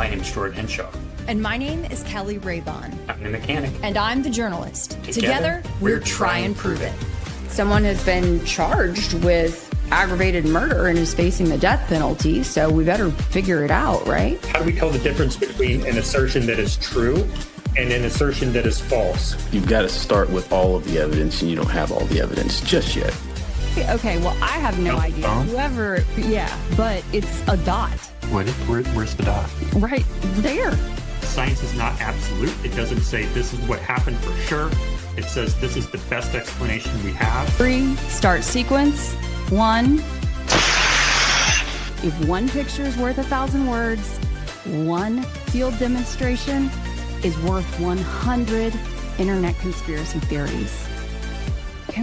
My name's Stuart Henshaw. And my name is Kelly Raybon. I'm the mechanic. And I'm the journalist. Together we're Try and Prove It. Someone has been charged with aggravated murder and is facing the death penalty, so we better figure it out, right? How do we tell the difference between an assertion that is true and an assertion that is false? You've got to start with all of the evidence, and you don't have all the evidence just yet. Okay, well, I have no idea. Whoever, but it's a dot. Where's the dot? Right there. Science is not absolute. It doesn't say this is what happened for sure. It says this is the best explanation we have. 3, start sequence. 1. If one picture is worth 1,000 words, one field demonstration is worth 100 internet conspiracy theories.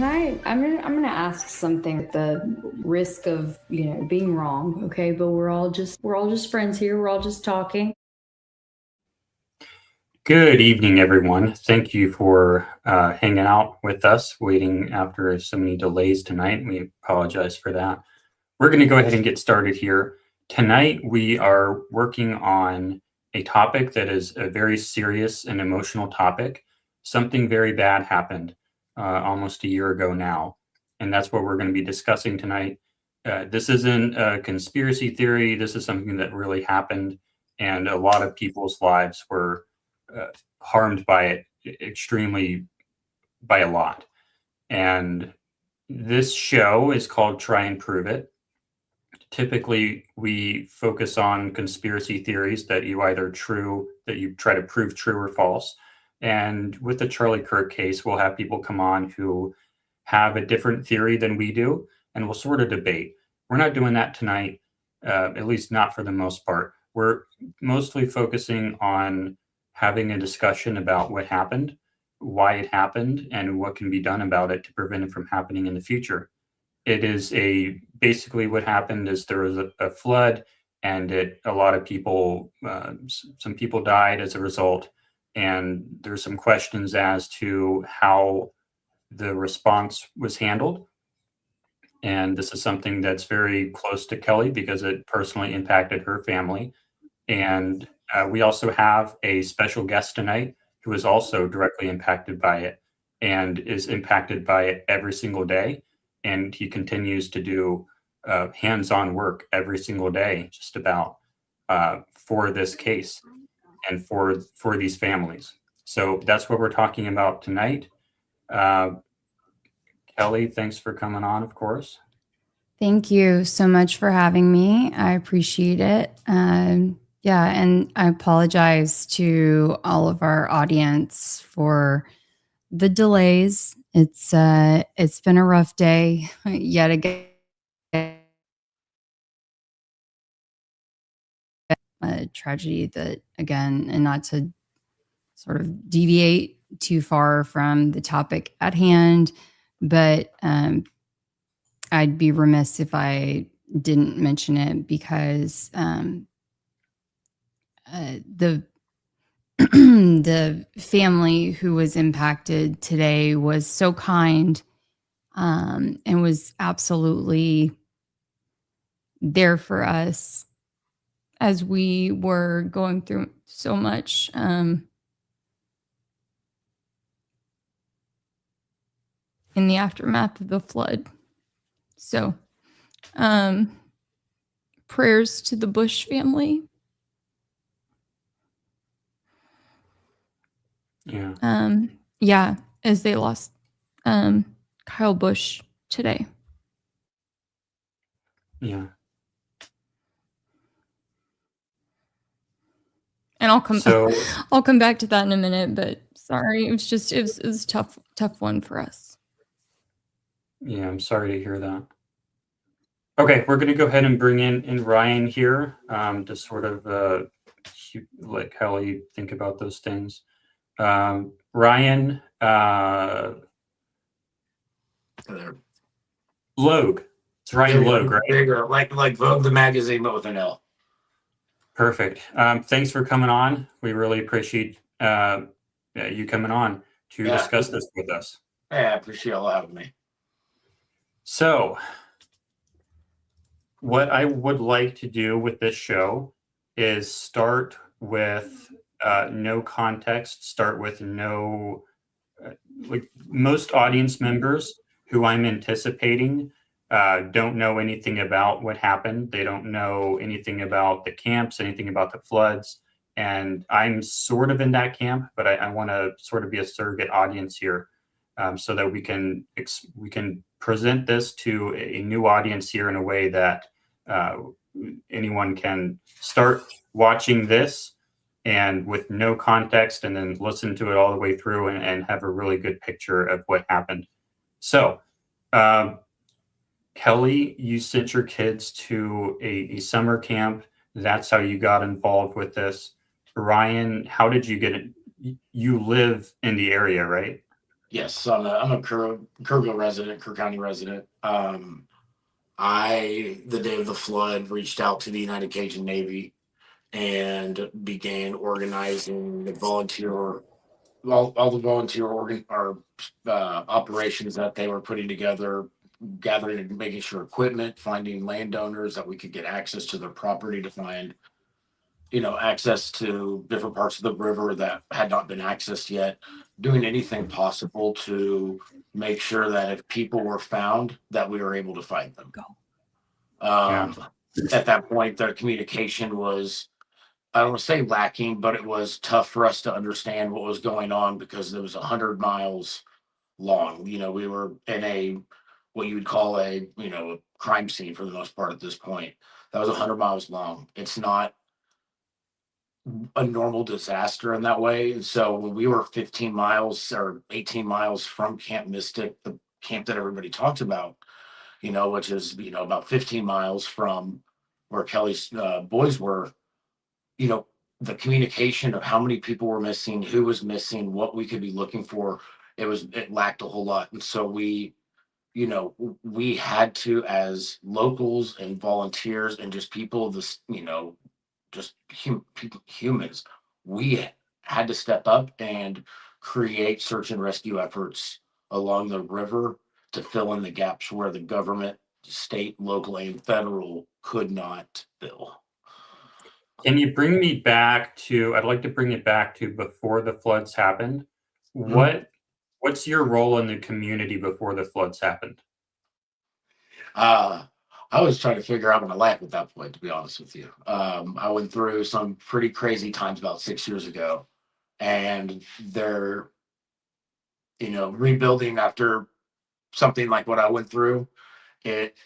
I'm gonna ask something at the risk of, being wrong, okay? But we're all just friends here. We're all just talking. Good evening, everyone. Thank you for hanging out with us, waiting after so many delays tonight. We apologize for that. We're going to go ahead and get started here. Tonight, we are working on a topic that is a very serious and emotional topic. Something very bad happened almost a year ago now, and that's what we're going to be discussing tonight. This isn't a conspiracy theory. This is something that really happened, and a lot of people's lives were harmed by it extremely by a lot. And this show is called Try and Prove It. Typically, we focus on conspiracy theories that you try to prove true or false. And with the Charlie Kirk case, we'll have people come on who have a different theory than we do, and we'll sort of debate. We're not doing that tonight, at least not for the most part. We're mostly focusing on having a discussion about what happened, why it happened, and what can be done about it to prevent it from happening in the future. It is basically what happened is there was a flood, and a lot of people, some people died as a result. And there's some questions as to how the response was handled. And this is something that's very close to Kelly because it personally impacted her family. And we also have a special guest tonight who is also directly impacted by it and is impacted by it every single day. And he continues to do hands-on work every single day, just about, for this case and for these families. So that's what we're talking about tonight. Kelly, thanks for coming on, of course. Thank you so much for having me. I appreciate it. And I apologize to all of our audience for the delays. It's been a rough day yet again. A tragedy that, again, and not to sort of deviate too far from the topic at hand, but I'd be remiss if I didn't mention it because the the family who was impacted today was so kind and was absolutely there for us as we were going through so much. In the aftermath of the flood. So, prayers to the Bush family. As they lost Kyle Bush today. Yeah. And I'll come back to that in a minute, but sorry, it was a tough one for us. Yeah, I'm sorry to hear that. Okay, we're going to go ahead and bring in Ryan here to sort of let Kelly think about those things. Ryan Logue. It's Ryan Logue, right? Bigger, like Vogue the magazine, but with an L. Perfect. Thanks for coming on. We really appreciate you coming on to discuss this with us. Yeah, I appreciate you having me. So, what I would like to do with this show is start with no context, start with no, like most audience members who I'm anticipating don't know anything about what happened. They don't know anything about the camps, anything about the floods. And I'm sort of in that camp, but I want to sort of be a surrogate audience here, so that we can present this to a new audience here in a way that anyone can start watching this and with no context, and then listen to it all the way through and have a really good picture of what happened. So, Kelly, you sent your kids to a summer camp. That's how you got involved with this. Ryan, how did you get it? You live in the area, right? Yes, I'm a Kerrville resident, Kerr County resident. The day of the flood, reached out to the United Cajun Navy and began organizing the all the volunteer operations that they were putting together, gathering and making sure equipment, finding landowners that we could get access to their property, to find, access to different parts of the river that had not been accessed yet, doing anything possible to make sure that if people were found, that we were able to find them. At that point, the communication was, I don't want to say lacking, but it was tough for us to understand what was going on because it was 100 miles long. We were in what you would call a crime scene for the most part at this point. That was 100 miles long. It's not a normal disaster in that way. And so when we were 15 miles or 18 miles from Camp Mystic, the camp that everybody talked about, which is, about 15 miles from where Kelly's boys were, the communication of how many people were missing, who was missing, what we could be looking for, it lacked a whole lot. And so we had to, as locals and volunteers and just people, just humans, we had to step up and create search and rescue efforts along the river to fill in the gaps where the government, state, local, and federal could not fill. Can you bring me back to? I'd like to bring it back to before the floods happened. What's your role in the community before the floods happened? I was trying to figure out my life at that point, to be honest with you. I went through some pretty crazy times about 6 years ago, and they're, rebuilding after something like what I went through. It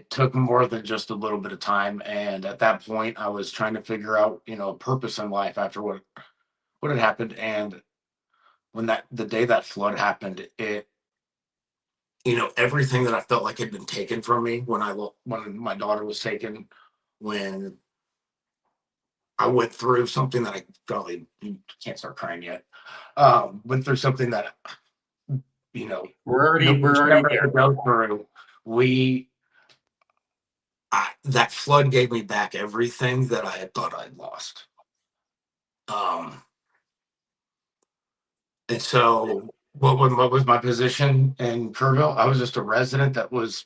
took more than just a little bit of time, and at that point, I was trying to figure out, a purpose in life after what had happened. And when the day that flood happened, everything that I felt like had been taken from me when my daughter was taken, when I went through something that I probably can't start crying yet. Went through something that, We're already there. Go through. That flood gave me back everything that I had thought I'd lost. And so what was my position in Kerrville? I was just a resident that was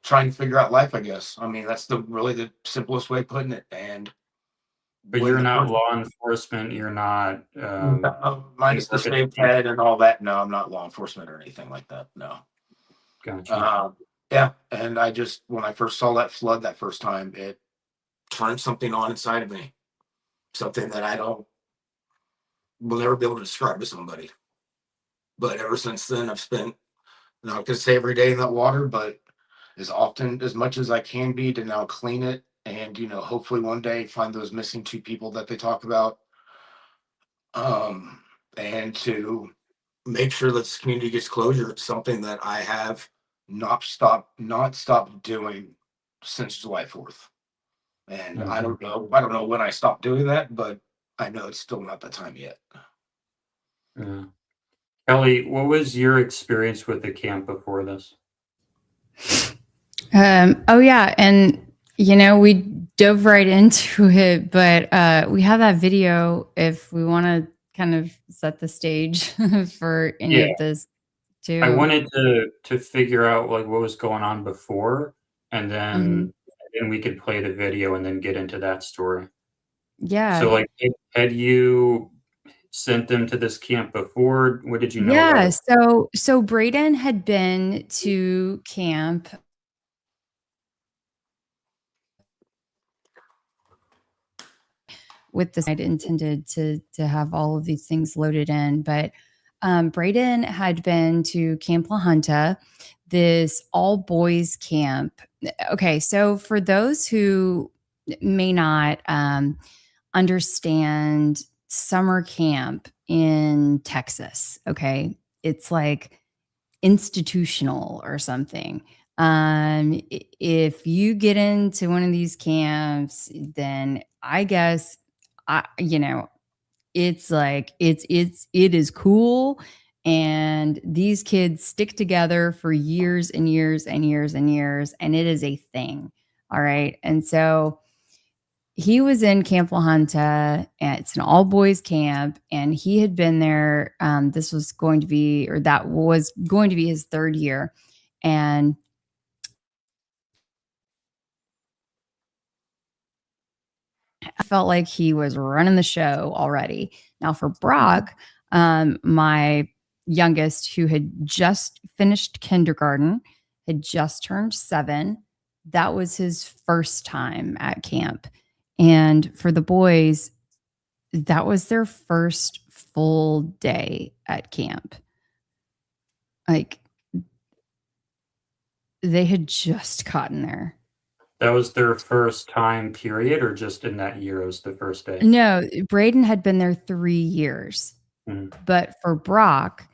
trying to figure out life, I guess. I mean, that's really the simplest way of putting it. And But you're not law enforcement. You're not. Minus the state head and all that. No, I'm not law enforcement or anything like that. No. Gotcha. Yeah. And when I first saw that flood that first time, it turned something on inside of me. Something that will never be able to describe to somebody. But ever since then, I've spent, not going to say every day in that water, but as much as I can be to now clean it and, hopefully one day find those missing 2 people that they talk about. And to make sure that this community gets closure. It's something that I have not stopped doing since July 4th. And I don't know when I stopped doing that, but I know it's still not the time yet. Yeah. Kelly, what was your experience with the camp before this? Oh yeah, and we dove right into it, but we have that video if we want to kind of set the stage for any of this too. I wanted to figure out like what was going on before, and then we could play the video and then get into that story. Yeah. So, like, had you sent them to this camp before? What did you know about Yeah. it? So Braden had been to camp with this. I'd intended to have all of these things loaded in, but Braden had been to Camp La Junta, this all boys camp. Okay, so for those who may not understand summer camp in Texas, okay, it's like institutional or something. If you get into one of these camps, then I guess it's like it is cool, and these kids stick together for years and years and years and years, and it is a thing. All right. And so he was in Camp La Junta, and it's an all boys camp, and he had been there. This was going to be, or that was going to be his third year. And I felt like he was running the show already. Now for Brock, my youngest, who had just finished kindergarten, had just turned 7. That was his first time at camp. And for the boys, that was their first full day at camp. Like, they had just gotten there. That was their first time, period, or just in that year it was the first day? No, Braden had been there 3 years. But for Brock,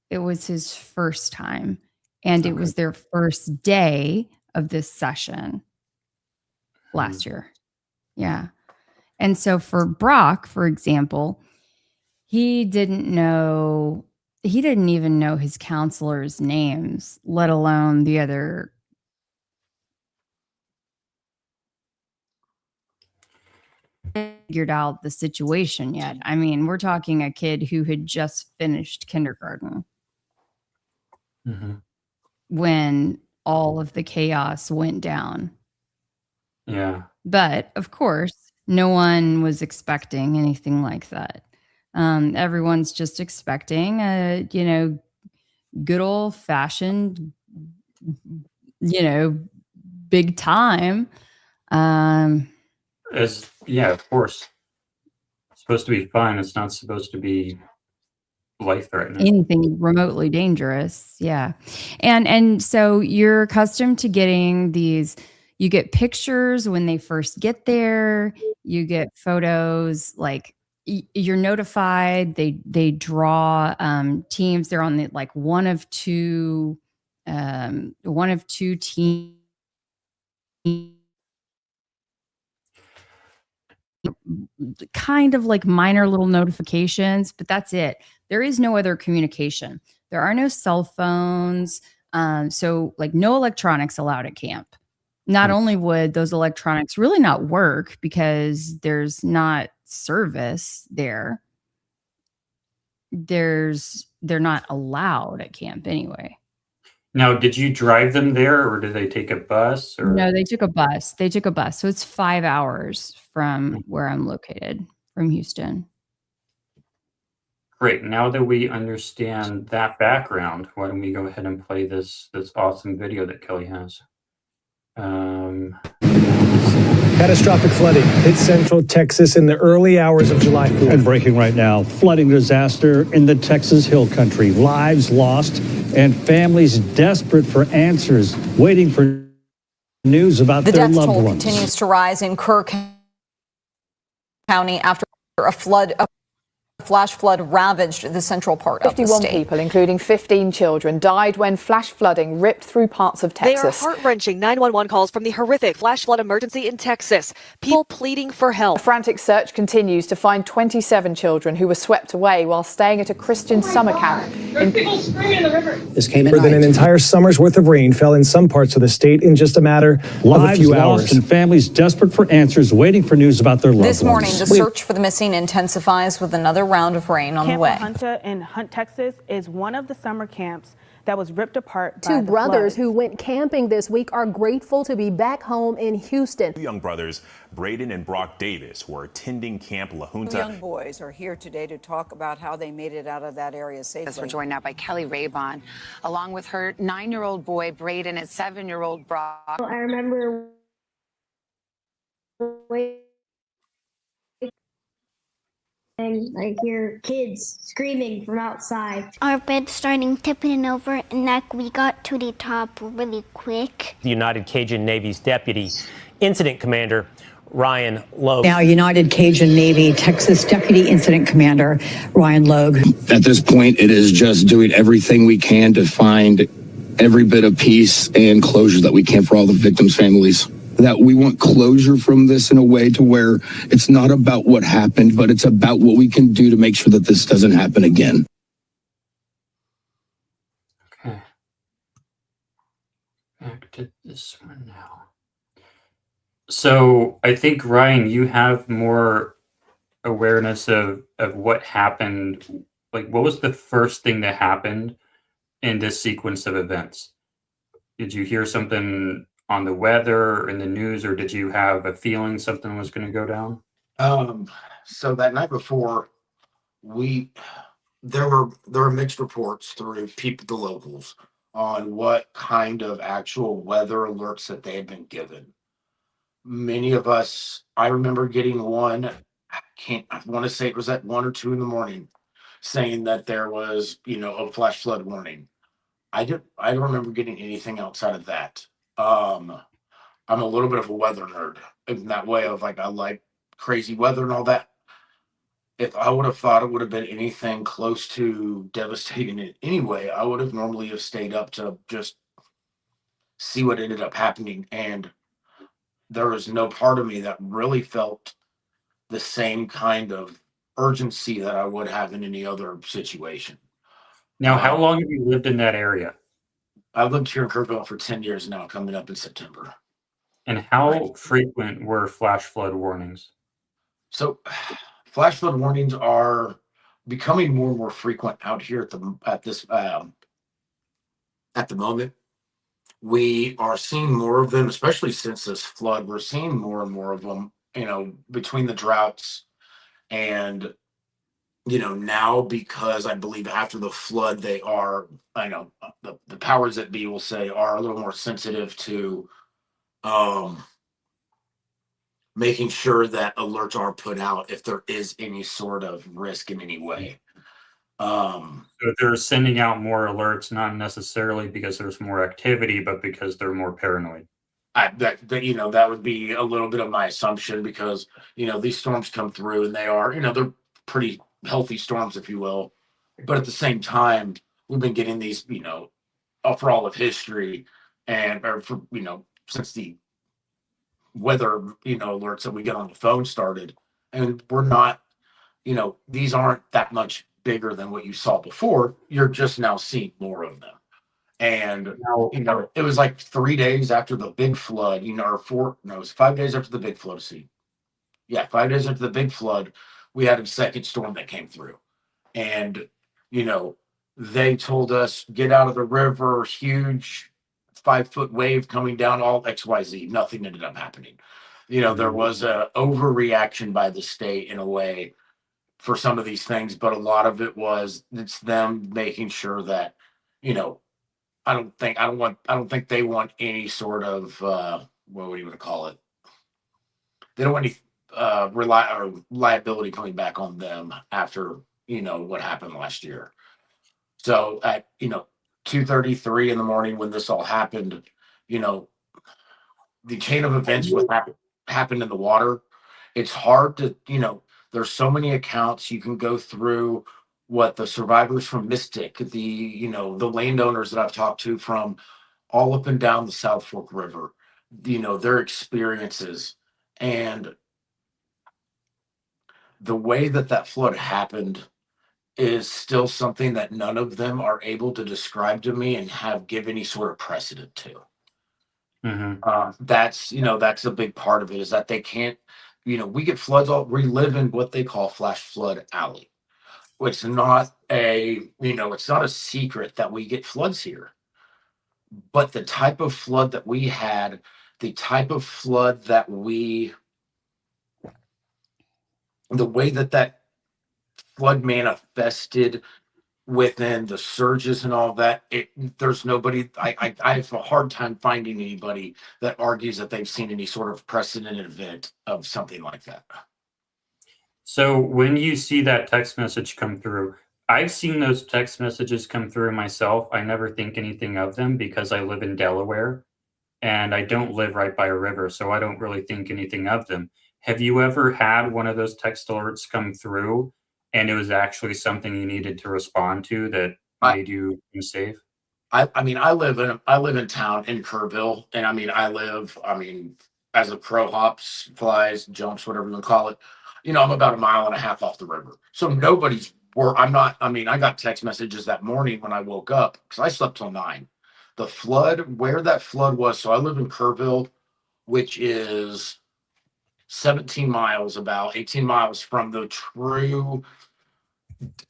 it was his first time. And it was their first day of this session last year. Yeah. And so for Brock, for example, he didn't even know his counselors' names, let alone the other. Figured out the situation yet. I mean, we're talking a kid who had just finished kindergarten when all of the chaos went down. Yeah. But of course, no one was expecting anything like that. Everyone's just expecting a, good old fashioned, big time. Of course. It's supposed to be fun. It's not supposed to be life-threatening. Anything remotely dangerous. Yeah. And so you're accustomed to getting these, you get pictures when they first get there, you get photos, like you're notified, they draw teams. They're on the like one of two teams. Kind of like minor little notifications, but that's it. There is no other communication. There are no cell phones. So like no electronics allowed at camp. Not only would those electronics really not work because there's not service there, they're not allowed at camp anyway. Now, did you drive them there, or did they take a bus? Or? No, they took a bus. So it's 5 hours from where I'm located, from Houston. Great. Now that we understand that background, why don't we go ahead and play this awesome video that Kelly has? Catastrophic flooding hit central Texas in the early hours of July 4th. And breaking right now, flooding disaster in the Texas Hill Country. Lives lost and families desperate for answers, waiting for news about their loved ones. The death toll continues to rise in Kerr County after a flash flood ravaged the central part of the state. 51 people, including 15 children, died when flash flooding ripped through parts of Texas. They are heart-wrenching 911 calls from the horrific flash flood emergency in Texas. People pleading for help. A frantic search continues to find 27 children who were swept away while staying at a Christian summer camp. People screaming in the river. This came in. More than an entire summer's worth of rain fell in some parts of the state in just a matter of a few hours. And families desperate for answers, waiting for news about their loved ones. This morning, the search for the missing intensifies with another round of rain on the way. Camp La Junta in Hunt, Texas is one of the summer camps that was ripped apart by Two the brothers floods. who went camping this week are grateful to be back home in Houston. Two young brothers, Braden and Brock Davis, were attending Camp La Junta. Two young boys are here today to talk about how they made it out of that area safely. We're joined now by Kelly Raybon, along with her 9-year-old boy, Braden, and 7-year-old Brock. I remember and I hear kids screaming from outside. Our bed starting tipping over, and like we got to the top really quick. The United Cajun Navy's Deputy Incident Commander, Ryan Logue. Now, United Cajun Navy Texas Deputy Incident Commander, Ryan Logue. At this point, it is just doing everything we can to find every bit of peace and closure that we can for all the victims' families. That we want closure from this in a way to where it's not about what happened, but it's about what we can do to make sure that this doesn't happen again. Okay. Back to this one now. So I think, Ryan, you have more awareness of what happened. Like, what was the first thing that happened in this sequence of events? Did you hear something on the weather or in the news, or did you have a feeling something was going to go down? So that night before, there were mixed reports through the locals on what kind of actual weather alerts that they had been given. Many of us, I remember getting one, I want to say it was at 1 or 2 in the morning, saying that there was, a flash flood warning. I don't remember getting anything outside of that. I'm a little bit of a weather nerd in that way of I like crazy weather and all that. If I would have thought it would have been anything close to devastating in any way, I would have normally have stayed up to just see what ended up happening. And there was no part of me that really felt the same kind of urgency that I would have in any other situation. Now, how long have you lived in that area? I've lived here in Kerrville for 10 years now, coming up in September. And how frequent were flash flood warnings? So flash flood warnings are becoming more and more frequent out here at the moment. We are seeing more of them, especially since this flood. We're seeing more and more of them, between the droughts and now, because I believe after the flood, they are, the powers that be will say are a little more sensitive to making sure that alerts are put out if there is any sort of risk in any way. So they're sending out more alerts, not necessarily because there's more activity, but because they're more paranoid. That would be a little bit of my assumption, because these storms come through and they are, they're pretty healthy storms, if you will, but at the same time, we've been getting these, for all of history, and since the weather, alerts that we get on the phone started, and we're not, these aren't that much bigger than what you saw before. You're just now seeing more of them. And it was like 3 days after the big flood, it was 5 days after the big flood. 5 days after the big flood, we had a second storm that came through. And, they told us, get out of the river, huge 5-foot wave coming down, all XYZ. Nothing ended up happening. There was a overreaction by the state in a way for some of these things, but a lot of it's them making sure that, I don't think they want any sort of, what would you want to call it? They don't want any liability coming back on them after what happened last year. So at 2:33 in the morning when this all happened, the chain of events what happened in the water, it's hard to there's so many accounts you can go through, what the survivors from Mystic, the landowners that I've talked to from all up and down the South Fork River, their experiences. And the way that flood happened is still something that none of them are able to describe to me and give any sort of precedent to. Mm-hmm. That's a big part of it, is that they can't, we get floods, we live in what they call flash flood alley. it's not it's not a secret that we get floods here. But the type of flood that we had, the type of flood that the way that flood manifested within the surges and all that, there's nobody, I have a hard time finding anybody that argues that they've seen any sort of precedented event of something like that. So when you see that text message come through, I've seen those text messages come through myself. I never think anything of them because I live in Delaware and I don't live right by a river, so I don't really think anything of them. Have you ever had one of those text alerts come through and it was actually something you needed to respond to that made you safe? I mean, I live in town in Kerrville, and I mean, as a crow hops, flies, jumps, whatever you want to call it, I'm about a mile and a half off the river. So I got text messages that morning when I woke up because I slept till 9. The flood, where that flood was, so I live in Kerrville, which is 17 miles, about 18 miles from the true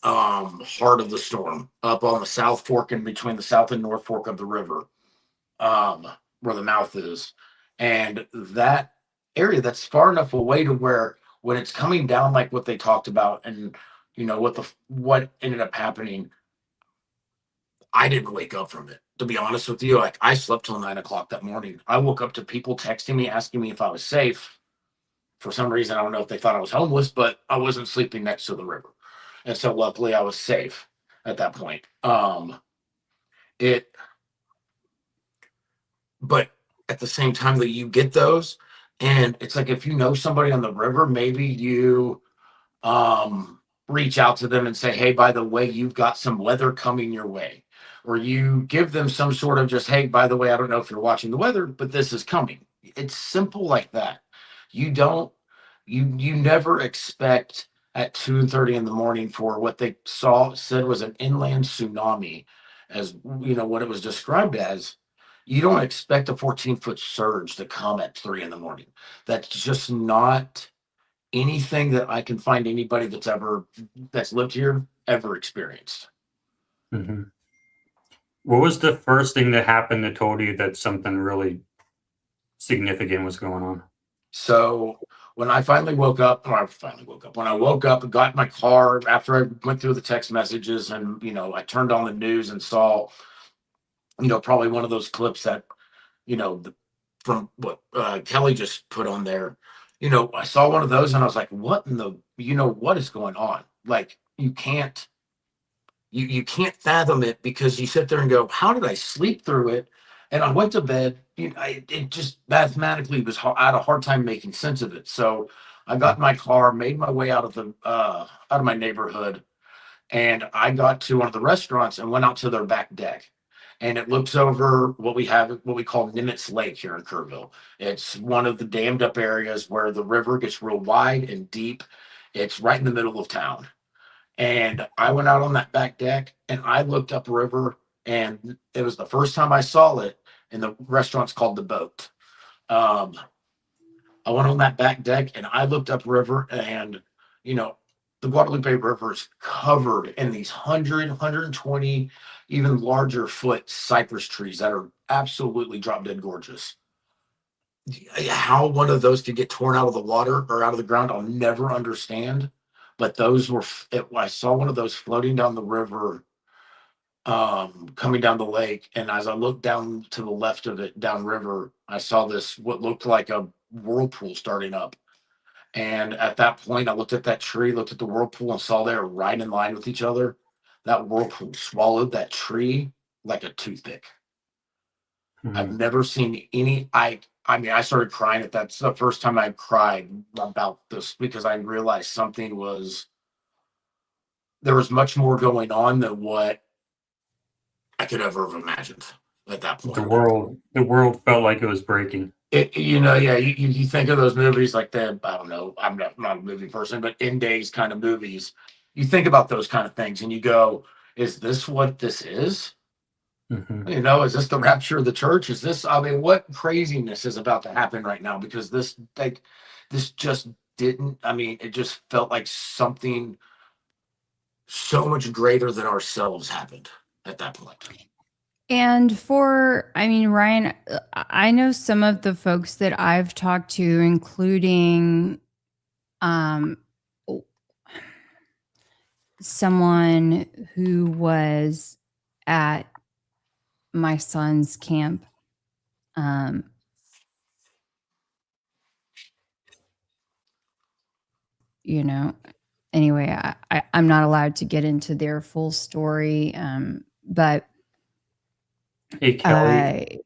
heart of the storm, up on the South Fork, in between the South and North Fork of the river, where the mouth is. And that area, that's far enough away to where when it's coming down, like what they talked about, and what ended up happening, I didn't wake up from it, to be honest with you. Like, I slept till 9 o'clock that morning. I woke up to people texting me, asking me if I was safe. For some reason, I don't know if they thought I was homeless, but I wasn't sleeping next to the river. And so luckily I was safe at that point. But at the same time that you get those, and it's like, if you know somebody on the river, maybe you reach out to them and say, hey, by the way, you've got some weather coming your way. Or you give them some sort of just, hey, by the way, I don't know if you're watching the weather, but this is coming. It's simple like that. You never expect at 2:30 in the morning for what they said was an inland tsunami, as what it was described as. You don't expect a 14-foot surge to come at 3 in the morning. That's just not anything that I can find anybody that's lived here ever experienced. Mm-hmm. What was the first thing that happened that told you that something really significant was going on? So when I finally woke up, when I woke up and got in my car after I went through the text messages, and I turned on the news and saw, probably one of those clips that, from what Kelly just put on there. I saw one of those and I was like, what in the, what is going on? Like, you can't fathom it, because you sit there and go, how did I sleep through it? And I went to bed. It just mathematically was I had a hard time making sense of it. So I got in my car, made my way out of my neighborhood, and I got to one of the restaurants and went out to their back deck. And it looks over what we call Nimitz Lake here in Kerrville. It's one of the dammed up areas where the river gets real wide and deep. It's right in the middle of town. And I went out on that back deck and I looked upriver, and it was the first time I saw it. And the restaurant's called The Boat. I went on that back deck and I looked upriver, and the Guadalupe River is covered in these 120, even larger foot cypress trees that are absolutely drop dead gorgeous. How one of those could get torn out of the water or out of the ground, I'll never understand. But I saw one of those floating down the river, coming down the lake. And as I looked down to the left of it, downriver, I saw what looked like a whirlpool starting up. And at that point, I looked at that tree, looked at the whirlpool, and saw they were right in line with each other. That whirlpool swallowed that tree like a toothpick. I've never seen any. I started crying that's the first time I cried about this, because I realized there was much more going on than what I could ever have imagined at that point. The world felt like it was breaking. You think of those movies like I don't know, I'm not a movie person, but End Days kind of movies. You think about those kind of things and you go, is this what this is? Mm-hmm. Is this the rapture of the church? What craziness is about to happen right now? Because this just didn't, it just felt like something so much greater than ourselves happened at that point. And Ryan, I know some of the folks that I've talked to, including someone who was at my son's camp. Anyway, I'm not allowed to get into their full story, but Hey, Kelly.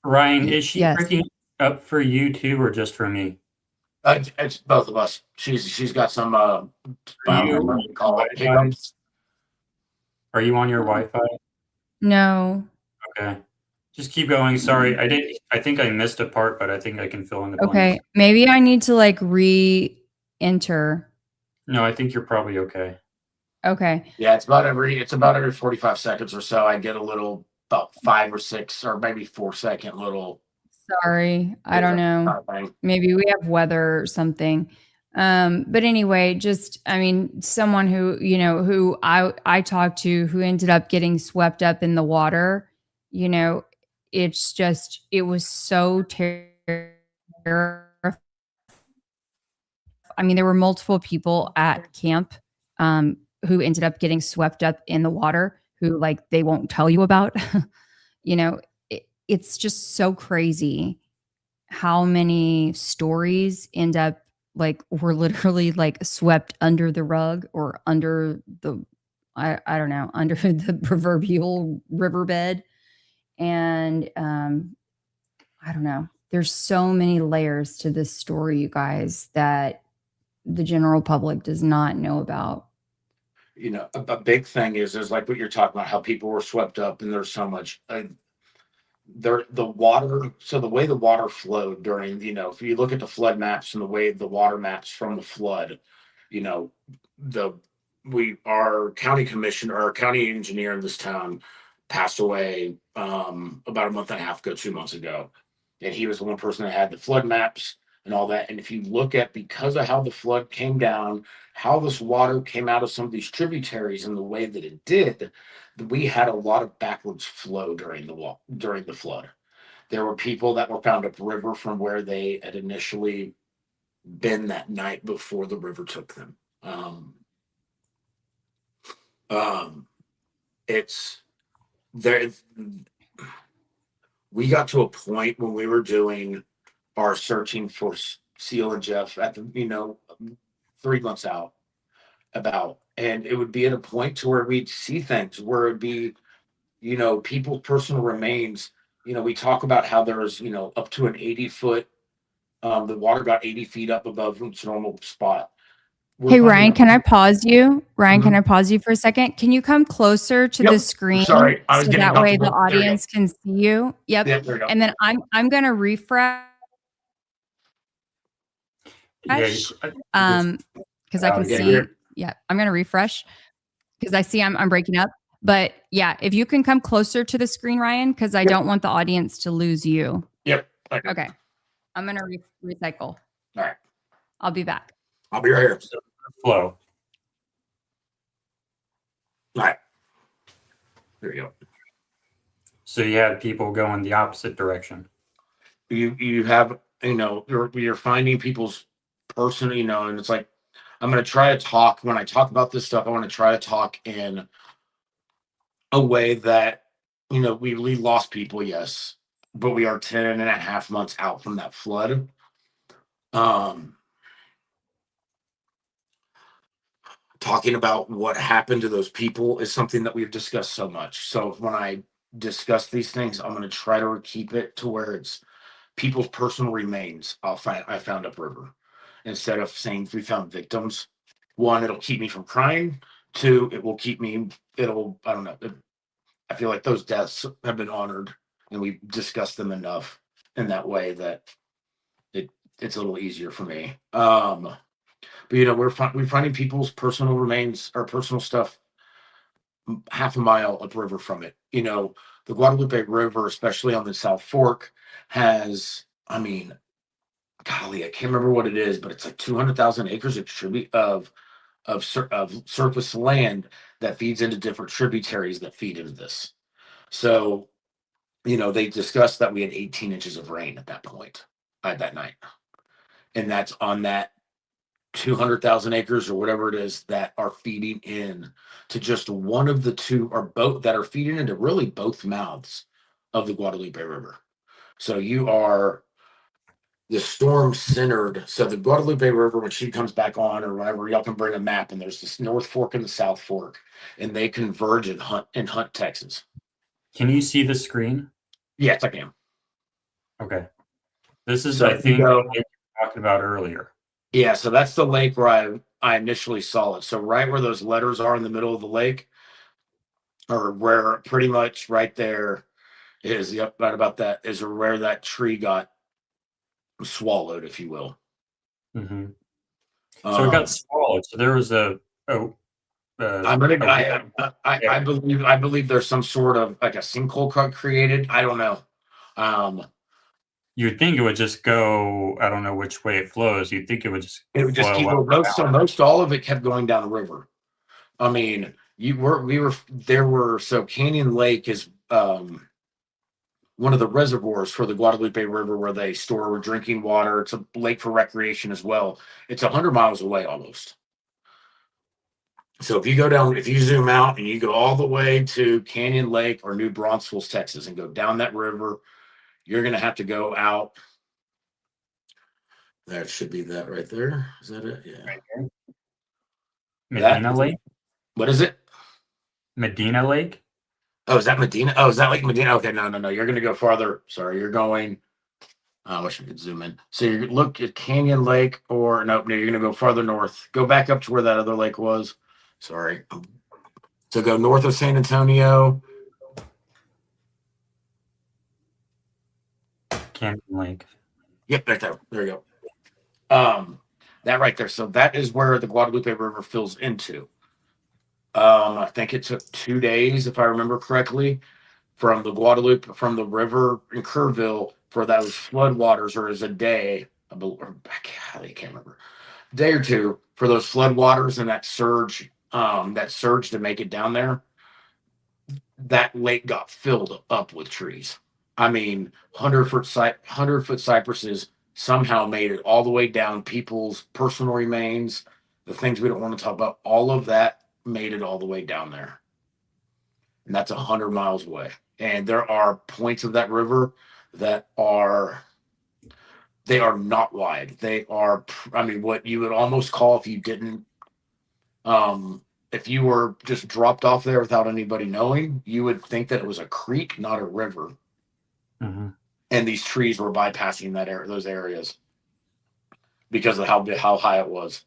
Ryan, is she yes. breaking up for you too, or just for me? It's both of us. She's got some Are you on your Wi-Fi? No. Okay. Just keep going. Sorry, I think I missed a part, but I think I can fill in the blanks. Okay, maybe I need to re-enter. No, I think you're probably okay. Okay. Yeah, it's about every 45 seconds or so. I get a little about 5 or 6 or maybe 4-second little. Sorry, I don't know. Maybe we have weather or something. But anyway, someone who I talked to who ended up getting swept up in the water, it was so terrible. There were multiple people at camp who ended up getting swept up in the water who they won't tell you about. It's just so crazy how many stories end up were literally swept under the rug or under the, I don't know, under the proverbial riverbed. And I don't know. There's so many layers to this story, you guys, that the general public does not know about. A big thing is like what you're talking about, how people were swept up, and there's so much. The water, so the way the water flowed during, if you look at the flood maps and the way the water maps from the flood, our county commissioner, our county engineer in this town passed away about a month and a half ago, 2 months ago. And he was the one person that had the flood maps and all that. And if you look at, because of how the flood came down, how this water came out of some of these tributaries and the way that it did, we had a lot of backwards flow during the flood. There were people that were found upriver from where they had initially been that night before the river took them. It's there. We got to a point when we were doing our searching for Seal and Jeff at the 3 months out and it would be at a point to where we'd see things where it'd be, people's personal remains. We talk about how there's, up to an 80-foot, the water got 80 feet up above its normal spot. Hey, Ryan, can I pause you? Ryan, can I pause you for a second? Can you come closer to the screen? Sorry, I was so getting that way the comfortable. There you go. audience can see you. Yep. Yep, there you go. And then I'm going to refresh. Because I can see. Yeah, I'm going to refresh because I see I'm breaking up. But yeah, if you can come closer to the screen, Ryan, because I don't want the audience to lose you. Yep. Okay. I'm going to recycle. All right. I'll be back. I'll be right here. Flow. All right. There you go. So you had people going the opposite direction. You have, you're finding people's person, and it's like, I'm going to try to talk, when I talk about this stuff, I want to try to talk in a way that, we lost people, yes, but we are 10 and a half months out from that flood. Talking about what happened to those people is something that we've discussed so much. So when I discuss these things, I'm going to try to keep it to where it's people's personal remains. I found upriver, instead of saying we found victims. 1, it'll keep me from crying. 2, it will keep me. I don't know. I feel like those deaths have been honored, and we've discussed them enough in that way that it's a little easier for me. But we're finding people's personal remains or personal stuff half a mile upriver from it. The Guadalupe River, especially on the South Fork, has, golly, I can't remember what it is, but it's like 200,000 acres of of surface land that feeds into different tributaries that feed into this. So, they discussed that we had 18 inches of rain at that point, that night. And that's on that 200,000 acres or whatever it is that are feeding in to just one of the two, or both, that are feeding into really both mouths of the Guadalupe River. So the storm centered. So the Guadalupe River, when she comes back on or whatever, y'all can bring a map, and there's this North Fork and the South Fork, and they converge in Hunt, Texas. Can you see the screen? Yes, I can. Okay. This is, So I think, what you were talking about earlier. Yeah, so that's the lake where I initially saw it. So right where those letters are in the middle of the lake, or where pretty much right there is, yep, right about that, is where that tree got swallowed, if you will. Mm-hmm. So it got swallowed. So there was I believe there's some sort of like a sinkhole created. I don't know. You'd think it would just go, I don't know which way it flows. You'd think it would just keep flow going. So most all of it kept going down the river. I mean, so Canyon Lake is one of the reservoirs for the Guadalupe River where they store drinking water. It's a lake for recreation as well. It's 100 miles away almost. So if you zoom out and you go all the way to Canyon Lake or New Braunfels, Texas, and go down that river, you're going to have to go out. That should be that right there. Is that it? Yeah. Right there. Medina Lake? What is it? Medina Lake? Oh, is that Medina? Oh, is that Lake Medina? Okay, no. You're going to go farther. Sorry, you're going. I wish I could zoom in. So you look at Canyon Lake, or nope, no, you're going to go farther north. Go back up to where that other lake was. Sorry. So go north of San Antonio. Canyon Lake. Yep, right there. There you go. That right there. So that is where the Guadalupe River fills into. I think it took 2 days, if I remember correctly, from the river in Kerrville for those floodwaters, or is a day, I can't remember, a day or two for those floodwaters and that surge to make it down there. That lake got filled up with trees. I mean, 100-foot cypresses somehow made it all the way down. People's personal remains, the things we don't want to talk about, all of that made it all the way down there. And that's 100 miles away. And there are points of that river that they are not wide. They are, I mean, what you would almost call, if you didn't, if you were just dropped off there without anybody knowing, you would think that it was a creek, not a river. Mm-hmm. And these trees were bypassing those areas because of how high it was,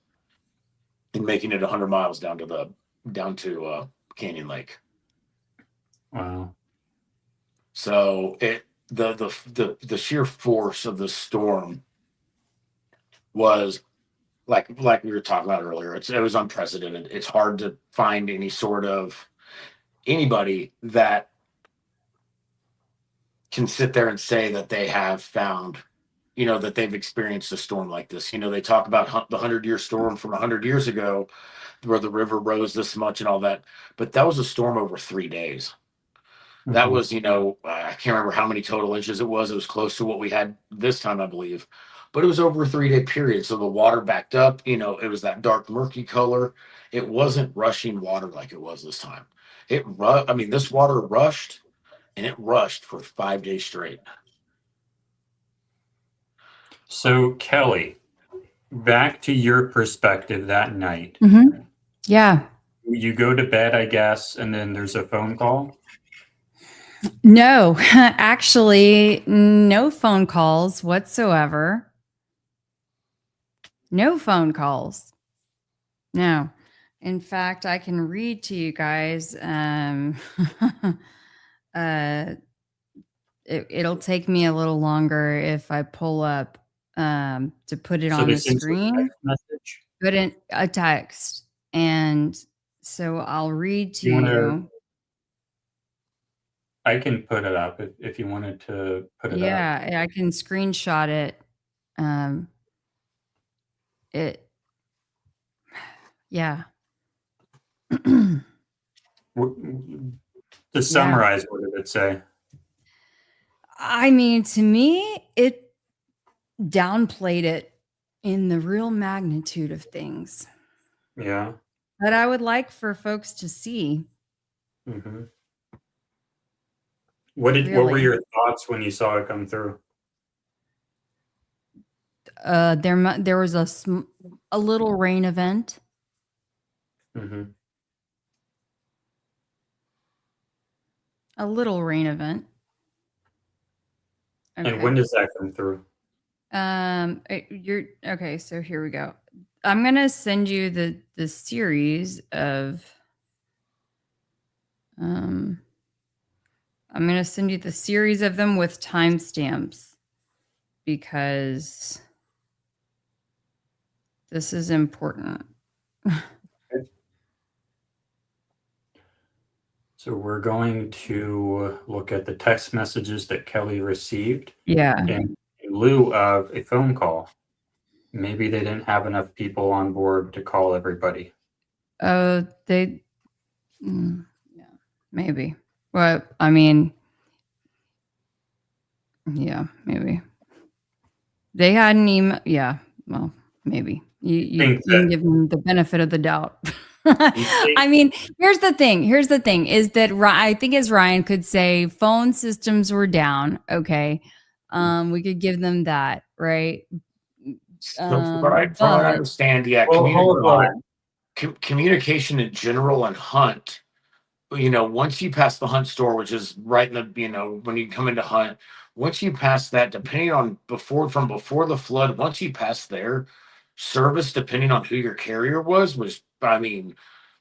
and making it 100 miles down to Canyon Lake. Wow. So the sheer force of the storm was like we were talking about earlier. It was unprecedented. It's hard to find anybody that can sit there and say that they have found, that they've experienced a storm like this. They talk about the 100-year storm from 100 years ago, where the river rose this much and all that, but that was a storm over 3 days. Mm-hmm. That was, I can't remember how many total inches it was. It was close to what we had this time, I believe, but it was over a 3-day period. So the water backed up, it was that dark, murky color. It wasn't rushing water like it was this time. This water rushed, and it rushed for 5 days straight. So, Kelly, back to your perspective that night. Mm-hmm. Yeah. You go to bed, I guess, and then there's a phone call? No, actually, no phone calls whatsoever. No phone calls. No. In fact, I can read to you guys. It'll take me a little longer if I pull up to put it on the screen. Put in a text, and so I'll read to you. I can put it up if you wanted to put it up. Yeah, I can screenshot it. Yeah. To summarize, what did it say? I mean, to me, it downplayed it in the real magnitude of things Yeah. that I would like for folks to see. Mm-hmm. What were your thoughts when you saw it come through? There was a little rain event. Mm-hmm. A little rain event. Okay. And when does that come through? You're okay. So here we go. I'm gonna send you the series of. I'm gonna send you the series of them with timestamps because this is important. So we're going to look at the text messages that Kelly received. Yeah. In lieu of a phone call. Maybe they didn't have enough people on board to call everybody. Yeah, maybe. Well, I mean, yeah, maybe. They had an email. Yeah, well, maybe. You can give them the benefit of the doubt. I mean, here's the thing is that I think as Ryan could say, phone systems were down. Okay. We could give them that, right? From what I understand, yeah, communication in general and hunt, once you pass the hunt store, which is right in the, when you come into hunt, once you pass that, depending on before the flood, once you pass there, service, depending on who your carrier was, I mean,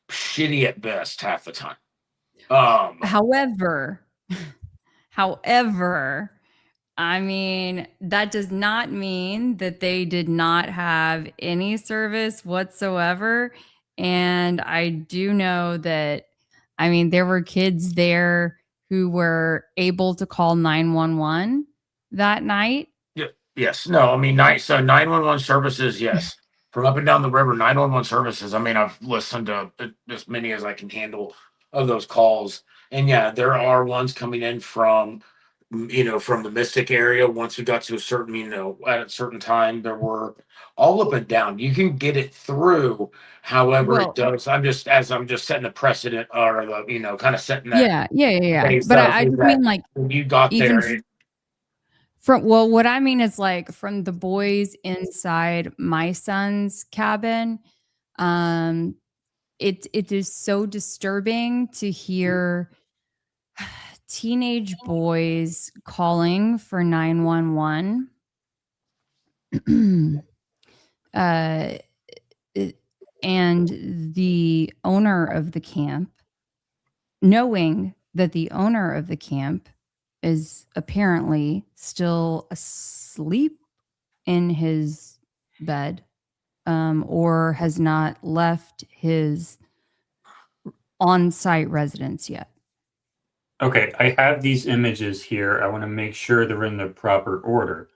shitty at best half the time. However, I mean, that does not mean that they did not have any service whatsoever. And I do know that, I mean, there were kids there who were able to call 911 that night. Yeah, yes. No, I mean, so 911 services, yes. From up and down the river, 911 services. I mean, I've listened to as many as I can handle of those calls. And yeah, there are ones coming in from from the Mystic area. Once we got to a certain, at a certain time, there were all up and down. You can get it through. However, it does. I'm just setting a precedent, or the, kind of setting that. Yeah. But I just mean, like, when you got there. What I mean is, like, from the boys inside my son's cabin, it is so disturbing to hear teenage boys calling for 911. And the owner of the camp, knowing that the owner of the camp is apparently still asleep in his bed, or has not left his on-site residence yet. Okay, I have these images here. I want to make sure they're in the proper order.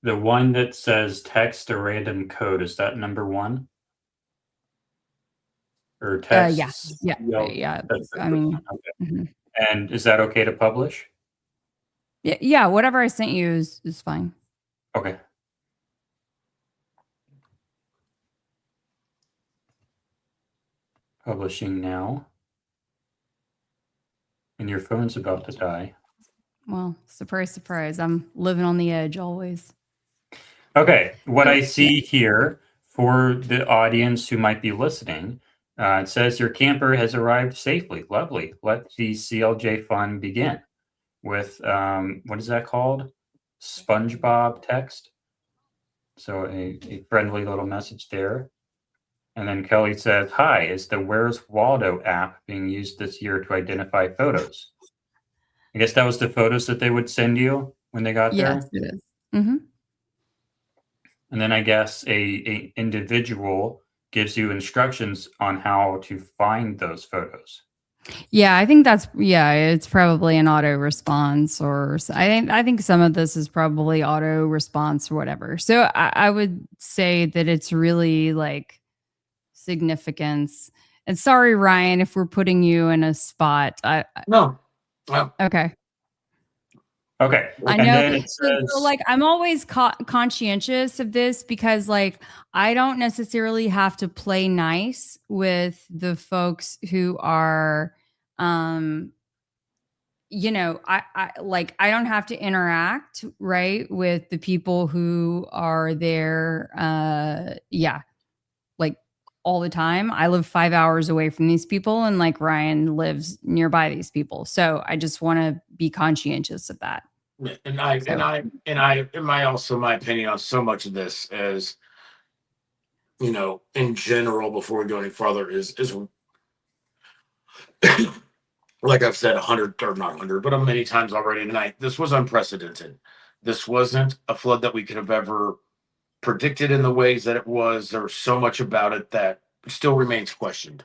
The one that says text a random code, is that number 1? Or text? Yeah. I mean, okay. And is that okay to publish? Yeah, whatever I sent you is fine. Okay. Publishing now. And your phone's about to die. Well, surprise, surprise. I'm living on the edge always. Okay, what I see here for the audience who might be listening, it says your camper has arrived safely. Lovely. Let the CLJ fun begin with, what is that called? SpongeBob text. So a friendly little message there. And then Kelly says, hi, is the Where's Waldo app being used this year to identify photos? I guess that was the photos that they would send you when they got there? Yes, it is. Mm-hmm. And then I guess a individual gives you instructions on how to find those photos. Yeah, I think it's probably an auto response, or I think some of this is probably auto response or whatever. So I would say that it's really like significance. And sorry, Ryan, if we're putting you in a spot. No. Okay. Okay. I And know. then it says, So, like, I'm always conscientious of this because, like, I don't necessarily have to play nice with the folks who are, you know, I don't have to interact, right, with the people who are there. Like all the time. I live 5 hours away from these people, and like Ryan lives nearby these people. So I just want to be conscientious of that. And my opinion on so much of this is, you know, in general, before we go any further, is like I've said 100 or not 100, but many times already tonight, this was unprecedented. This wasn't a flood that we could have ever predicted in the ways that it was. There's so much about it that still remains questioned.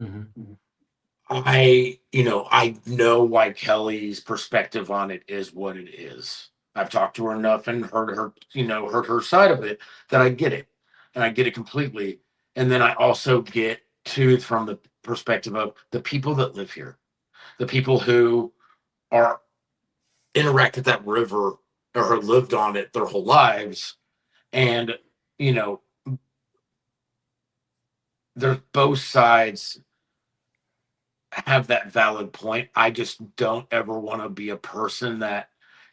Mm-hmm. I know why Kelly's perspective on it is what it is. I've talked to her enough and heard her side of it that I get it, and I get it completely. And then I also get from the perspective of the people that live here, the people who are interact at that river or have lived on it their whole lives. And, you know, there's both sides have that valid point. I just don't ever want to be a person that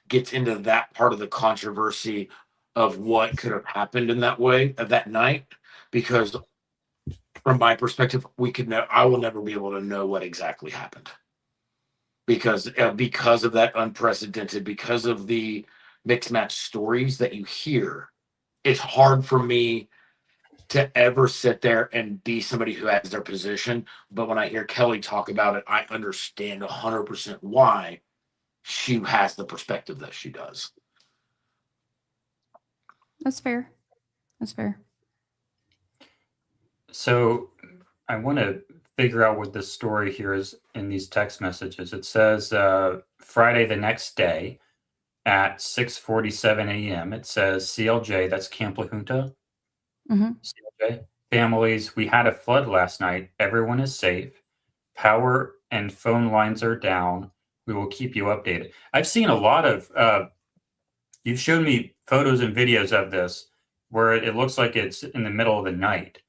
gets into that part of the controversy of what could have happened in that way of that night, because from my perspective, I will never be able to know what exactly happened because of that unprecedented, because of the mixed match stories that you hear. It's hard for me to ever sit there and be somebody who has their position. But when I hear Kelly talk about it, I understand 100% why she has the perspective that she does. That's fair. That's fair. So I want to figure out what this story here is in these text messages. It says Friday the next day at 6:47 a.m. It says CLJ, that's Camp La Junta. Mm-hmm. CLJ, families, we had a flood last night. Everyone is safe. Power and phone lines are down. We will keep you updated. I've seen a lot of, you've shown me photos and videos of this where it looks like it's in the middle of the night,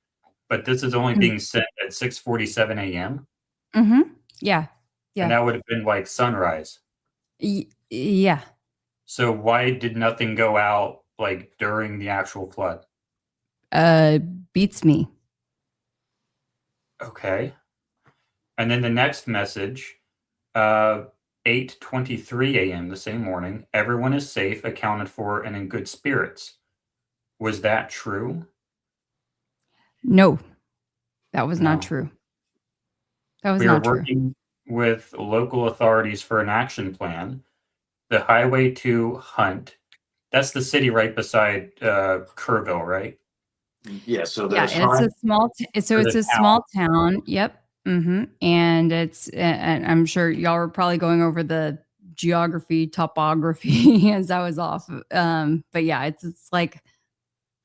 but this is only being sent at 6:47 a.m. Mm-hmm. Yeah. Yeah. And that would have been like sunrise. Yeah. So why did nothing go out like during the actual flood? Beats me. Okay. And then the next message, 8:23 a.m. the same morning, everyone is safe, accounted for, and in good spirits. Was that true? No, that was not true. That was We not are true. working with local authorities for an action plan. The highway to Hunt, that's the city right beside Kerrville, right? Yeah, so Yeah, there's and it's a small. It's a small town. Yep. Mm-hmm. And and I'm sure y'all were probably going over the geography, topography as I was off. But yeah, it's like,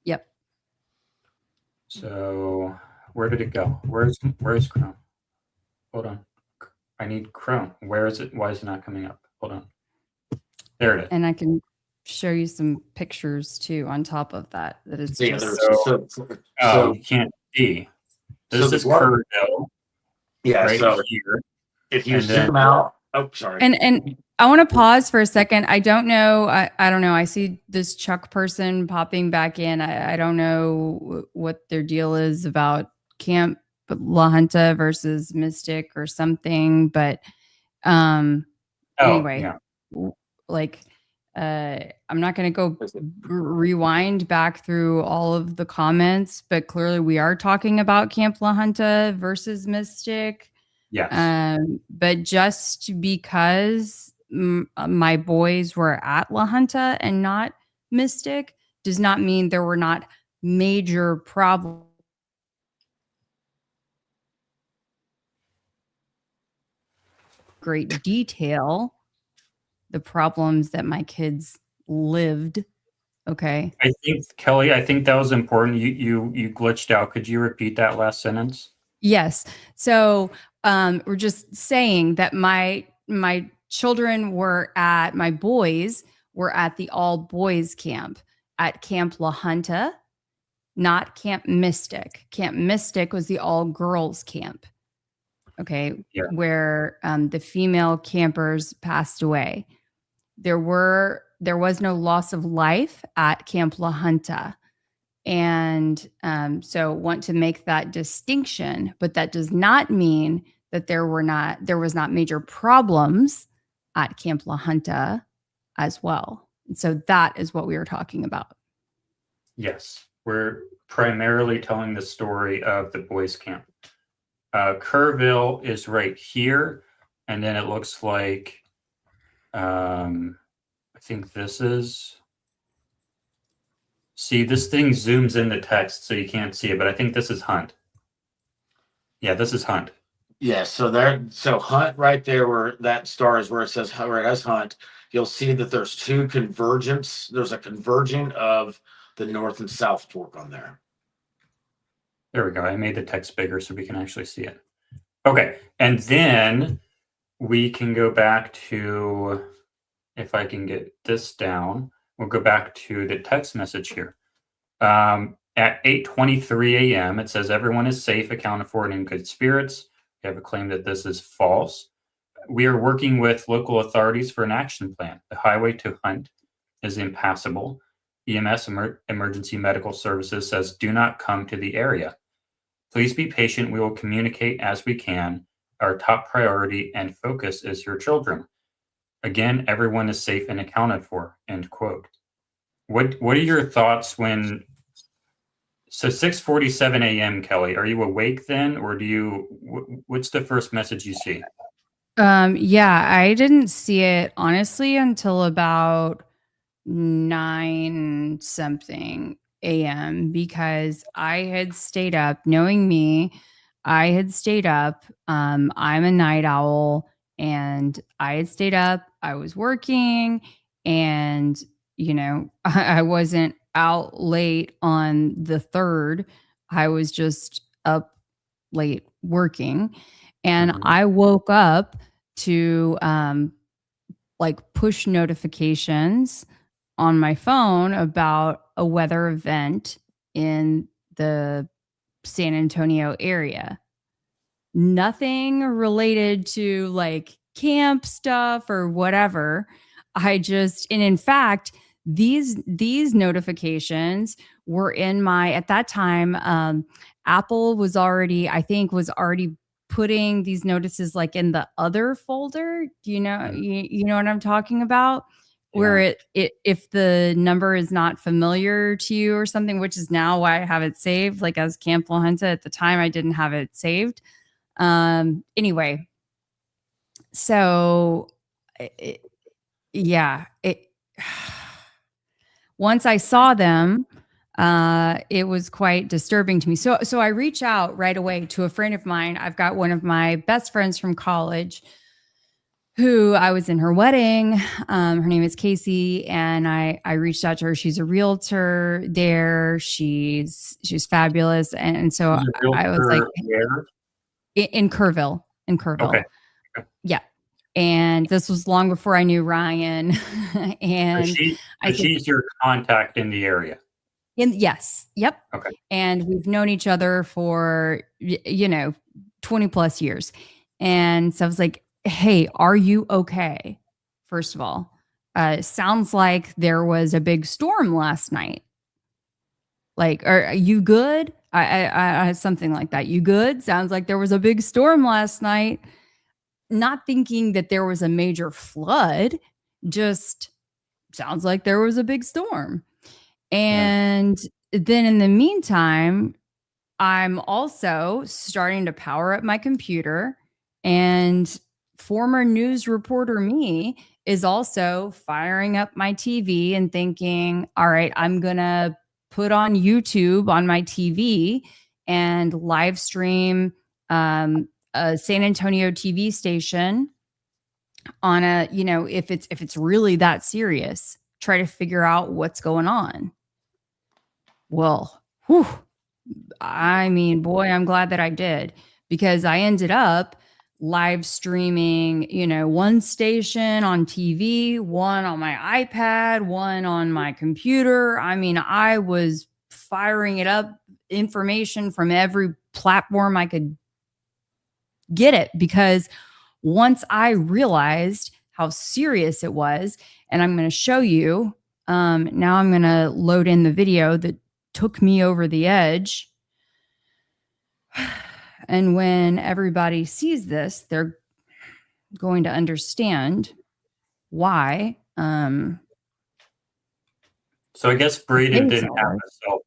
yep. So where did it go? Where's Chrome? Hold on. I need Chrome. Where is it? Why is it not coming up? Hold on. There it is. And I can show you some pictures too on top of that. That it's Yeah, just so you can't see. This is Kerrville. Yeah, right so here. If you zoom out, oh, sorry. And I want to pause for a second. I don't know. I don't know. I see this Chuck person popping back in. I don't know what their deal is about Camp La Junta versus Mystic or something. But anyway, yeah. Like I'm not going to go rewind back through all of the comments, but clearly we are talking about Camp La Junta versus Mystic. Yes. But just because my boys were at La Junta and not Mystic does not mean there were not major problems. Great detail, the problems that my kids lived. Okay. I think Kelly, that was important. You glitched out. Could you repeat that last sentence? Yes. So we're just saying that my children were my boys were at the all boys camp at Camp La Junta, not Camp Mystic. Camp Mystic was the all girls camp. Okay. Yeah. Where the female campers passed away. There was no loss of life at Camp La Junta. And so want to make that distinction, but that does not mean that there was not major problems at Camp La Junta as well. And so that is what we were talking about. Yes, we're primarily telling the story of the boys' camp. Kerrville is right here, and then it looks like I think this is. See, this thing zooms in the text so you can't see it, but I think this is Hunt. Yeah, this is Hunt. Yeah, so Hunt right there where that star is where it says where it has Hunt, you'll see that there's two convergence. There's a converging of the north and south fork on there. There we go. I made the text bigger so we can actually see it. Okay, and then we can go back to, if I can get this down, we'll go back to the text message here. At 8:23 a.m., it says everyone is safe, accounted for, and in good spirits. We have a claim that this is false. We are working with local authorities for an action plan. The highway to Hunt is impassable. EMS, Emergency Medical Services, says do not come to the area. Please be patient. We will communicate as we can. Our top priority and focus is your children. Again, everyone is safe and accounted for, end quote. What are your thoughts when, so 6:47 a.m., Kelly, are you awake then, or what's the first message you see? Yeah, I didn't see it honestly until about 9 something a.m. because I had stayed up. Knowing me, I had stayed up. I'm a night owl, and I had stayed up. I was working, and I wasn't out late on the 3rd. I was just up late working, and I woke up to push notifications on my phone about a weather event in the San Antonio area. Nothing related to camp stuff or whatever. And in fact, these notifications were in at that time, Apple was already putting these notices in the other folder. Do you know, you know what I'm talking about? Yeah. Where if the number is not familiar to you or something, which is now why I have it saved, as Camp La Junta. At the time, I didn't have it saved. Anyway, so once I saw them, it was quite disturbing to me. So I reach out right away to a friend of mine. I've got one of my best friends from college who I was in her wedding. Her name is Casey, and I reached out to her. She's a realtor there. She's fabulous. And so I was like, where? In Kerrville. Okay. Yeah. And this was long before I knew Ryan. And she's your contact in the area. Yes. Yep. Okay. And we've known each other for 20 plus years. And so I was like, hey, are you okay? First of all, sounds like there was a big storm last night. Are you good? I something like that. You good? Sounds like there was a big storm last night. Not thinking that there was a major flood, just sounds like there was a big storm. And then in the meantime, I'm also starting to power up my computer, and former news reporter me is also firing up my TV and thinking, all right, I'm going to put on YouTube on my TV and live stream a San Antonio TV station on if it's really that serious, try to figure out what's going on. Well, I mean, boy, I'm glad that I did, because I ended up live streaming, one station on TV, one on my iPad, one on my computer. I mean, I was firing it up, information from every platform I could get it, because once I realized how serious it was, and I'm going to show you, now I'm going to load in the video that took me over the edge. And when everybody sees this, they're going to understand why. So I guess Braden didn't have a cell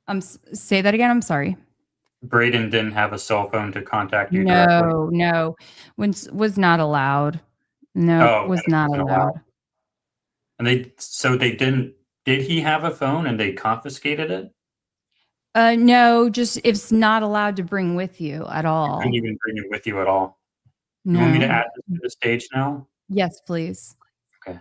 phone. Say that again. I'm sorry. Braden didn't have a cell phone to contact you directly? No. Was not allowed. No, was not allowed. And they didn't, did he have a phone and they confiscated it? No, just it's not allowed to bring with you at all. You couldn't even bring it with you at all. No. You want me to add this to the stage now? Yes, please. Okay.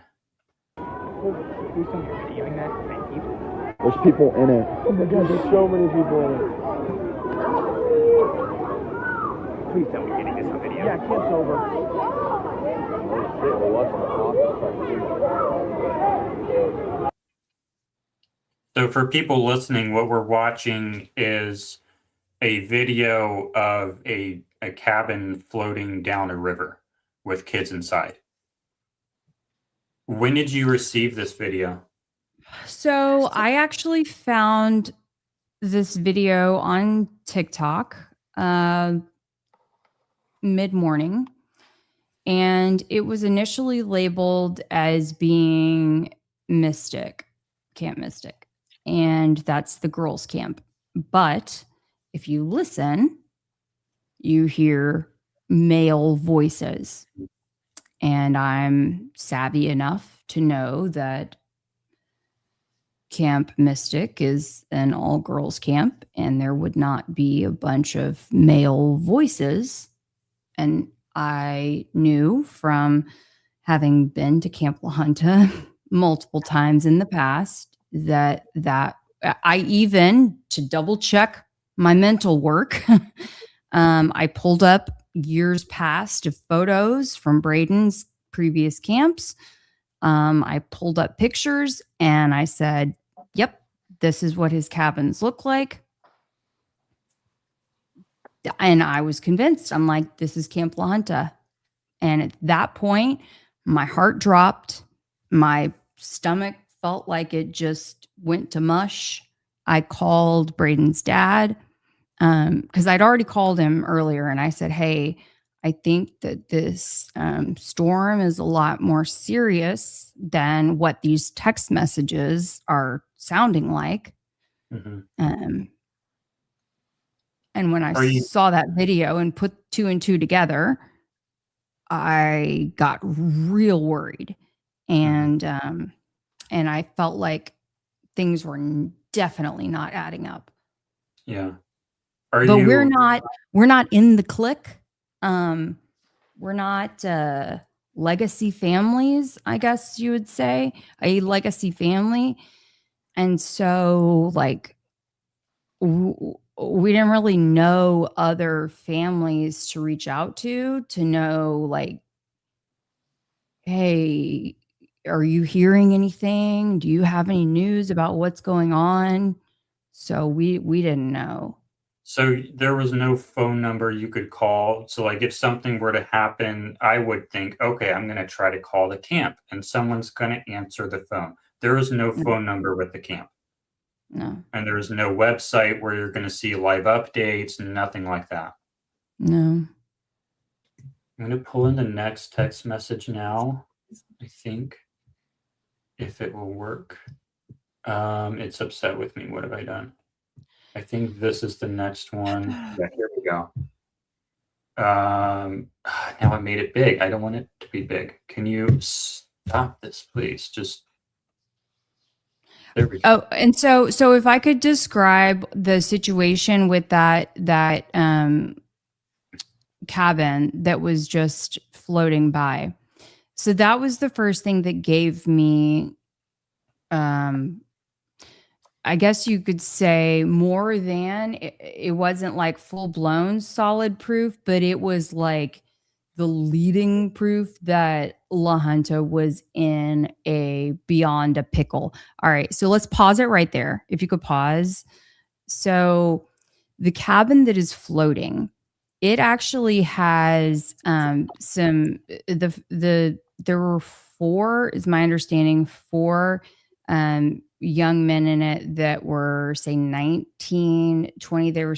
There's people in it. Oh my God, there's so many people in it. Please tell me you're getting this on video. Yeah, Kent's over. So for people listening, what we're watching is a video of a cabin floating down a river with kids inside. When did you receive this video? So I actually found this video on TikTok mid-morning, and it was initially labeled as being Camp Mystic, and that's the girls' camp. But if you listen, you hear male voices, and I'm savvy enough to know that Camp Mystic is an all-girls camp, and there would not be a bunch of male voices. And I knew from having been to Camp La Junta multiple times in the past that I even, to double check my mental work, I pulled up years past of photos from Braden's previous camps. I pulled up pictures and I said, yep, this is what his cabins look like. And I was convinced. I'm like, this is Camp La Junta. And at that point, my heart dropped. My stomach felt like it just went to mush. I called Braden's dad because I'd already called him earlier. And I said, hey, I think that this storm is a lot more serious than what these text messages are sounding like. Mm-hmm. And when I saw that video and put two and two together, I got real worried. And I felt like things were definitely not adding up. Yeah. We're not in the clique. We're not legacy families, I guess you would say, a legacy family. And so like we didn't really know other families to reach out to know like, hey, are you hearing anything? Do you have any news about what's going on? So we didn't know. So there was no phone number you could call. So like if something were to happen, I would think, okay, I'm going to try to call the camp and someone's going to answer the phone. There was no phone number with the camp. No. And there's no website where you're going to see live updates, nothing like that. No. I'm going to pull in the next text message now, I think, if it will work. It's upset with me. What have I done? I think this is the next one. Yeah, here we go. Now I made it big. I don't want it to be big. Can you stop this, please? Just there we go. Oh, and so if I could describe the situation with that cabin that was just floating by. So that was the first thing that gave me I guess you could say more than it wasn't like full blown solid proof, but it was like the leading proof that La Junta was in a beyond a pickle. All right, so let's pause it right there. If you could pause. So the cabin that is floating, it actually has there were four, is my understanding, four young men in it that were, say, 19, 20. They were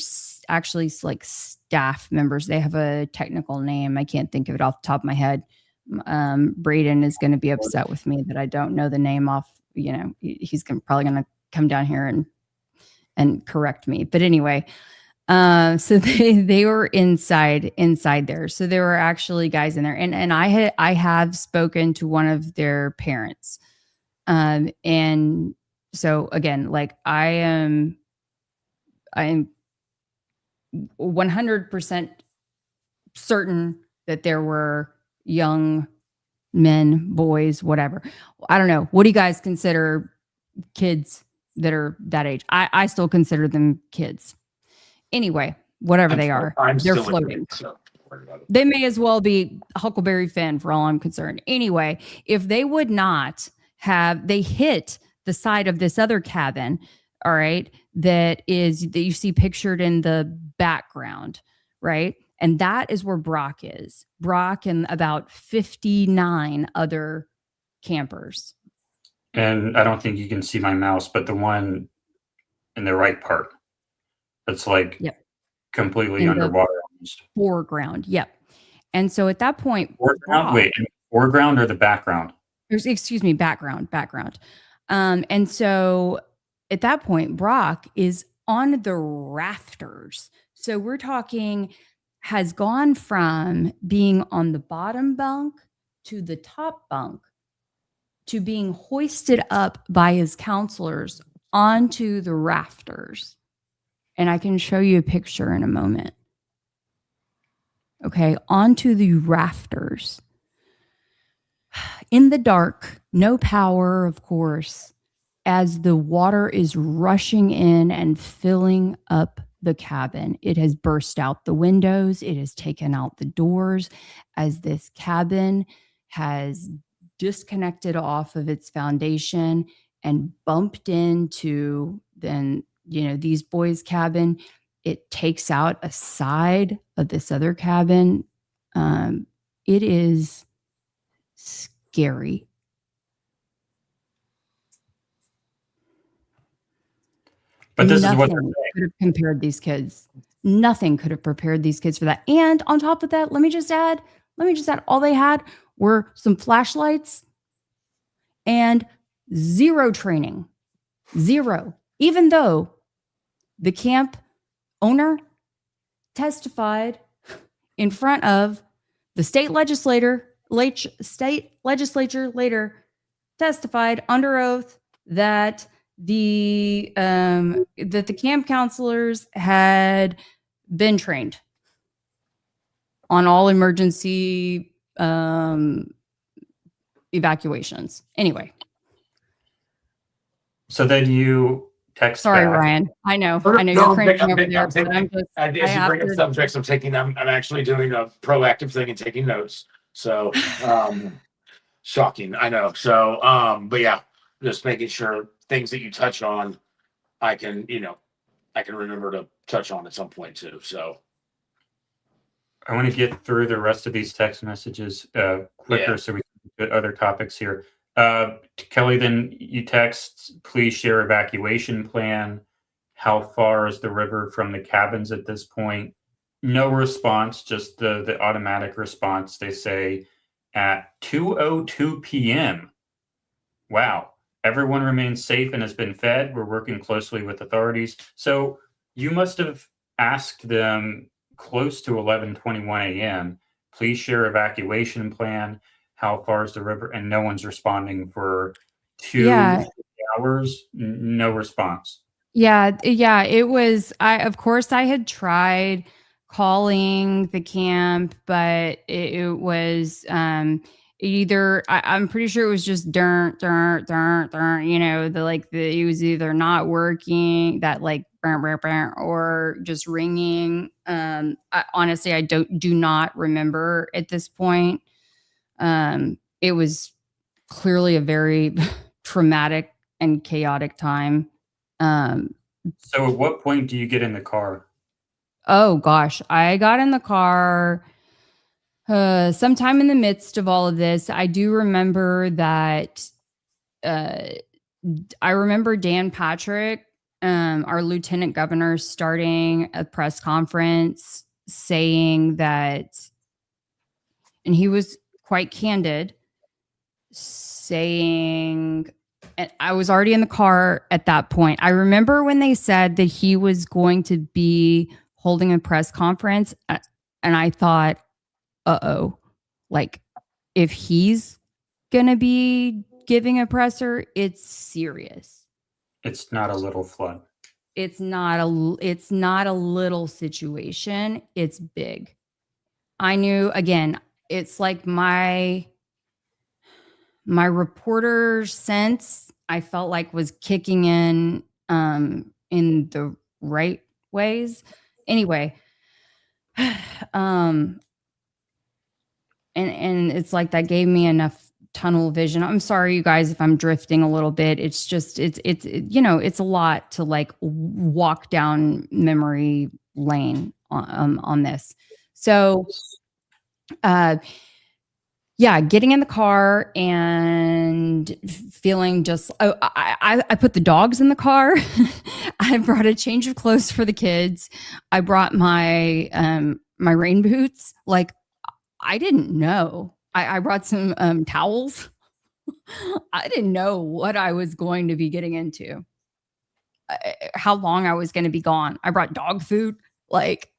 actually like staff members. They have a technical name. I can't think of it off the top of my head. Braden is going to be upset with me that I don't know the name off. You know, he's probably going to come down here and correct me. But anyway, so they were inside there. So there were actually guys in there, and I have spoken to one of their parents. And so again, like I am 100% certain that there were young men, boys, whatever. I don't know. What do you guys consider kids that are that age? I still consider them kids. Anyway, whatever they are, they're floating. They may as well be Huckleberry Finn for all I'm concerned. Anyway, if they would not have, they hit the side of this other cabin, all right, that you see pictured in the background, right? And that is where Brock is. Brock and about 59 other campers. And I don't think you can see my mouse, but the one in the right part, it's like completely in underwater. Foreground. Yep. And so at that point, foreground or the background? Excuse me, background. And so at that point, Brock is on the rafters. So we're talking, has gone from being on the bottom bunk to the top bunk to being hoisted up by his counselors onto the rafters. And I can show you a picture in a moment. Okay, onto the rafters. In the dark, no power, of course, as the water is rushing in and filling up the cabin. It has burst out the windows. It has taken out the doors as this cabin has disconnected off of its foundation and bumped into these boys' cabin. It takes out a side of this other cabin. It is scary. But this Nothing is what they're saying. could have compared these kids. Nothing could have prepared these kids for that. And on top of that, let me just add, all they had were some flashlights and zero training. Zero. Even though the camp owner testified in front of the state legislature later testified under oath that the camp counselors had been trained on all emergency evacuations. Anyway. So then you text Sorry, back. Ryan. I know you're cringing over there. As you bring up subjects, I'm actually doing a proactive thing and taking notes. So, shocking. I know. So, but yeah, just making sure things that you touch on, I can remember to touch on at some point too. So I want to get through the rest of these text messages quicker so we can get other topics here. Kelly, then you text, please share evacuation plan. How far is the river from the cabins at this point? No response, just the automatic response. They say at 2:02 p.m. Wow. Everyone remains safe and has been fed. We're working closely with authorities. So you must have asked them close to 11:21 a.m. Please share evacuation plan. How far is the river? And no one's responding for 2 hours. No response. Yeah. It was, I had tried calling the camp, but it was, Either I'm pretty sure it was just it was either not working, that like or just ringing. Honestly, I do not remember at this point. It was clearly a very traumatic and chaotic time. So at what point do you get in the car? Oh gosh, I got in the car sometime in the midst of all of this. I do remember that I remember Dan Patrick, our lieutenant governor, starting a press conference saying that, and he was quite candid, saying, and I was already in the car at that point. I remember when they said that he was going to be holding a press conference, and I thought, uh-oh, like if he's going to be giving a presser, it's serious. It's not a little flood. It's not a little situation. It's big. I knew, again, it's like my reporter sense, I felt like was kicking in the right ways. Anyway, and it's like that gave me enough tunnel vision. I'm sorry, you guys, if I'm drifting a little bit. It's just it's a lot to like walk down memory lane on this. So yeah, getting in the car and feeling just, I put the dogs in the car. I brought a change of clothes for the kids. I brought my my rain boots. Like, I didn't know. I brought some towels. I didn't know what I was going to be getting into, how long I was going to be gone. I brought dog food. Like,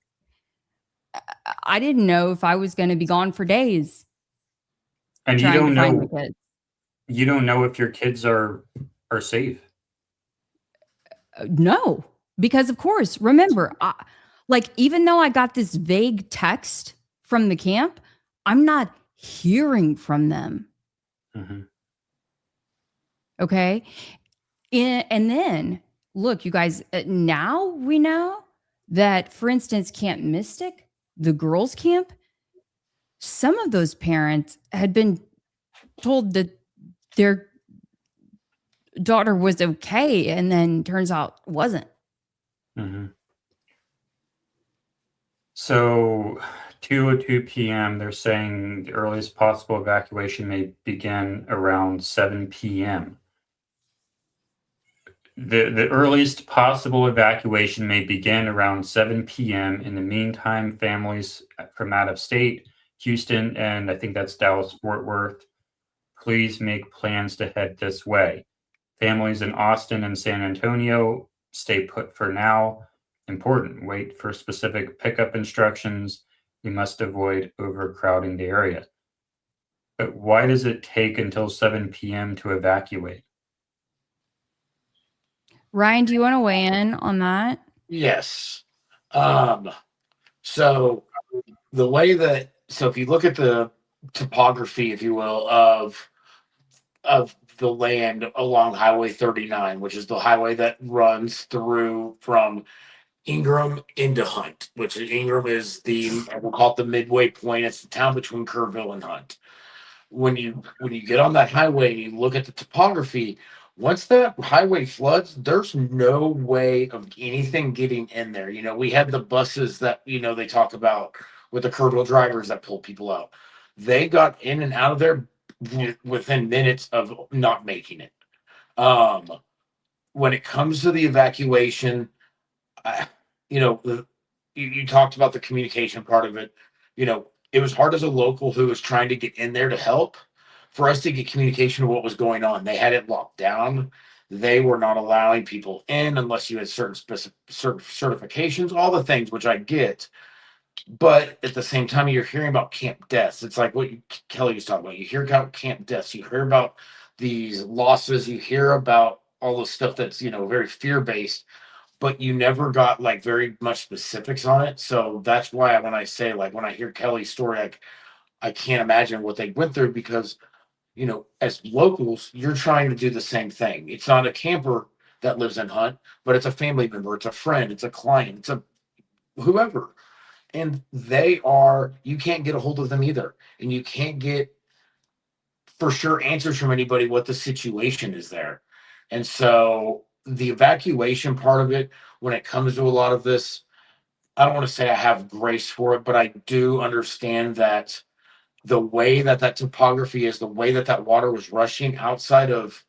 I didn't know if I was going to be gone for days. And you don't know. You don't know if your kids are safe. No, because of course, remember, like even though I got this vague text from the camp, I'm not hearing from them. Mm-hmm. Okay, and then look, you guys. Now we know that, for instance, Camp Mystic, the girls' camp, some of those parents had been told that their daughter was okay, and then turns out wasn't. Mm-hmm. So 2:02 p.m., they're saying the earliest possible evacuation may begin around 7 p.m. The earliest possible evacuation may begin around 7 p.m. In the meantime, families from out of state, Houston, and I think that's Dallas, Fort Worth, please make plans to head this way. Families in Austin and San Antonio, stay put for now. Important, wait for specific pickup instructions. We must avoid overcrowding the area. But why does it take until 7 p.m. to evacuate? Ryan, do you want to weigh in on that? Yes. So the way that, so if you look at the topography, if you will, of the land along Highway 39, which is the highway that runs through from Ingram into Hunt, which Ingram is we'll call it the midway point. It's the town between Kerrville and Hunt. When you get on that highway and you look at the topography, once that highway floods, there's no way of anything getting in there. You know, we had the buses that, they talk about with the Kerrville drivers that pull people out. They got in and out of there within minutes of not making it. When it comes to the evacuation, you talked about the communication part of it. It was hard as a local who was trying to get in there to help for us to get communication of what was going on. They had it locked down. They were not allowing people in unless you had certain certifications, all the things which I get. But at the same time, you're hearing about camp deaths. It's like what Kelly was talking about. You hear about camp deaths. You hear about these losses. You hear about all the stuff that's, very fear-based, but you never got very much specifics on it. So that's why when I say, when I hear Kelly's story, I can't imagine what they went through because, as locals, you're trying to do the same thing. It's not a camper that lives in Hunt, but it's a family member, it's a friend, it's a client, it's a whoever. And you can't get a hold of them either. And you can't get for sure answers from anybody what the situation is there. And so the evacuation part of it, when it comes to a lot of this, I don't want to say I have grace for it, but I do understand that the way that topography is, the way that water was rushing outside of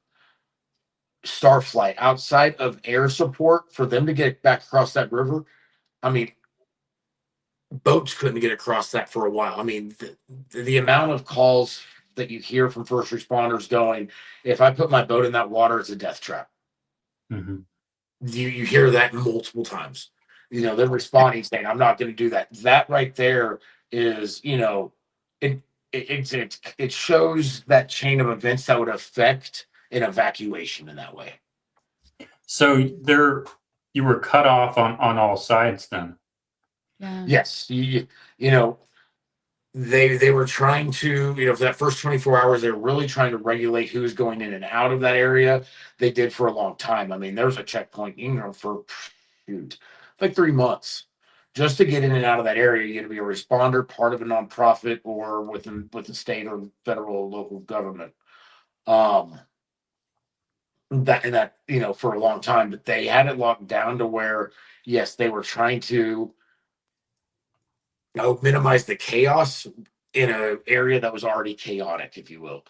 Starflight, outside of air support for them to get back across that river. I mean, boats couldn't get across that for a while. I mean, the amount of calls that you hear from first responders going, if I put my boat in that water, it's a death trap. Mm-hmm. You hear that multiple times. They're responding saying, I'm not going to do that. That right there is, it shows that chain of events that would affect an evacuation in that way. So you were cut off on all sides then. Yeah. Yes. They were trying to, for that first 24 hours, they were really trying to regulate who's going in and out of that area. They did for a long time. I mean, there was a checkpoint, for like 3 months just to get in and out of that area. You had to be a responder, part of a nonprofit, or with the state or federal or local government. That for a long time, but they had it locked down to where, yes, they were trying to minimize the chaos in an area that was already chaotic, if you will.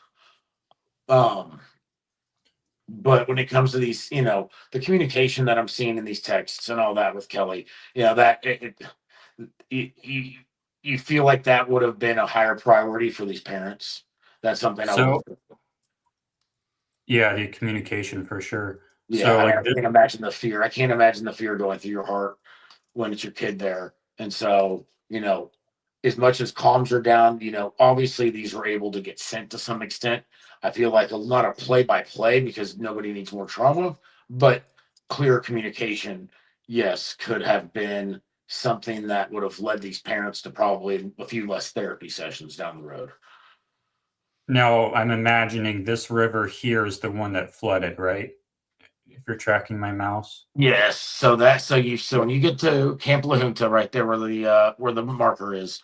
But when it comes to these, the communication that I'm seeing in these texts and all that with Kelly, that you feel like that would have been a higher priority for these parents. That's something yeah, the communication for sure. Yeah, so I can't imagine the fear. I can't imagine the fear going through your heart when it's your kid there. And so, as much as comms are down, obviously these were able to get sent to some extent. I feel like not a play-by-play because nobody needs more trauma, but clear communication, yes, could have been something that would have led these parents to probably a few less therapy sessions down the road. Now I'm imagining this river here is the one that flooded, right? If you're tracking my mouse. Yes. So when you get to Camp La Junta, right there where the marker is,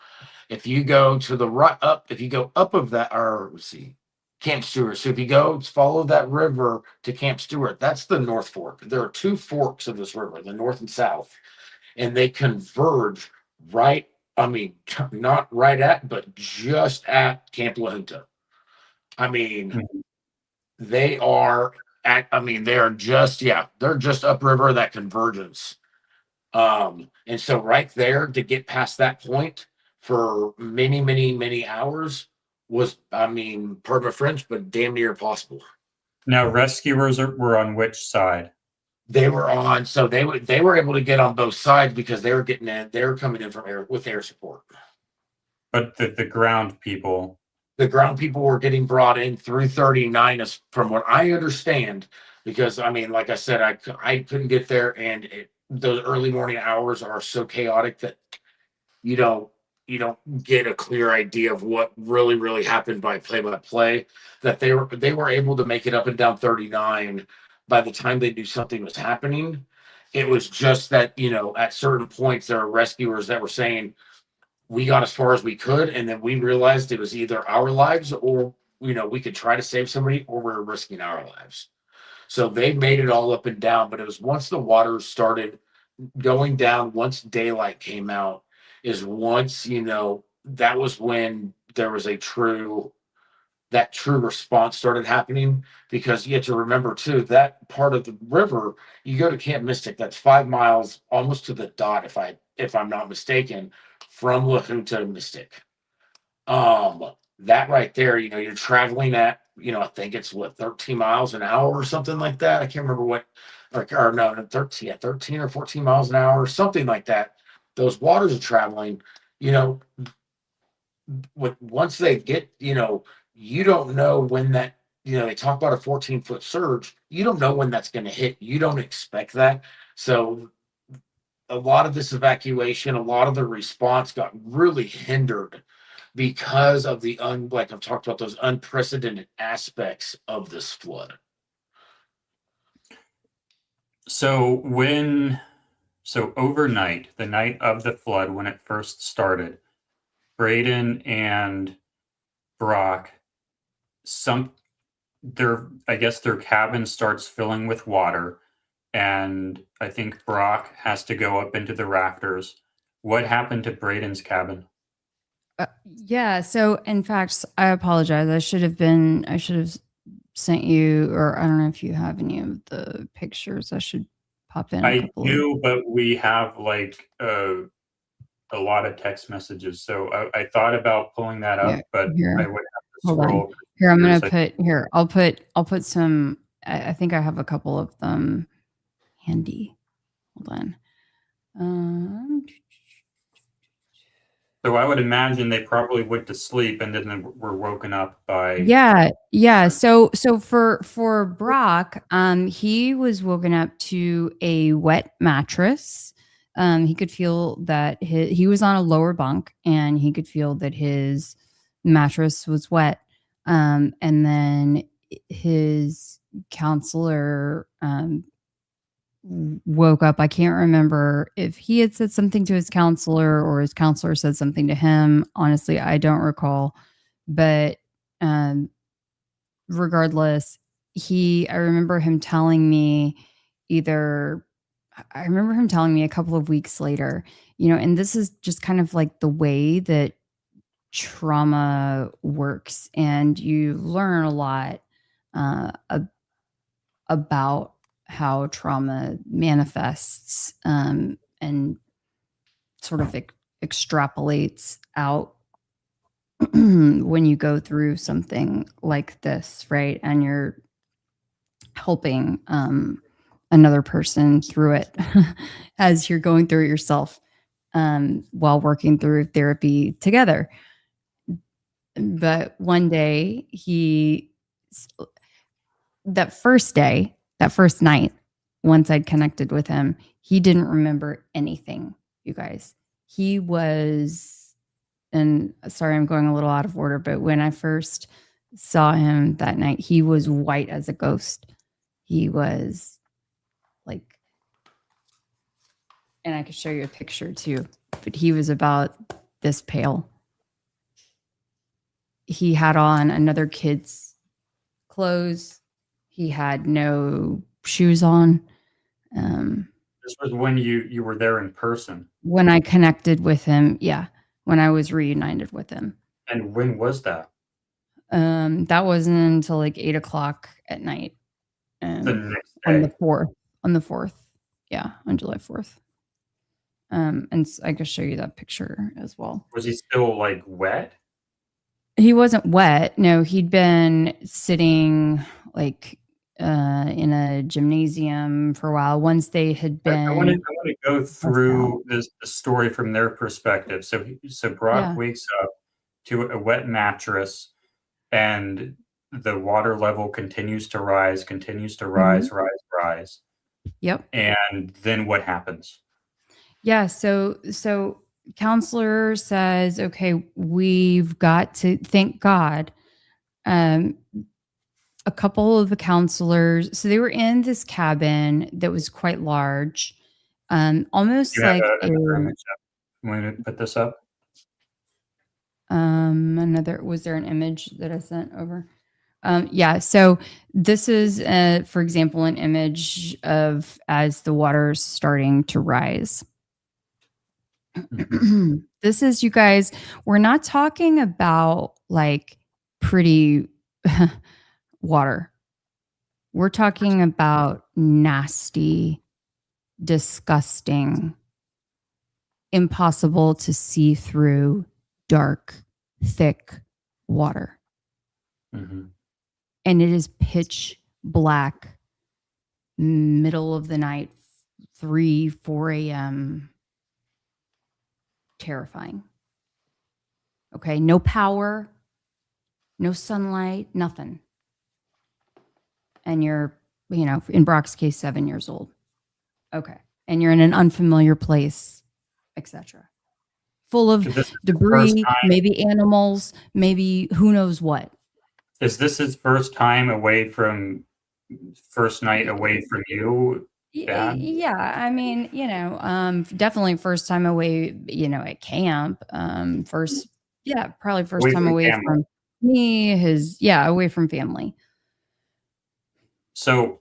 if you go to the right up, if you go up of that, or let's see, Camp Stewart. So if you go follow that river to Camp Stewart, that's the North Fork. There are two forks of this river, the north and south, and they converge right. I mean, not right at, but just at Camp La Junta. I mean, they are they are just, they're just upriver that convergence. And so right there to get past that point for many, many, many hours was, pardon my French, but damn near impossible. Now rescuers were on which side? They were on, so they were able to get on both sides because they were coming in from air with air support. But the ground people. The ground people were getting brought in through 39, as from what I understand, because like I said, I couldn't get there, and those early morning hours are so chaotic that you don't get a clear idea of what really happened by play. That they were able to make it up and down 39 by the time they knew something was happening. It was just that at certain points there are rescuers that were saying, we got as far as we could, and then we realized it was either our lives or we could try to save somebody, or we're risking our lives. So they made it all up and down, but it was once the water started going down, once daylight came out, is once that was when there was true response started happening. Because you have to remember too, that part of the river, you go to Camp Mystic, that's 5 miles almost to the dot, if I'm not mistaken, from La Junta to Mystic. That right there, you're traveling at, I think it's 13 miles an hour or something like that. I can't remember what, or no, 13 or 14 miles an hour or something like that. Those waters are traveling, once they get, you don't know when that, they talk about a 14-foot surge. You don't know when that's going to hit. You don't expect that. So a lot of this evacuation, a lot of the response got really hindered because of the like I've talked about, those unprecedented aspects of this flood. So overnight, the night of the flood, when it first started, Braden and Brock, I guess their cabin starts filling with water, and I think Brock has to go up into the rafters. What happened to Braden's cabin? Yeah. So, in fact, I apologize. I should have sent you, or I don't know if you have any of the pictures. I should pop in. I do, but we have like a lot of text messages. So I thought about pulling that up, but here. I would have to Hold scroll. on. Here, I'm gonna put here. I'll put some. I think I have a couple of them handy. Hold on. So I would imagine they probably went to sleep and then were woken up by. Yeah. So for Brock, he was woken up to a wet mattress. He could feel that he was on a lower bunk, and he could feel that his mattress was wet. And then his counselor woke up. I can't remember if he had said something to his counselor or his counselor said something to him. Honestly, I don't recall. But regardless, I remember him telling me a couple of weeks later, and this is just kind of like the way that trauma works, and you learn a lot about how trauma manifests and sort of extrapolates out when you go through something like this, right? And you're helping another person through it as you're going through it yourself while working through therapy together. But one day that first night, once I'd connected with him, he didn't remember anything, you guys. He was, and sorry, I'm going a little out of order, but when I first saw him that night, he was white as a ghost. He was like, and I could show you a picture too, but he was about this pale. He had on another kid's clothes. He had no shoes on. This was when you were there in person. When I connected with him, when I was reunited with him. And when was that? That wasn't until like 8:00 at night. The next day. On the 4th. Yeah, on July 4th. And I could show you that picture as well. Was he still like wet? He wasn't wet. No, he'd been sitting like in a gymnasium for a while. Once they had been. I want to go through the story from their perspective. So Brock wakes up to a wet mattress, and the water level continues to rise, rise. Yep. And then what happens? Yeah. So counselor says, okay, we've got to thank God. A couple of the counselors, so they were in this cabin that was quite large, almost like image. Want to put this up? Was there an image that I sent over? So this is, for example, an image of as the water's starting to rise. This is, you guys, we're not talking about like pretty water. We're talking about nasty, disgusting, impossible to see through, dark, thick water. Mm-hmm. And it is pitch black, middle of the night, 3-4 a.m. Terrifying. Okay, no power, no sunlight, nothing. And you're, in Brock's case, 7 years old. Okay. And you're in an unfamiliar place, etc. full of This is the first debris, time. maybe animals, maybe who knows what. Is this his first time away from first night away from you, Dad? Yeah, I mean, definitely first time away, at camp. Probably first Away time from away family. from me, away from family. So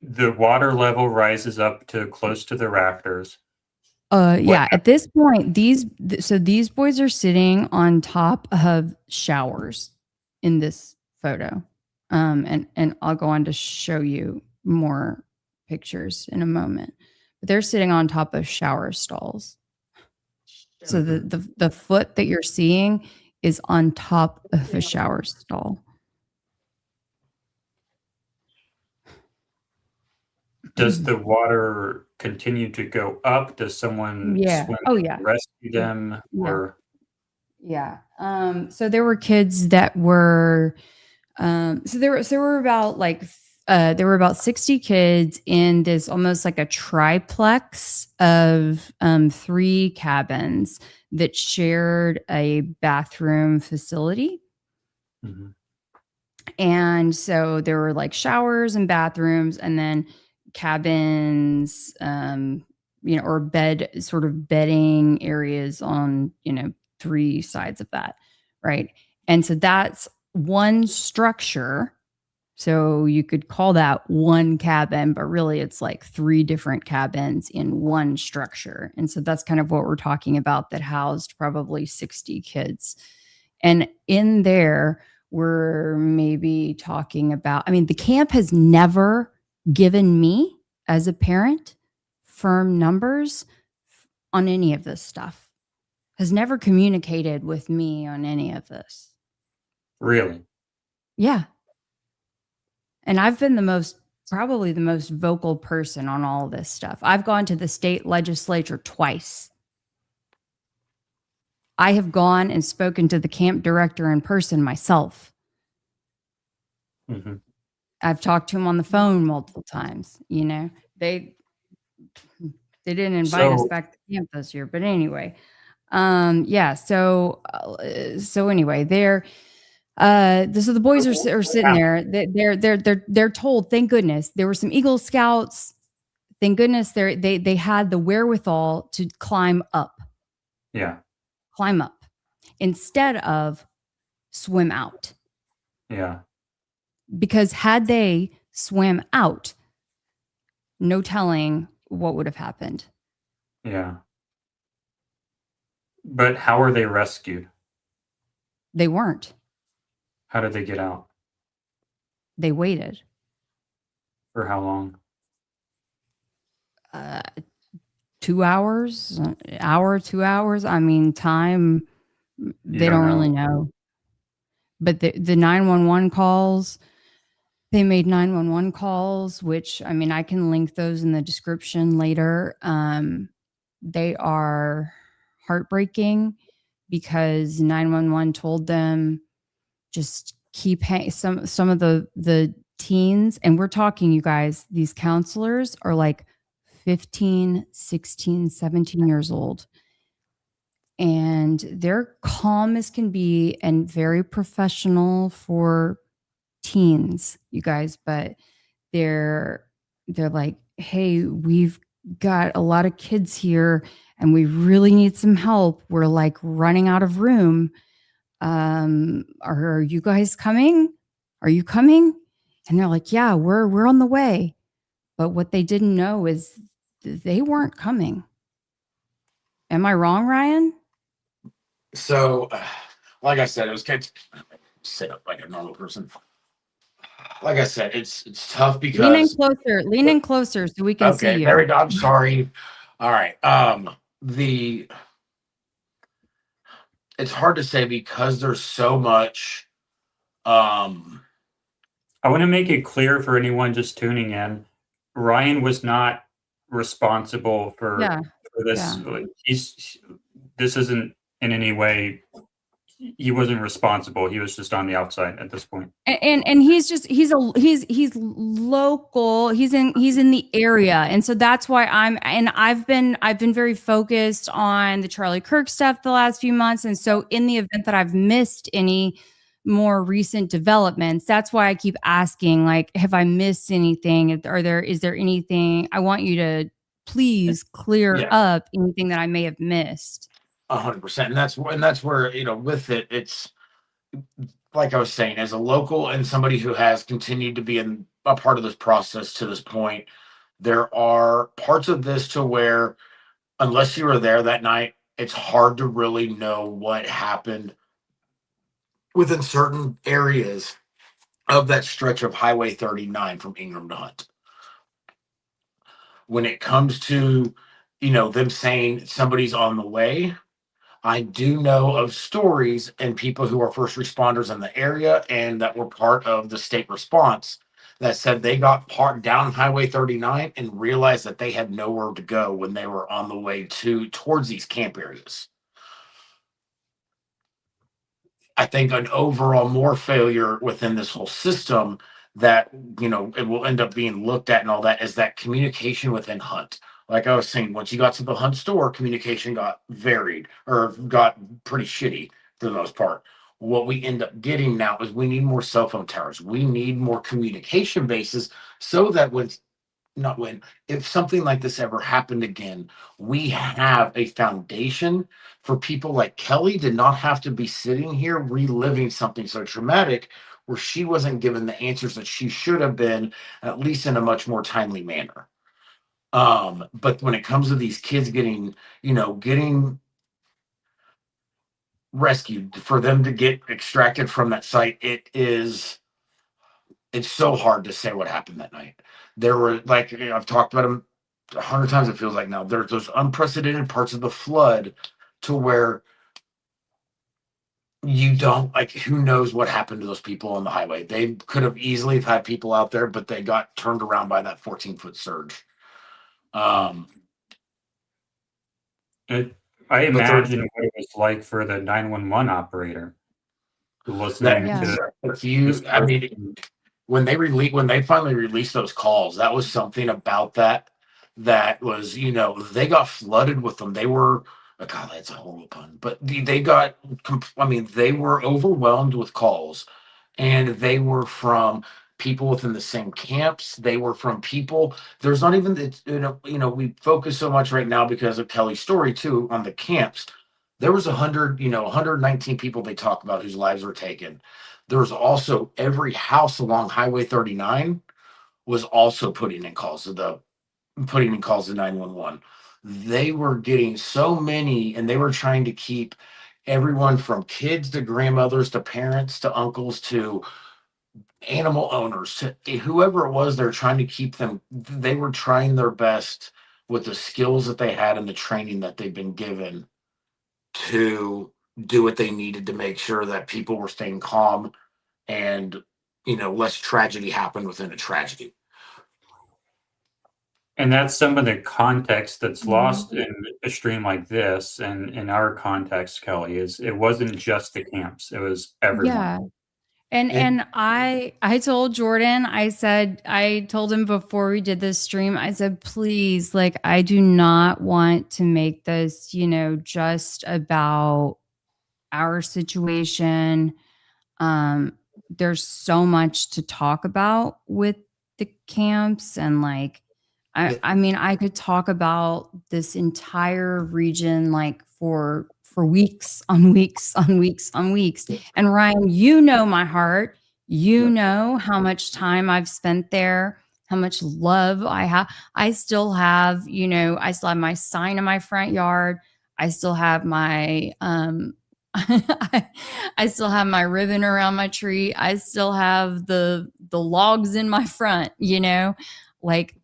the water level rises up to close to the rafters. Yeah, at this point, these boys are sitting on top of showers in this photo. And I'll go on to show you more pictures in a moment. But they're sitting on top of shower stalls. So the foot that you're seeing is on top of a shower stall. Does the water continue to go up? Does someone swim yeah. to rescue them? Or Yeah. So there were kids that were there were about 60 kids in this almost like a triplex of 3 cabins that shared a bathroom facility. Mm-hmm. And so there were like showers and bathrooms, and then cabins, or bedding areas on, 3 sides of that. Right. And so that's one structure. So you could call that one cabin, but really it's like 3 different cabins in one structure. And so that's kind of what we're talking about, that housed probably 60 kids. And in there, we're maybe talking about, the camp has never given me as a parent firm numbers on any of this stuff, has never communicated with me on any of this. Really? Yeah. And I've been probably the most vocal person on all of this stuff. I've gone to the state legislature twice. I have gone and spoken to the camp director in person myself. Mm-hmm. I've talked to him on the phone multiple times. They didn't invite us back to camp this year, but anyway, yeah. So anyway, so the boys are sitting there. They're told, thank goodness there were some Eagle Scouts. Thank goodness they had the wherewithal to climb up. Yeah. Climb up instead of swim out. Yeah. Because had they swam out, no telling what would have happened. Yeah. But how were they rescued? They weren't. How did they get out? They waited. For how long? 2 hours, hour, 2 hours. Time, they don't really know. But the 911 calls, they made 911 calls, which, I can link those in the description later. They are heartbreaking because 911 told them just keep some of the teens, and we're talking, you guys, these counselors are like 15, 16, 17 years old. And they're calm as can be and very professional for teens, you guys, but they're like, hey, we've got a lot of kids here and we really need some help. We're like running out of room. Are you guys coming? Are you coming? And they're like, yeah, we're on the way. But what they didn't know is they weren't coming. Am I wrong, Ryan? So, like I said, it was kind of sit up like a normal person. Like I said, it's tough because lean in closer so we can see you. There we go. I'm sorry. All right. It's hard to say because there's so much. I want to make it clear for anyone just tuning in. Ryan was not responsible for this. Yeah. This isn't in any way he wasn't responsible. He was just on the outside at this point. And he's local. He's in the area, and so that's why I've been very focused on the Charlie Kirk stuff the last few months, and so in the event that I've missed any more recent developments, that's why I keep asking, like, have I missed anything? Is there anything? I want you to please clear up anything that I may have missed. 100%, and that's where, you know, with it, it's like I was saying, as a local and somebody who has continued to be in a part of this process to this point, there are parts of this to where, unless you were there that night, it's hard to really know what happened within certain areas of that stretch of Highway 39 from Ingram to Hunt. When it comes to, you know, them saying somebody's on the way, I do know of stories and people who are first responders in the area and that were part of the state response that said they got parked down Highway 39 and realized that they had nowhere to go when they were on the way towards these camp areas. I think an overall more failure within this whole system that, you know, it will end up being looked at and all that is that communication within Hunt. Like I was saying, once you got to the Hunt store, communication got varied or got pretty shitty for the most part. What we end up getting now is we need more cell phone towers. We need more communication bases so that if something like this ever happened again, we have a foundation for people like Kelly to not have to be sitting here reliving something so traumatic where she wasn't given the answers that she should have been, at least in a much more timely manner. But when it comes to these kids getting rescued, for them to get extracted from that site, it's so hard to say what happened that night. There were, like, you know, I've talked about them 100 times, it feels like now. There's those unprecedented parts of the flood to where you don't, like, who knows what happened to those people on the highway. They could have easily have had people out there, but they got turned around by that 14-foot surge. I imagine what it was like for the 911 operator who listening to when they finally released those calls, that was something about that was, you know, they got flooded with them. They were, oh God, that's a horrible pun, but they were overwhelmed with calls, and they were from people within the same camps. They were from people. There's not even, we focus so much right now because of Kelly's story too on the camps. There was 119 people they talk about whose lives were taken. There was also every house along Highway 39 was also putting in calls to 911. They were getting so many, and they were trying to keep everyone from kids to grandmothers to parents to uncles to animal owners to whoever it was. They're trying to keep them. They were trying their best with the skills that they had and the training that they've been given to do what they needed to make sure that people were staying calm and, you know, less tragedy happened within a tragedy. And that's some of the context that's lost in a stream like this. And in our context, Kelly, is it wasn't just the camps, it was everyone. Yeah. And I told Jordan, I told him before we did this stream, I said, please, like, I do not want to make this, you know, just about our situation. There's so much to talk about with the camps, and like, I mean, I could talk about this entire region like for weeks on weeks on weeks on weeks. And Ryan, you know my heart. You know how much time I've spent there, how much love I have. I still have my sign in my front yard. I still have my I still have my ribbon around my tree. I still have the logs in my front, you know, like,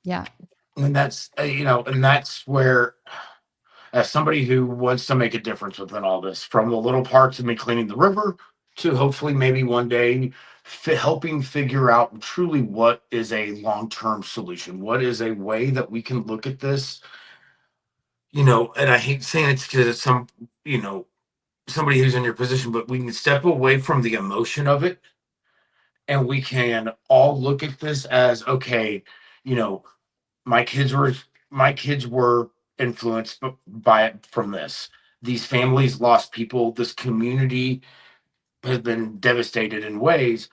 yeah. And that's, and that's where, as somebody who wants to make a difference within all this, from the little parts of me cleaning the river to hopefully maybe one day helping figure out truly what is a long-term solution. What is a way that we can look at this, you know, and I hate saying it's because it's some, you know, somebody who's in your position, but we can step away from the emotion of it, and we can all look at this as, okay, you know, my kids were my kids were influenced by it from this. These families lost people. This community has been devastated in ways.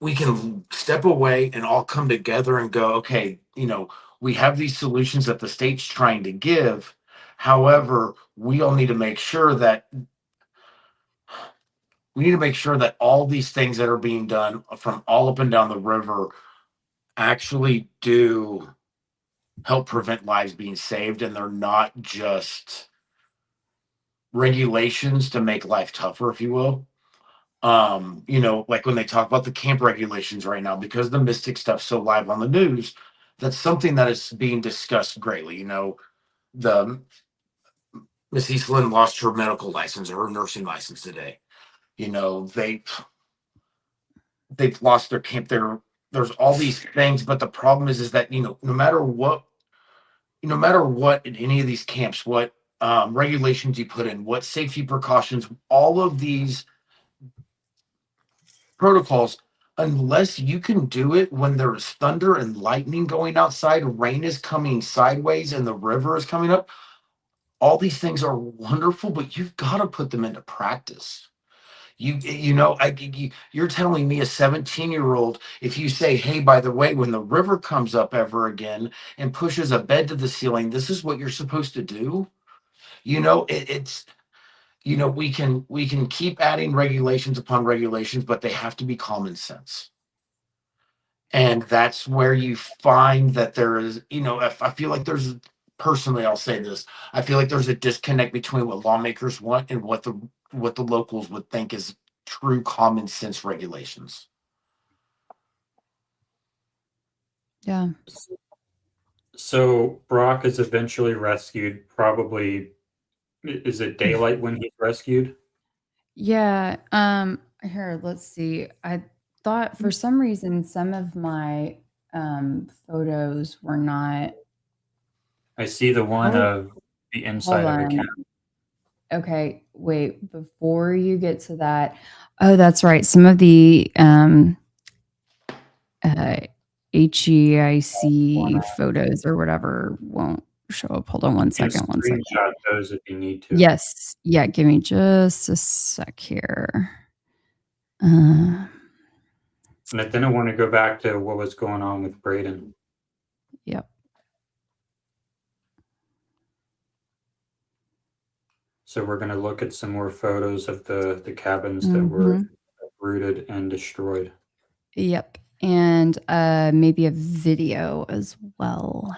We can step away and all come together and go, okay, you know, we have these solutions that the state's trying to give. However, we all need to make sure that all these things that are being done from all up and down the river actually do help prevent lives being saved, and they're not just regulations to make life tougher, if you will. You know, like when they talk about the camp regulations right now, because the Mystic stuff's so live on the news, that's something that is being discussed greatly. You know, the Miss Eastland lost her medical license or her nursing license today. You know, they've lost their camp. There's all these things, but the problem is that, you know, no matter what in any of these camps, what regulations you put in, what safety precautions, all of these protocols, unless you can do it when there is thunder and lightning going outside, rain is coming sideways, and the river is coming up, all these things are wonderful, but you've got to put them into practice. You're telling me, a 17-year-old, if you say, hey, by the way, when the river comes up ever again and pushes a bed to the ceiling, this is what you're supposed to do. You know, it's, you know, we can keep adding regulations upon regulations, but they have to be common sense. And that's where you find that there is, you know, if I feel like there's, personally, I'll say this, I feel like there's a disconnect between what lawmakers want and what the locals would think is true common sense regulations. Yeah. So Brock is eventually rescued. Probably, is it daylight when he's rescued? Yeah. Here, let's see. I thought for some reason some of my photos were not. I see the one of the inside of the camp. Okay, wait, before you get to that, oh, that's right. Some of the HEIC photos or whatever won't show up. Hold on one second. Screenshot those if you need to. Yes. Yeah, give me just a sec here. And then I want to go back to what was going on with Braden. Yep. So we're going to look at some more photos of the cabins that were uprooted and destroyed. Yep. And maybe a video as well.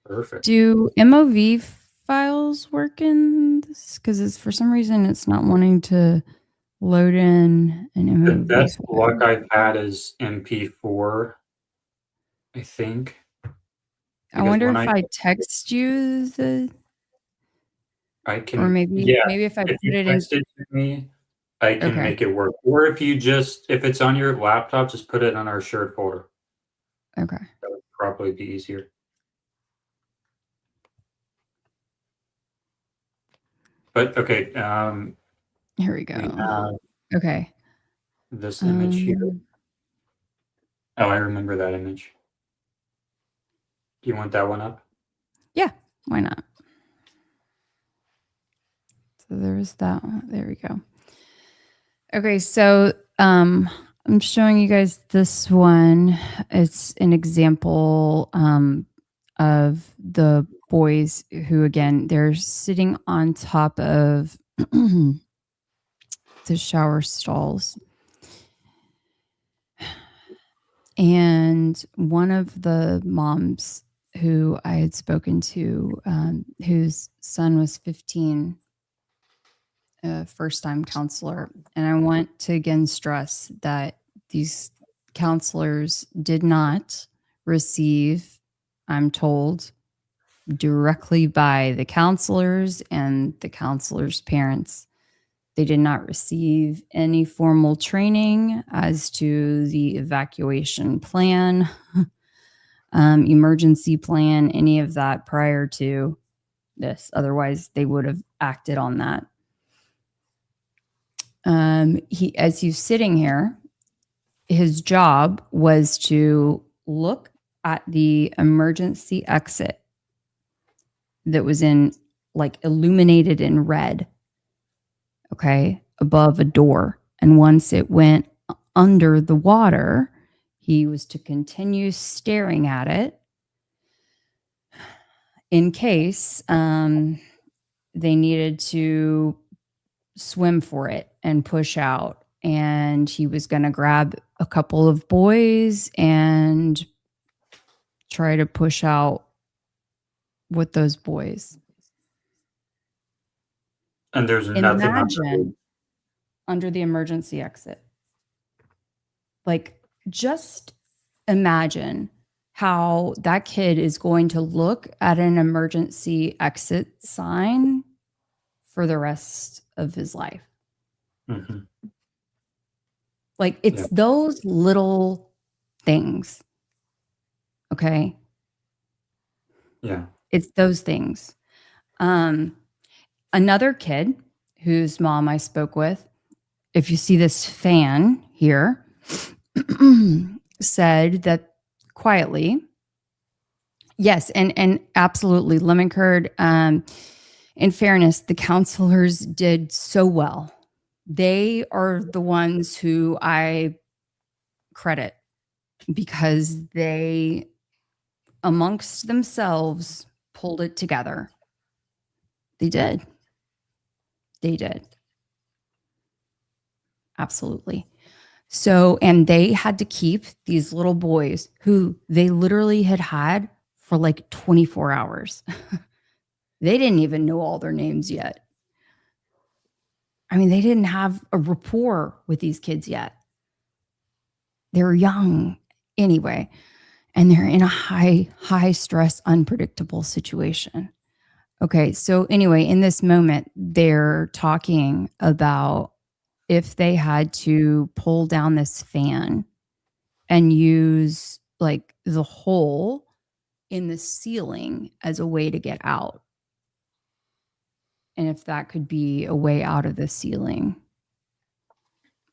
Perfect. Do MOV files work in this? Because for some reason it's not wanting to load in an MOV. The best luck I've had is MP4, I think. I wonder if I text you the... I can, or maybe if I put it in to me, I can make it work. Or if it's on your laptop, just put it on our shared folder. Okay. That would probably be easier. But okay, here we go. Okay. This image here. Oh, I remember that image. Do you want that one up? Yeah, why not? So there's that one. There we go. Okay, so I'm showing you guys this one. It's an example of the boys who, again, they're sitting on top of the shower stalls. And one of the moms who I had spoken to, whose son was 15, first-time counselor. And I want to again stress that these counselors did not receive, I'm told, directly by the counselors and the counselors' parents. They did not receive any formal training as to the evacuation plan, emergency plan, any of that prior to this. Otherwise, they would have acted on that. As he's sitting here, his job was to look at the emergency exit that was in like illuminated in red, okay, above a door. And once it went under the water, he was to continue staring at it in case they needed to swim for it and push out. And he was going to grab a couple of boys and try to push out with those boys. And there's nothing Imagine under the emergency exit. Like, just imagine how that kid is going to look at an emergency exit sign for the rest of his life. Mm-hmm. Like, it's those little things. Okay. Yeah. It's those things. Another kid whose mom I spoke with, if you see this fan here, said that quietly, yes, and absolutely, lemon curd. In fairness, the counselors did so well. They are the ones who I credit because they, amongst themselves, pulled it together. They did. They did. Absolutely. So, and they had to keep these little boys who they literally had for like 24 hours. They didn't even know all their names yet. I mean, they didn't have a rapport with these kids yet. They were young anyway, and they're in a high stress, unpredictable situation. Okay, so anyway, in this moment, they're talking about if they had to pull down this fan and use like the hole in the ceiling as a way to get out. And if that could be a way out of the ceiling.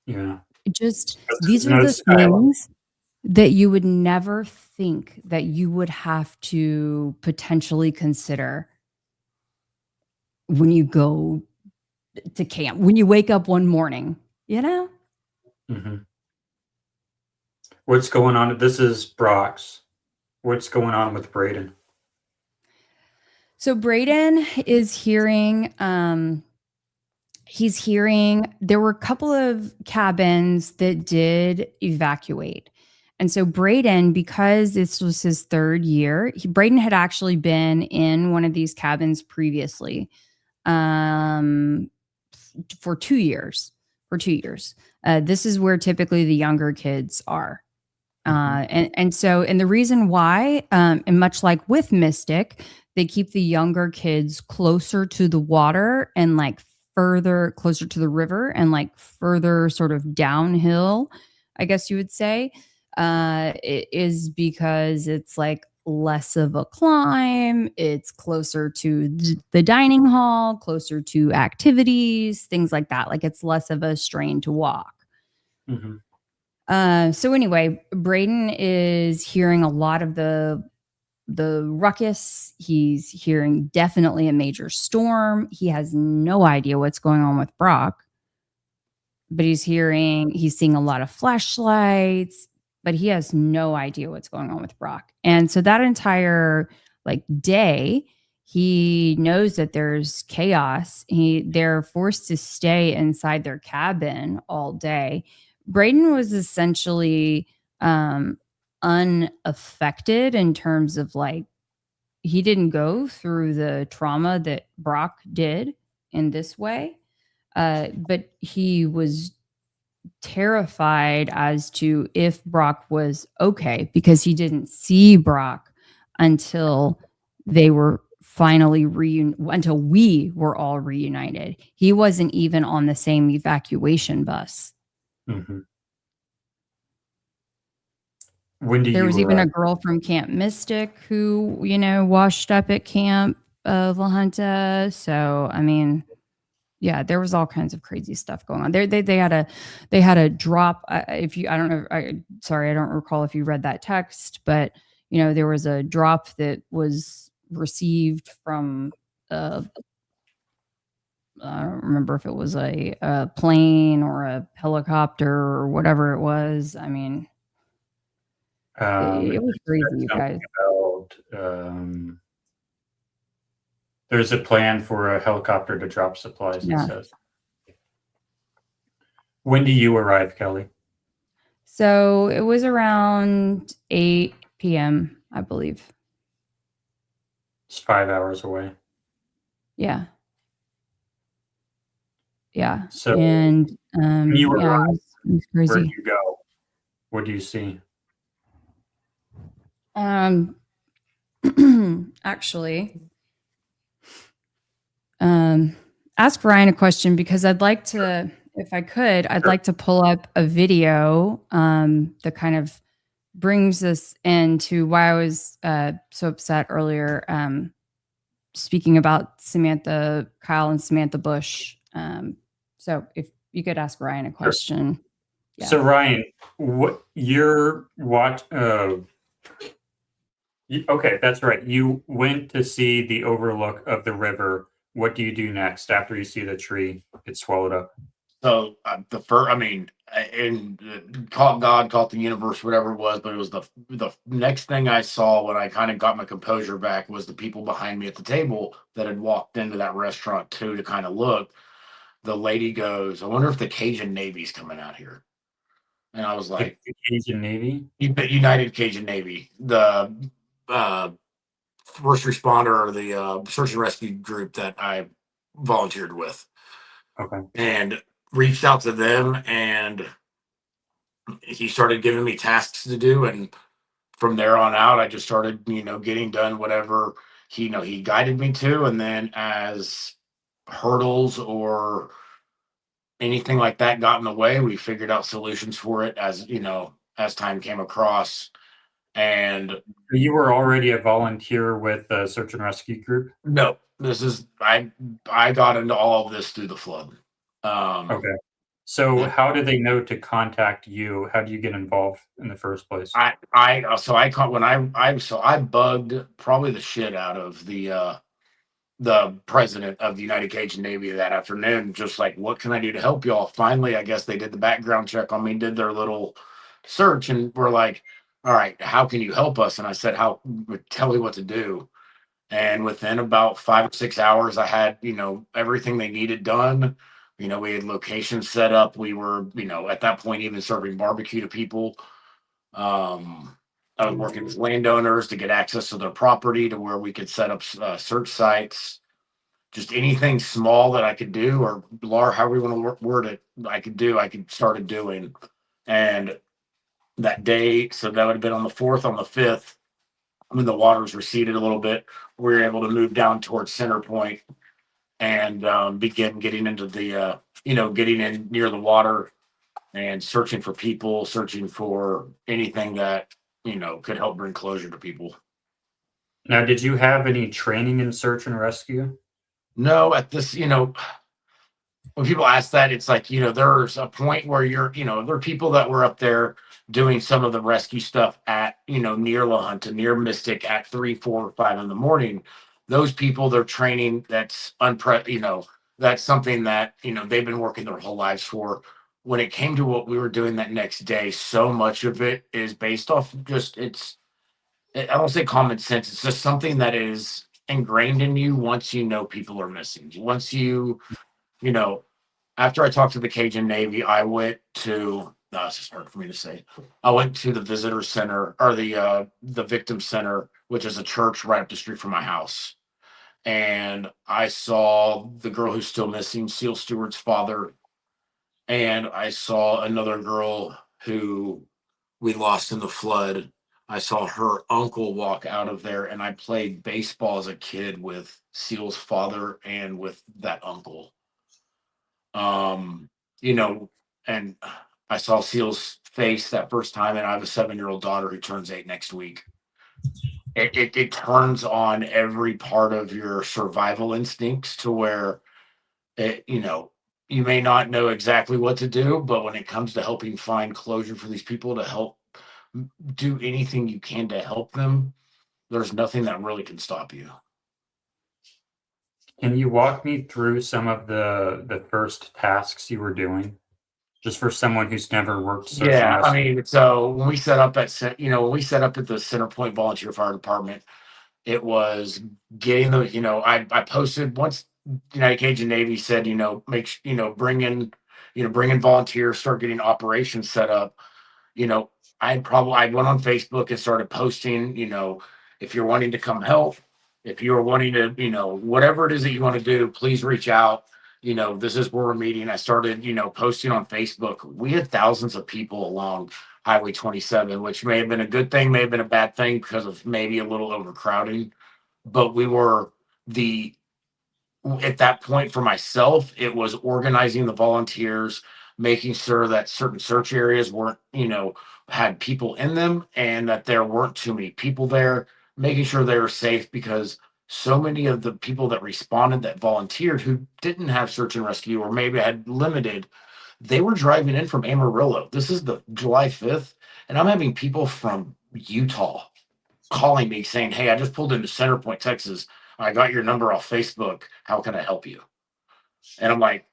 Yeah. These are the things that you would never think that you would have to potentially consider when you go to camp, when you wake up one morning, you know? Mm-hmm. What's going on? This is Brock's. What's going on with Braden? So Braden is hearing, there were a couple of cabins that did evacuate. And so Braden, because this was his third year, Braden had actually been in one of these cabins previously for 2 years. This is where typically the younger kids are. And the reason why, and much like with Mystic, they keep the younger kids closer to the water and like further closer to the river and like further sort of downhill, I guess you would say, it is because it's like less of a climb. It's closer to the dining hall, closer to activities, things like that. Like it's less of a strain to walk. Mm-hmm. So anyway, Braden is hearing a lot of the ruckus. He's hearing definitely a major storm. He has no idea what's going on with Brock, but he's seeing a lot of flashlights, but he has no idea what's going on with Brock. And so that entire like day, he knows that there's chaos. They're forced to stay inside their cabin all day. Braden was essentially unaffected in terms of like, he didn't go through the trauma that Brock did in this way, but he was terrified as to if Brock was okay because he didn't see Brock until they were finally until we were all reunited. He wasn't even on the same evacuation bus. Mm-hmm. There was even a girl from Camp Mystic who, washed up at camp of La Junta. So, I mean, yeah, there was all kinds of crazy stuff going on. They had a drop. If you, I don't know, sorry, I don't recall if you read that text, but there was a drop that was received from I don't remember if it was a plane or a helicopter or whatever it was. I mean, it was crazy, you guys. There's a plan for a helicopter to drop supplies, it says. When do you arrive, Kelly? So it was around 8 p.m., I believe. It's 5 hours away. Yeah. Yeah. So and when you arrive, it was crazy. where do you go? What do you see? Actually, ask Ryan a question, because I'd like to, if I could, I'd like to pull up a video that kind of brings us into why I was so upset earlier, speaking about Kyle and Samantha Bush. So if you could ask Ryan a question. Yeah. So Ryan, okay, that's right. You went to see the overlook of the river. What do you do next after you see the tree get swallowed up? So call it God, call it the universe, whatever it was, but it was the next thing I saw when I kind of got my composure back was the people behind me at the table that had walked into that restaurant too to kind of look. The lady goes, "I wonder if the Cajun Navy's coming out here." And I was like, "The Cajun Navy?" United Cajun Navy, the first responder or the search and rescue group that I volunteered with. Okay. And reached out to them, and he started giving me tasks to do, and from there on out I just started getting done whatever he guided me to. And then as hurdles or anything like that got in the way, we figured out solutions for it as time came across. And you were already a volunteer with the search and rescue group? No, I got into all of this through the flood. Okay. So how do they know to contact you? How do you get involved in the first place? I bugged probably the shit out of the president of the United Cajun Navy that afternoon, just like, what can I do to help y'all? Finally, I guess they did the background check on me, did their little search, and were like, all right, how can you help us? And I said, tell me what to do. And within about 5 or 6 hours, I had, everything they needed done. We had locations set up. We were, at that point, even serving barbecue to people. I was working with landowners to get access to their property to where we could set up search sites. Just anything small that I could do, or however you want to word it, I started doing. And that day, so that would have been on the 4th, on the 5th, when the waters receded a little bit, we were able to move down towards Center Point and begin getting into the, getting in near the water and searching for people, searching for anything that, could help bring closure to people. Now, did you have any training in search and rescue? No, at this, when people ask that, it's like, there's a point where there are people that were up there doing some of the rescue stuff at, near La Junta, near Mystic at 3, 4, or 5 in the morning. Those people, their training, that's that's something that, they've been working their whole lives for. When it came to what we were doing that next day, so much of it is based off I don't say common sense. It's just something that is ingrained in you once people are missing. Once after I talked to the Cajun Navy, I went to, it's just hard for me to say. I went to the visitor center, or the victim center, which is a church right up the street from my house. And I saw the girl who's still missing, Seal Stewart's father. And I saw another girl who we lost in the flood. I saw her uncle walk out of there, and I played baseball as a kid with Seal's father and with that uncle. And I saw Seal's face that first time, and I have a 7-year-old daughter who turns 8 next week. it turns on every part of your survival instincts to where you may not know exactly what to do, but when it comes to helping find closure for these people to help do anything you can to help them, there's nothing that really can stop you. Can you walk me through some of the first tasks you were doing, just for someone who's never worked search and Yeah, I rescue? mean, so when we set up at the Center Point Volunteer Fire Department, it was getting I posted once Cajun Navy said, bring in volunteers, start getting operations set up. you know, I went on Facebook and started posting, if you're wanting to come help, if you're wanting to, whatever it is that you want to do, please reach out. This is where we're meeting. I started, posting on Facebook. We had thousands of people along Highway 27, which may have been a good thing, may have been a bad thing because of maybe a little overcrowding. But we were the at that point for myself, it was organizing the volunteers, making sure that certain search areas weren't, had people in them and that there weren't too many people there, making sure they were safe because so many of the people that responded that volunteered who didn't have search and rescue or maybe had limited, they were driving in from Amarillo. This is the July 5th, and I'm having people from Utah calling me saying, "Hey, I just pulled into Center Point, Texas. I got your number off Facebook. How can I help you?" And I'm like,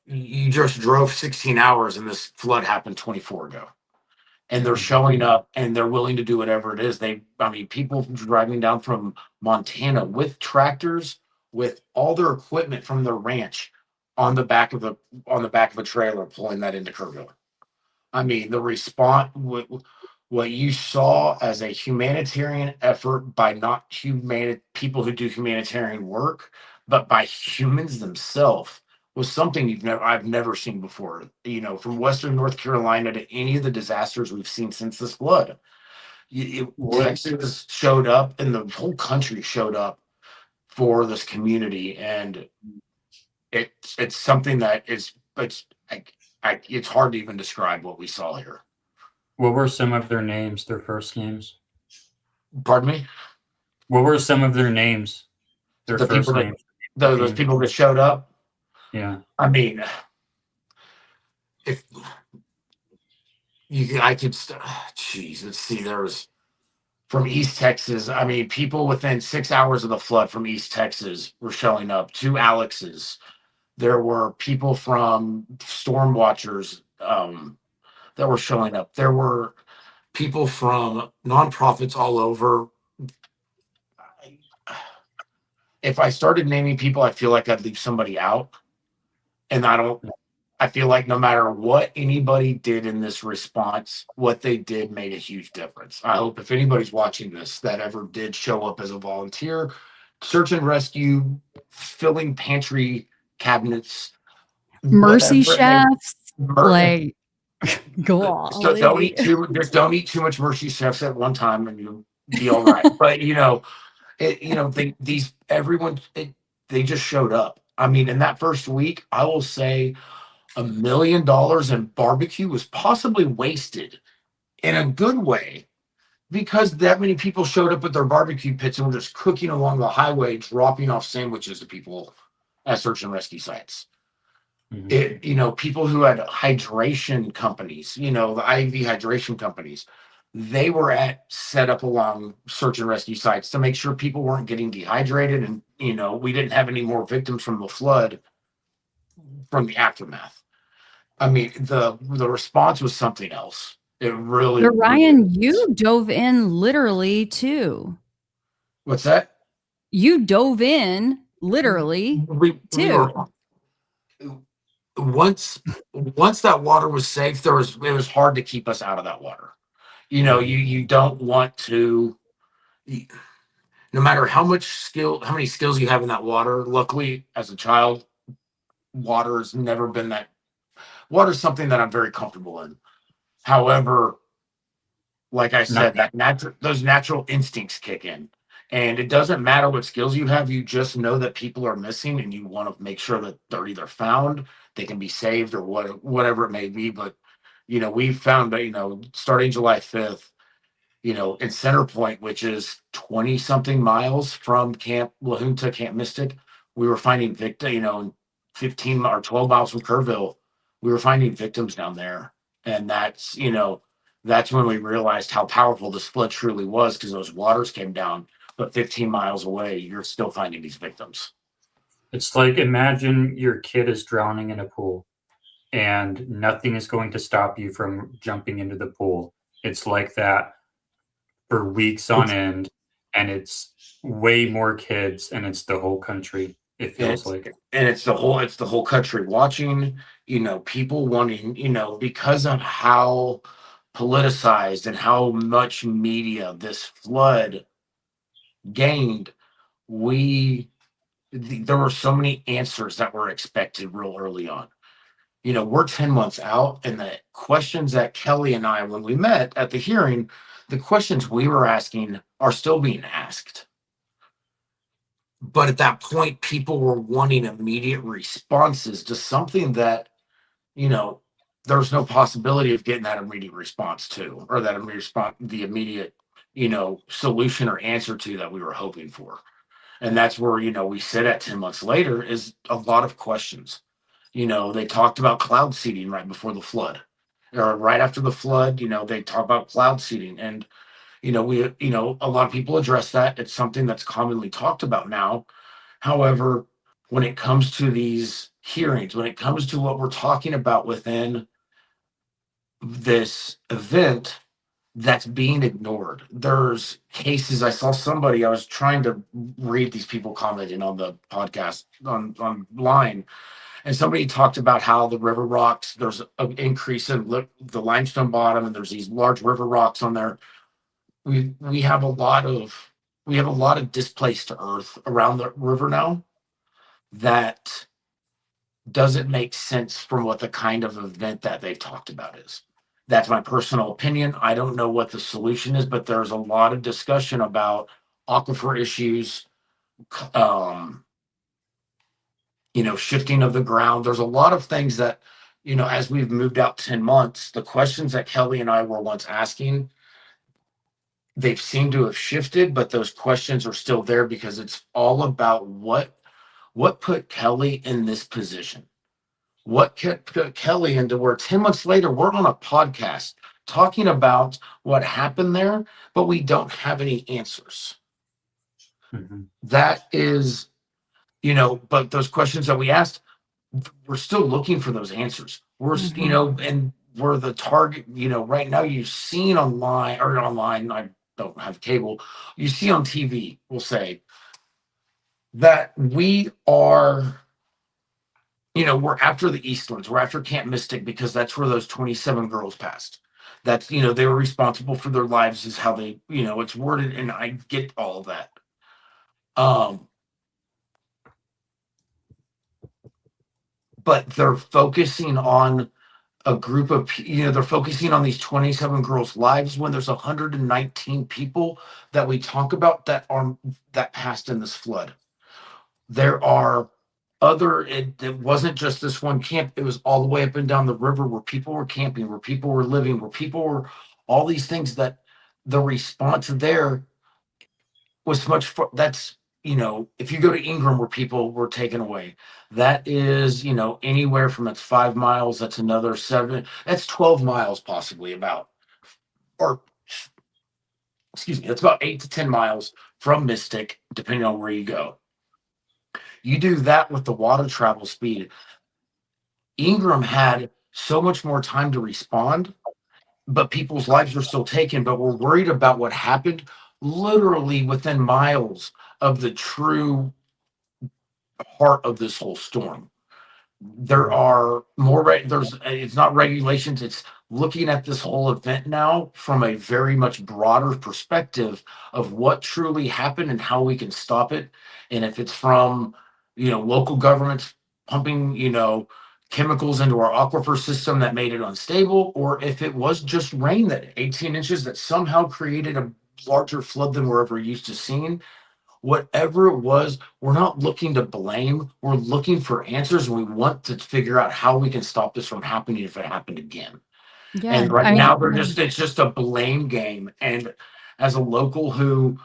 "You just drove 16 hours and this flood happened 24 ago." And they're showing up and they're willing to do whatever it is. People driving down from Montana with tractors, with all their equipment from their ranch on the back of a trailer, pulling that into Kerrville. The response, what you saw as a humanitarian effort by not people who do humanitarian work, but by humans themselves, was something I've never seen before. From Western North Carolina to any of the disasters we've seen since this flood, Texas showed up, and the whole country showed up for this community, and it's something that it's hard to even describe what we saw here. What were some of their names, their first names? Pardon me? What were some of their names, their The first people that names? those people that showed up. Yeah. If you, I could, geez, let's see. There was from East Texas. People within 6 hours of the flood from East Texas were showing up. 2 Alexes. There were people from storm watchers that were showing up. There were people from nonprofits all over. If I started naming people, I feel like I'd leave somebody out. And I feel like no matter what anybody did in this response, what they did made a huge difference. I hope if anybody's watching this that ever did show up as a volunteer, search and rescue, filling pantry cabinets, Mercy whatever. chefs, like, go on. So don't eat too much Mercy chefs at one time and you'll be all right. But they just showed up. In that first week, I will say $1 million in barbecue was possibly wasted in a good way because that many people showed up with their barbecue pits and were just cooking along the highway, dropping off sandwiches to people at search and rescue sites. People who had hydration companies, the IV hydration companies, they were set up along search and rescue sites to make sure people weren't getting dehydrated and, we didn't have any more victims from the flood from the aftermath. The response was something else. It really. But Ryan, you dove in literally too. What's that? You dove in literally too. Once that water was safe, it was hard to keep us out of that water. You don't want to. No matter how many skills you have in that water. Luckily, as a child, water's never been that. Water is something that I'm very comfortable in. However, like I said, those natural instincts kick in, and it doesn't matter what skills you have. You just know that people are missing, and you want to make sure that they're either found, they can be saved, or whatever it may be. But we found that starting July 5th, in Center Point, which is 20 something miles from Camp La Junta, Camp Mystic, we were finding victims, 15 or 12 miles from Kerrville, we were finding victims down there. And that's when we realized how powerful this flood truly was, because those waters came down, but 15 miles away, you're still finding these victims. It's like, imagine your kid is drowning in a pool and nothing is going to stop you from jumping into the pool. It's like that for weeks on end, and it's way more kids, and it's the whole country. It feels like. And it's the whole country watching, people wanting, because of how politicized and how much media this flood gained, there were so many answers that were expected real early on. We're 10 months out, and the questions that Kelly and I, when we met at the hearing, the questions we were asking are still being asked. But at that point, people were wanting immediate responses to something that, there's no possibility of getting that immediate response to, or the immediate, solution or answer to that we were hoping for. And that's where, we sit at 10 months later is a lot of questions. They talked about cloud seeding right before the flood, or right after the flood, they talk about cloud seeding. And, a lot of people address that. It's something that's commonly talked about now. However, when it comes to these hearings, when it comes to what we're talking about within this event, that's being ignored. There's cases. I saw somebody, I was trying to read these people commenting on the podcast online, and somebody talked about how the river rocks, there's an increase in the limestone bottom, and there's these large river rocks on there. We have a lot of displaced earth around the river now that doesn't make sense from what the kind of event that they've talked about is. That's my personal opinion. I don't know what the solution is, but there's a lot of discussion about aquifer issues, shifting of the ground. There's a lot of things that, as we've moved out 10 months, the questions that Kelly and I were once asking, they've seemed to have shifted, but those questions are still there because it's all about what put Kelly in this position. What put Kelly into where 10 months later, we're on a podcast talking about what happened there, but we don't have any answers. Mm-hmm. That is, but those questions that we asked, we're still looking for those answers. We're, and we're the target, right now you've seen online, I don't have cable, you see on TV, we'll say, that we are, we're after the Eastlands, we're after Camp Mystic, because that's where those 27 girls passed. That's, they were responsible for their lives, is how they, it's worded, and I get all of that. But they're focusing on a group of, they're focusing on these 27 girls' lives when there's 119 people that we talk about that passed in this flood. There are it wasn't just this one camp. It was all the way up and down the river where people were camping, where people were living, where people were, all these things that the response there was much, that's, if you go to Ingram where people were taken away, that is, anywhere from, it's 5 miles, that's another 7, that's 12 miles possibly about, or excuse me, that's about 8 to 10 miles from Mystic, depending on where you go. You do that with the water travel speed. Ingram had so much more time to respond, but people's lives were still taken, but we're worried about what happened literally within miles of the true heart of this whole storm. There are more, it's not regulations, it's looking at this whole event now from a very much broader perspective of what truly happened and how we can stop it. And if it's from, local governments pumping, chemicals into our aquifer system that made it unstable, or if it was just rain, that 18 inches that somehow created a larger flood than we're ever used to seeing. Whatever it was, we're not looking to blame. We're looking for answers, and we want to figure out how we can stop this from happening if it happened again. Yeah, And right I mean, now it's just a blame game. And as a local who,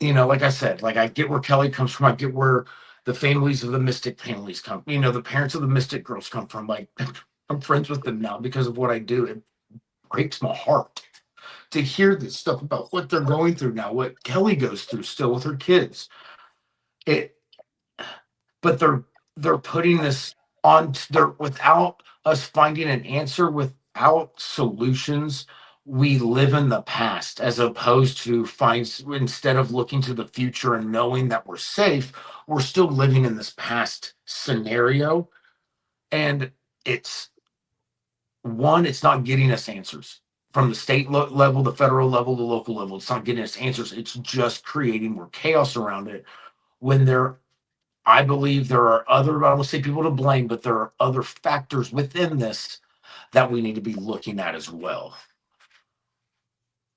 like I said, like I get where Kelly comes from. I get where the families of the Mystic families come, the parents of the Mystic girls come from. Like I'm friends with them now because of what I do. It breaks my heart to hear this stuff about what they're going through now, what Kelly goes through still with her kids. But they're putting this on there without us finding an answer, without solutions. We live in the past as opposed to instead of looking to the future and knowing that we're safe, we're still living in this past scenario. And it's not getting us answers from the state level, the federal level, the local level. It's not getting us answers. It's just creating more chaos around it when I believe there are I don't want to say people to blame, but there are other factors within this that we need to be looking at as well.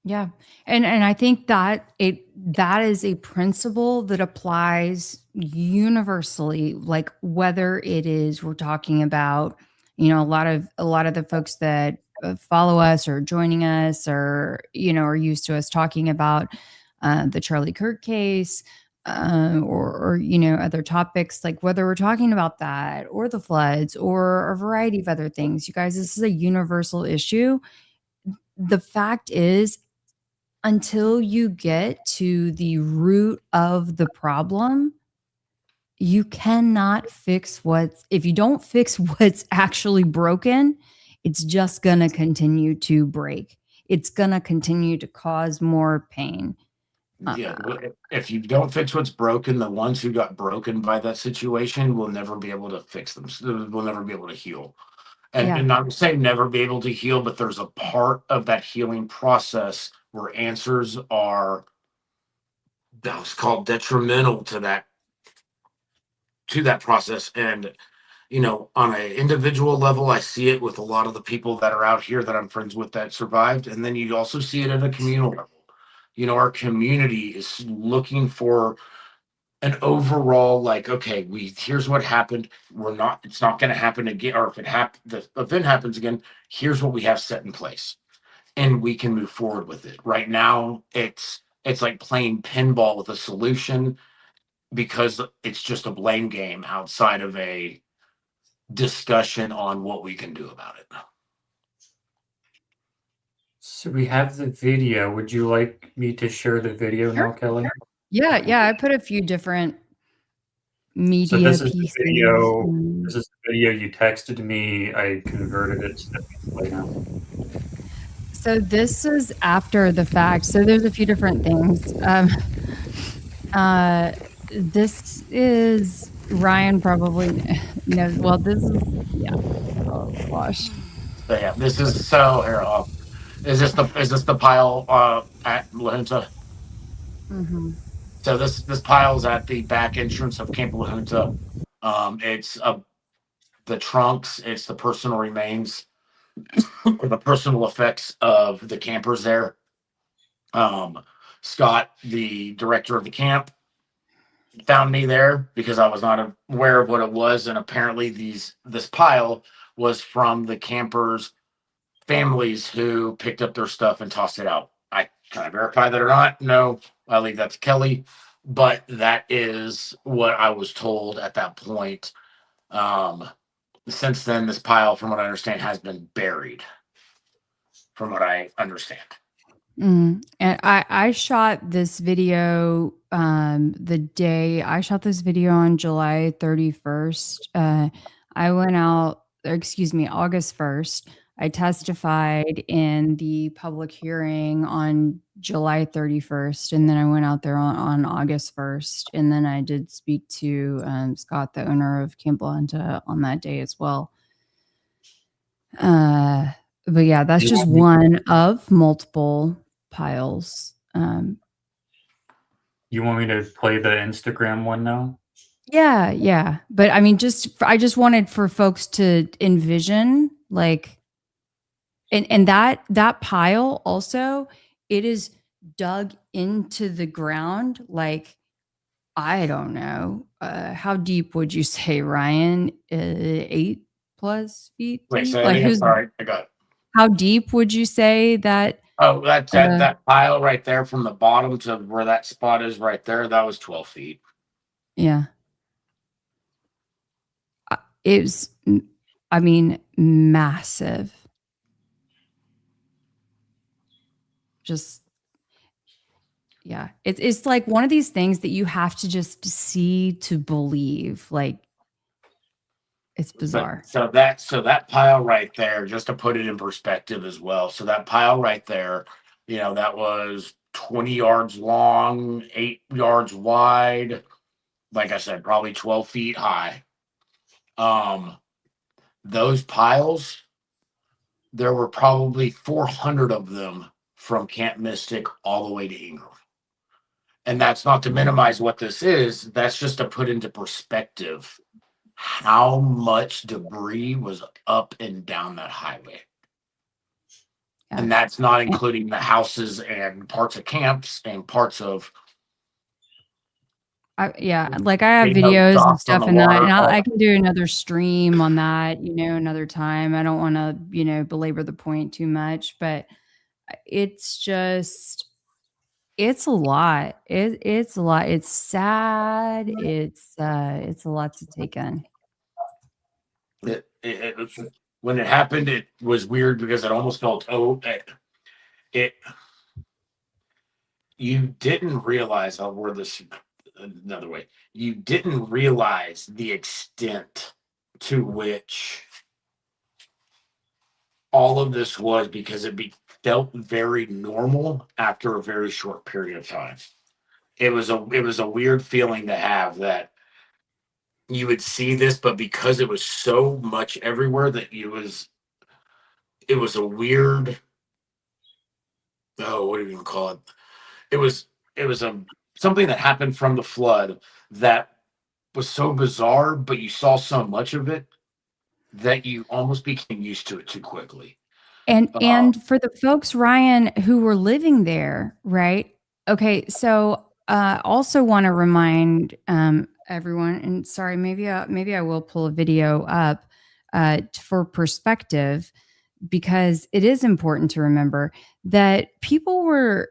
yeah. And I think that that is a principle that applies universally, like whether it is we're talking about, a lot of the folks that follow us or joining us or, are used to us talking about the Charlie Kirk case, or other topics, like whether we're talking about that or the floods or a variety of other things. You guys, this is a universal issue. The fact is, until you get to the root of the problem, you cannot fix if you don't fix what's actually broken, it's just going to continue to break. It's going to continue to cause more pain. Yeah, if you don't fix what's broken, the ones who got broken by that situation will never be able to fix them. Will never be able to heal. And not saying never be able to heal, but there's a part of that healing process where answers are that was called detrimental to that process. And on an individual level, I see it with a lot of the people that are out here that I'm friends with that survived, and then you also see it at a communal level. Our community is looking for an overall, like, okay, here's what happened. It's not going to happen again. Or if the event happens again, here's what we have set in place, and we can move forward with it. Right now, it's like playing pinball with a solution because it's just a blame game outside of a discussion on what we can do about it. So we have the video. Would you like me to share the video now, Kelly? Yeah. I put a few different media this pieces. Is the video. This is the video you texted me. I converted it to play now. So this is after the fact. So there's a few different things. This is Ryan probably knows. Well, this is Oh gosh. But yeah, this is so here. Is this the pile at La Junta? Mm-hmm. So this pile's at the back entrance of Camp La Junta. It's the trunks. It's the personal remains or the personal effects of the campers there. Scott, the director of the camp, found me there because I was not aware of what it was, and apparently this pile was from the campers' families who picked up their stuff and tossed it out. Can I verify that or not? No, I leave that to Kelly, but that is what I was told at that point. Since then, this pile, from what I understand, has been buried. From what I understand. And I shot this video I shot this video on July 31st. I went out, August 1st. I testified in the public hearing on July 31st, and then I went out there on August 1st, and then I did speak to Scott, the owner of Camp La Junta, on that day as well. But yeah, that's just one of multiple piles. You want me to play the Instagram one now? Yeah. But I mean, I just wanted for folks to envision, like, and that pile also, it is dug into the ground. Like, I don't know, how deep would you say, Ryan? 8+ feet? Wait, deep? so Like, sorry, I got it. How deep would you say that? Oh, that pile right there from the bottom to where that spot is right there, that was 12 feet. Yeah. It was, I mean, massive. Just, yeah. It's like one of these things that you have to just see to believe. Like, it's bizarre. So that pile right there, just to put it in perspective as well. So that pile right there, that was 20 yards long, 8 yards wide. Like I said, probably 12 feet high. Those piles, there were probably 400 of them from Camp Mystic all the way to Ingram. And that's not to minimize what this is. That's just to put into perspective how much debris was up and down that highway. Yeah. And that's not including the houses and parts of camps and parts of. Like I have videos and stuff and that, and I can do another stream on that, another time. I don't want to, belabor the point too much, but it's just, it's a lot. It's a lot. It's sad. It's a lot to take in. When it happened, it was weird because it almost felt you didn't realize, I'll word this another way. You didn't realize the extent to which all of this was, because it felt very normal after a very short period of time. It was a weird feeling to have, that you would see this, but because it was so much everywhere, that it was a weird, what do you even call it? It was something that happened from the flood that was so bizarre, but you saw so much of it that you almost became used to it too quickly. And for the folks, Ryan, who were living there, right? Okay, so also want to remind everyone, and sorry, maybe I will pull a video up for perspective, because it is important to remember that people were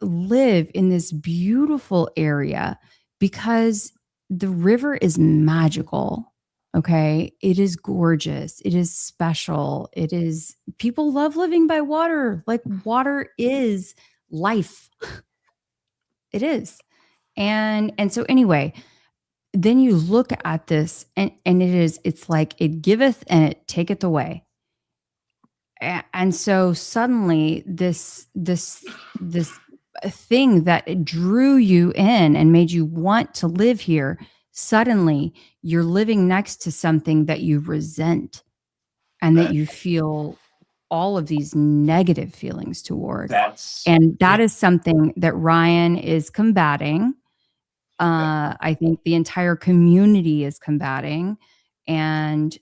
live in this beautiful area because the river is magical. Okay. It is gorgeous. It is special. People love living by water. Like, water is life. It is. And so anyway, then you look at this and it's like, it giveth and it taketh away. And so suddenly this thing that drew you in and made you want to live here, suddenly you're living next to something that you resent and that you feel all of these negative feelings toward. And that is something that Ryan is combating. I think the entire community is combating. And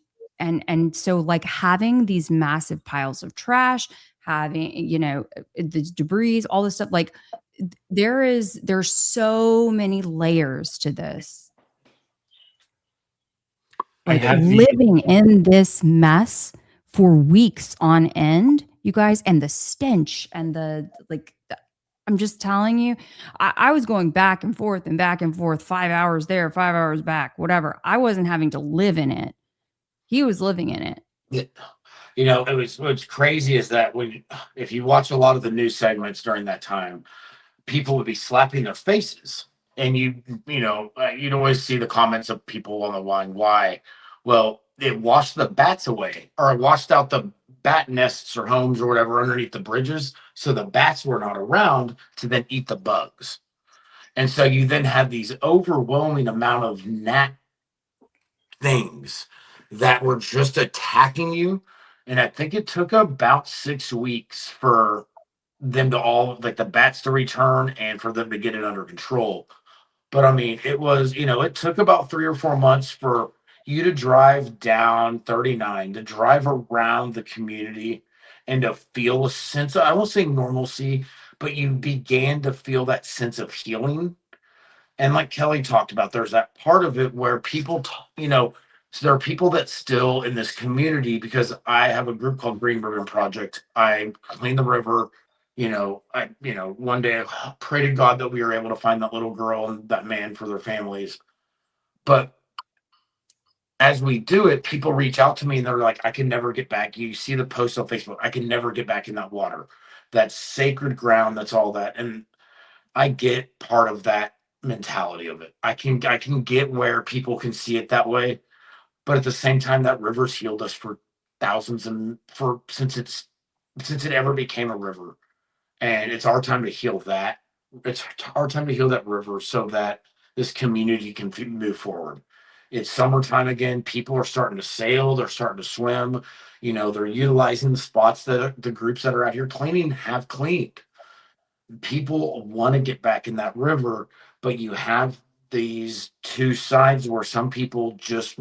so having these massive piles of trash, having, the debris, all this stuff, there's so many layers to this. Living in this mess for weeks on end, you guys, and the stench and I'm just telling you, I was going back and forth, 5 hours there, 5 hours back, whatever. I wasn't having to live in it. He was living in it. What's crazy is that if you watch a lot of the news segments during that time, people would be slapping their faces, and you'd always see the comments of people on the line. Why? Well, it washed the bats away, or it washed out the bat nests or homes or whatever underneath the bridges, so the bats were not around to then eat the bugs. And so you then have these overwhelming amount of gnat things that were just attacking you. And I think it took about 6 weeks for them to all, the bats to return and for them to get it under control. But I mean, it was, it took about 3 or 4 months for you to drive down 39, to drive around the community and to feel a sense of, I won't say normalcy, but you began to feel that sense of healing. And like Kelly talked about, there's that part of it where people, So there are people that still in this community, because I have a group called Green Ribbon Project. I clean the river. One day I pray to God that we are able to find that little girl and that man for their families. But as we do it, people reach out to me and they're like, I can never get back. You see the post on Facebook, I can never get back in that water. That's sacred ground, that's all that. And I get part of that mentality of it. I can get where people can see it that way. But at the same time, that river's healed us for thousands and since it ever became a river. And it's our time to heal that. It's our time to heal that river so that this community can move forward. It's summertime again. People are starting to sail. They're starting to swim. They're utilizing the spots that the groups that are out here cleaning have cleaned. People want to get back in that river, but you have these two sides where some people just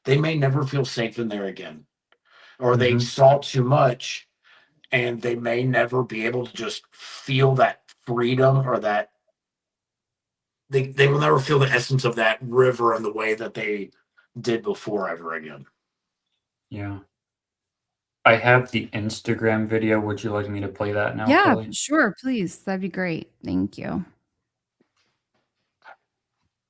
they may never feel safe in there again, or they saw too much and they may never be able to just feel that freedom, or that they will never feel the essence of that river in the way that they did before ever again. Yeah. I have the Instagram video. Would you like me to play that now, Yeah, Kelly? sure, please. That'd be great. Thank you.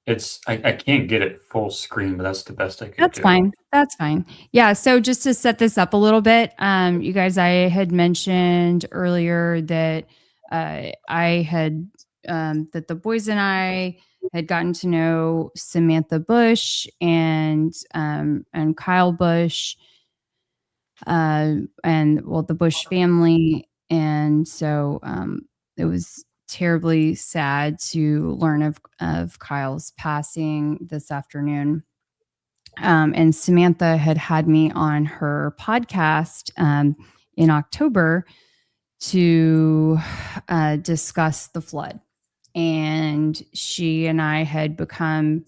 I can't get it full screen, but that's the best I could That's do. fine. That's fine. Yeah. So just to set this up a little bit, you guys, I had mentioned earlier that I had that the boys and I had gotten to know Samantha Bush and Kyle Bush, and the Bush family, and so it was terribly sad to learn of Kyle's passing this afternoon. And Samantha had me on her podcast in October to discuss the flood. And she and I had become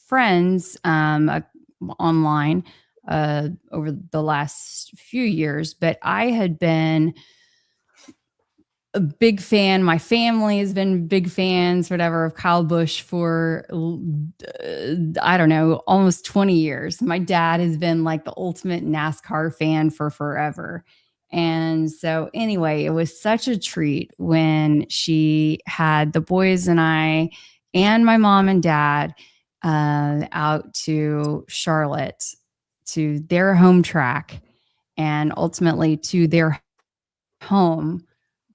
friends online over the last few years, but I had been a big fan. My family has been big fans, whatever, of Kyle Busch for, I don't know, almost 20 years. My dad has been like the ultimate NASCAR fan for forever. And so anyway, it was such a treat when she had the boys and I and my mom and dad out to Charlotte, to their home track, and ultimately to their home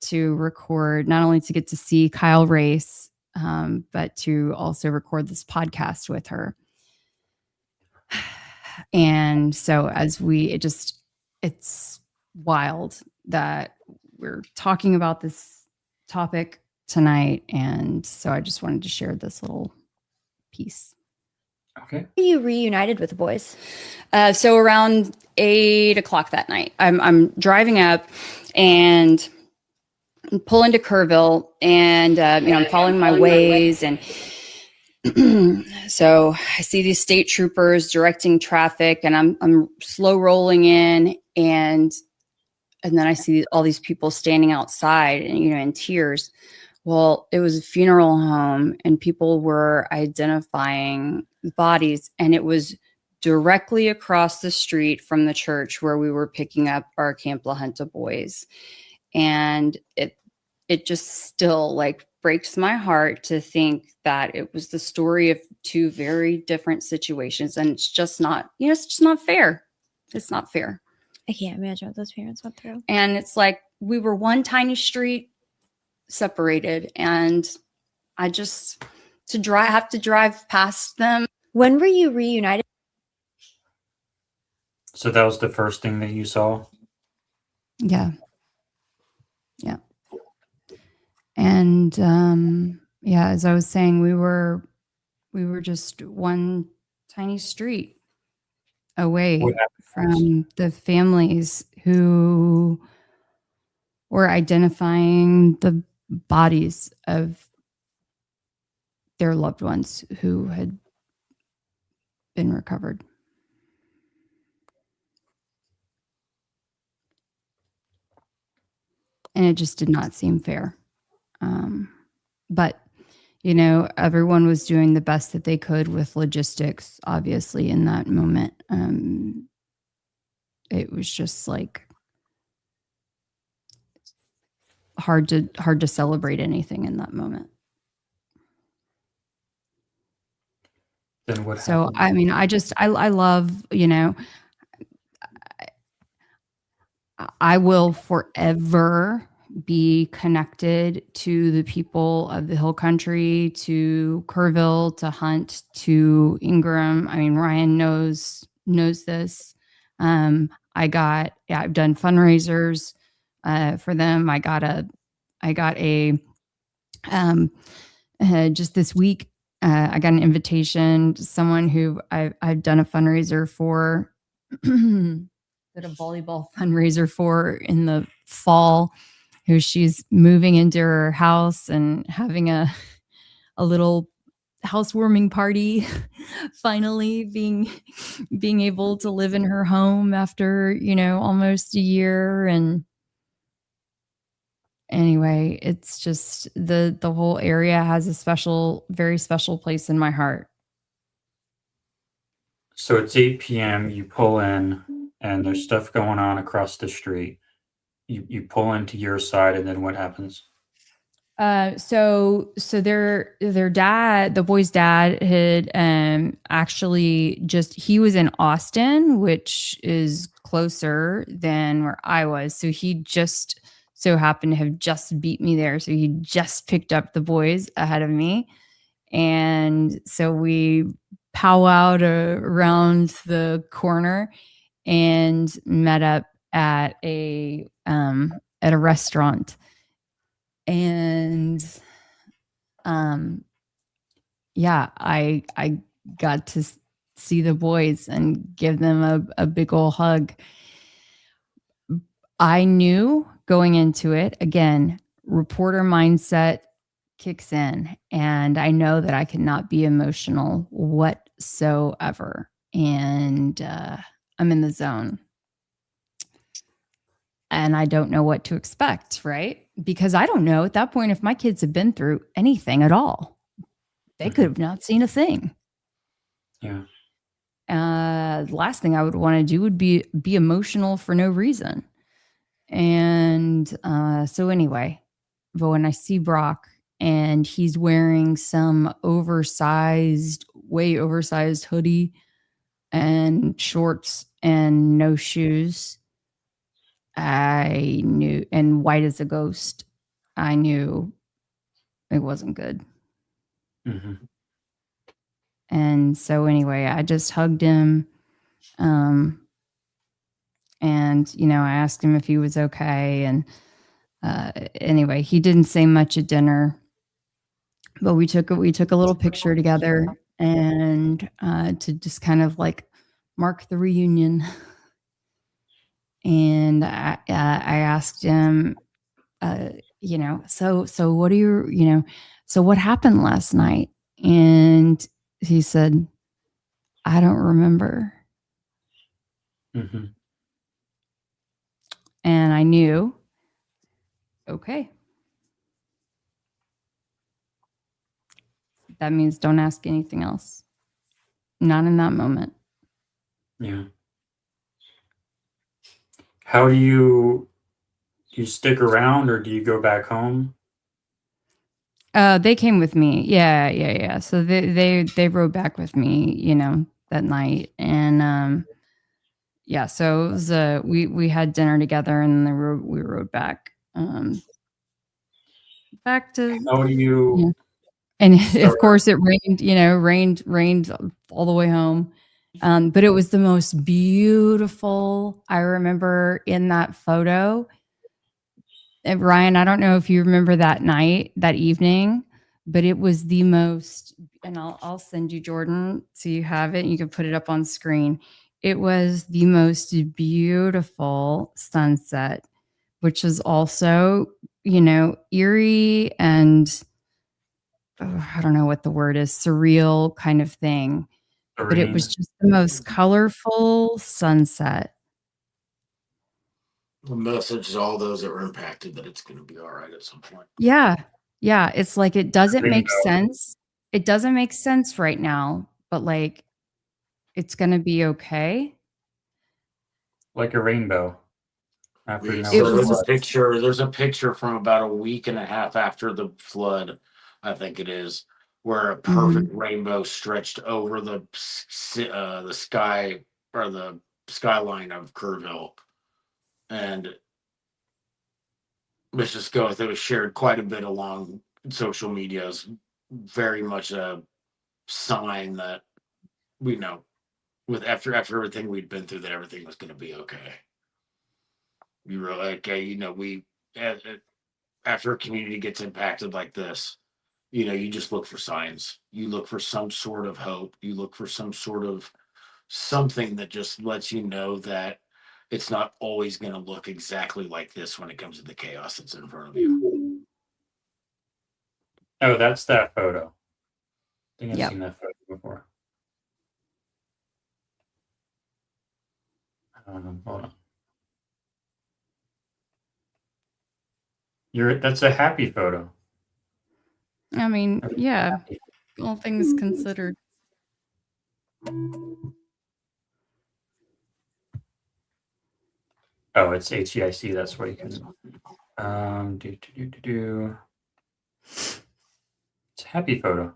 to record, not only to get to see Kyle race, but to also record this podcast with her. And so it's wild that we're talking about this topic tonight. And so I just wanted to share this little piece. Okay. You reunited with the boys? So around 8:00 that night, I'm driving up and pull into Kerrville, and I'm following my ways, and so I see these state troopers directing traffic, and I'm slow rolling in, and then I see all these people standing outside, and in tears. Well, it was a funeral home, and people were identifying bodies, and it was directly across the street from the church where we were picking up our Camp La Junta boys. And it just still breaks my heart to think that it was the story of two very different situations. And it's just not, it's just not fair. It's not fair. I can't imagine what those parents went through. And it's like we were one tiny street separated, and I just have to drive past them. When were you reunited? So that was the first thing that you saw? Yeah. And as I was saying, we were just one tiny street away from the families who were identifying the bodies of their loved ones who had been recovered. And it just did not seem fair. But, you know, everyone was doing the best that they could with logistics, obviously, in that moment. It was just like hard to celebrate anything in that moment. Then what So, happened? I mean, I love, you know, I will forever be connected to the people of the Hill Country, to Kerrville, to Hunt, to Ingram. I mean, Ryan knows this. I've done fundraisers for them. I got a just this week. I got an invitation to someone who I've done a fundraiser for. Did a volleyball fundraiser for in the fall, who she's moving into her house and having a little housewarming party, finally being able to live in her home after, you know, almost a year. And anyway, it's just the whole area has a very special place in my heart. So it's 8 p.m. You pull in, and there's stuff going on across the street. You pull into your side, and then what happens? So their dad, the boy's dad, had actually he was in Austin, which is closer than where I was. So he just so happened to have just beat me there. So he just picked up the boys ahead of me. And so we powwowed around the corner and met up at a restaurant. And yeah, I got to see the boys and give them a big ol' hug. I knew going into it, again, reporter mindset kicks in, and I know that I cannot be emotional whatsoever. And I'm in the zone. And I don't know what to expect, right? Because I don't know at that point if my kids have been through anything at all. They could have not seen a thing. Yeah. The last thing I would want to do would be emotional for no reason. And so anyway, but when I see Brock and he's wearing some way oversized hoodie and shorts and no shoes, I knew, and white as a ghost, I knew it wasn't good. Mm-hmm. And so anyway, I just hugged him. And, you know, I asked him if he was okay. And anyway, he didn't say much at dinner, but we took a little picture together and to just kind of like mark the reunion. And I asked him, you know, so what do you, so what happened last night? And he said, I don't remember. Mm-hmm. And I knew, okay. That means don't ask anything else. Not in that moment. Yeah. How do you stick around, or do you go back home? They came with me. Yeah. So they rode back with me, you know, that night. And yeah, so it was we had dinner together, and then we rode back back to. How do you? Yeah. And of course it rained all the way home. But it was the most beautiful. I remember in that photo. And Ryan, I don't know if you remember that evening, but it was the most, and I'll send you, Jordan, so you have it and you can put it up on screen. It was the most beautiful sunset, which was also, you know, eerie and I don't know what the word is, surreal kind of thing. But it was just the most colorful sunset. The message to all those that were impacted that it's going to be all right at some point. Yeah. Yeah, it's like it doesn't make Rainbow. sense. It doesn't make sense right now, but like it's gonna be okay. Like a rainbow after no So there's a flood. picture. There's a picture from about a week and a half after the flood, I think it is, where a perfect rainbow stretched over the sky or the skyline of Kerrville, and let's just go with it. Was shared quite a bit along social media. Is very much a sign that we know, with after everything we'd been through, that everything was going to be okay. We were like, we after a community gets impacted like this, you just look for signs. You look for some sort of hope. You look for some sort of something that just lets you know that it's not always going to look exactly like this when it comes to the chaos that's in front of you. Oh, that's that photo. I think I've Yep. seen that photo before. Hold on. That's a happy photo. I mean, yeah, all things considered. Oh, it's HEIC. That's why you can. It's a happy photo.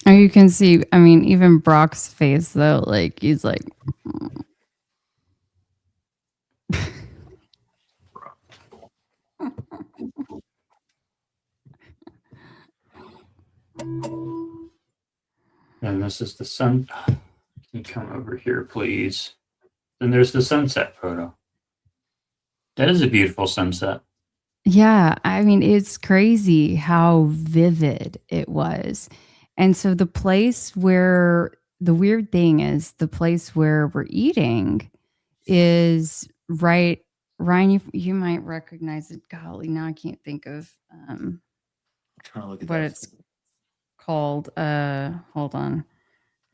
And you can see, I mean, even Brock's face though, like he's like, And this is the sun. Can you come over here, please? Then there's the sunset photo. That is a beautiful sunset. yeah, I mean, it's crazy how vivid it was. And so the place where the weird thing is, the place where we're eating is right. Ryan, you might recognize it. Golly, now I can't think of Trying to look at what that. it's called. Hold on.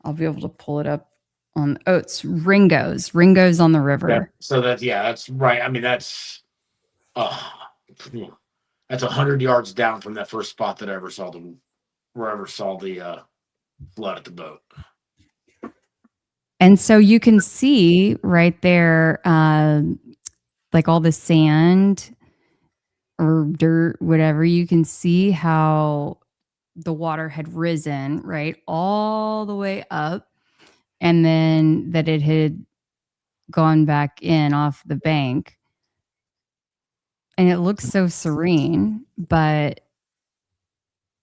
I'll be able to pull it up on it's Ringo's on the river. Yeah, so that's right. I mean, that's 100 yards down from that first spot that I ever saw the flood at the boat. And so you can see right there, like all the sand or dirt, whatever, you can see how the water had risen, right, all the way up, and then that it had gone back in off the bank. And it looks so serene, but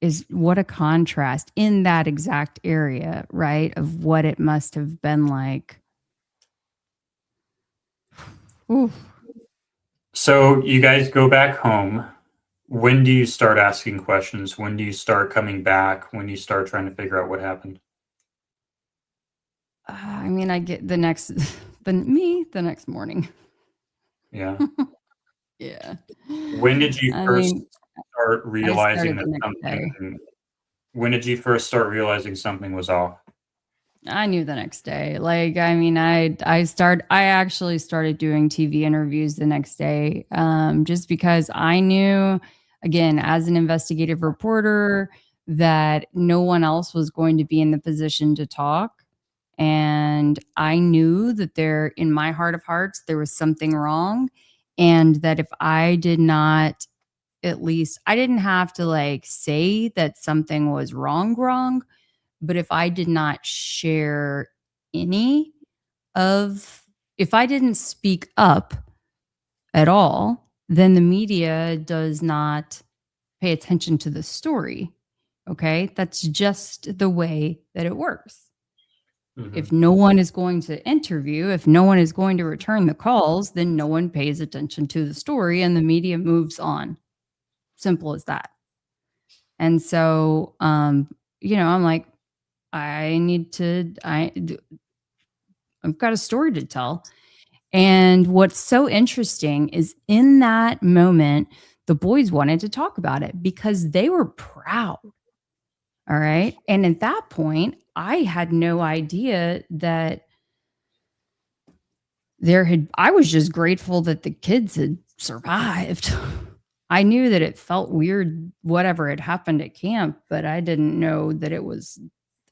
is what a contrast in that exact area, right, of what it must have been like. Oof. So you guys go back home. When do you start asking questions? When do you start coming back? When do you start trying to figure out what happened? I mean, I get the next morning. Yeah. Yeah. When did you first start I realizing started that the next day. something? When did you first start realizing something was off? I knew the next day. Like, I mean, I actually started doing TV interviews the next day, just because I knew, again, as an investigative reporter, that no one else was going to be in the position to talk. And I knew that in my heart of hearts, there was something wrong. And that if I did not, at least I didn't have to like say that something was wrong. But if I did not share if I didn't speak up at all, then the media does not pay attention to the story. Okay. That's just the way that it works. If no one is going to interview, if no one is going to return the calls, then no one pays attention to the story and the media moves on. Simple as that. And so, I'm like, I've got a story to tell. And what's so interesting is in that moment, the boys wanted to talk about it because they were proud. All right. And at that point, I had no idea that I was just grateful that the kids had survived. I knew that it felt weird, whatever had happened at camp, but I didn't know that it was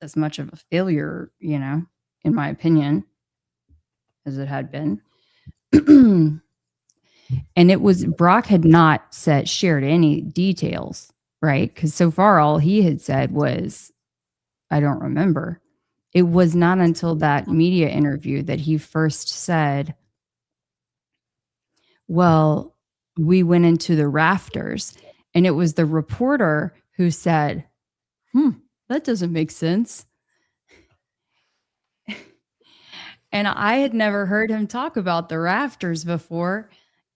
as much of a failure, you know, in my opinion, as it had been. And it was, Brock had not shared any details, right? Because so far all he had said was, I don't remember. It was not until that media interview that he first said, well, we went into the rafters, and it was the reporter who said, that doesn't make sense. And I had never heard him talk about the rafters before.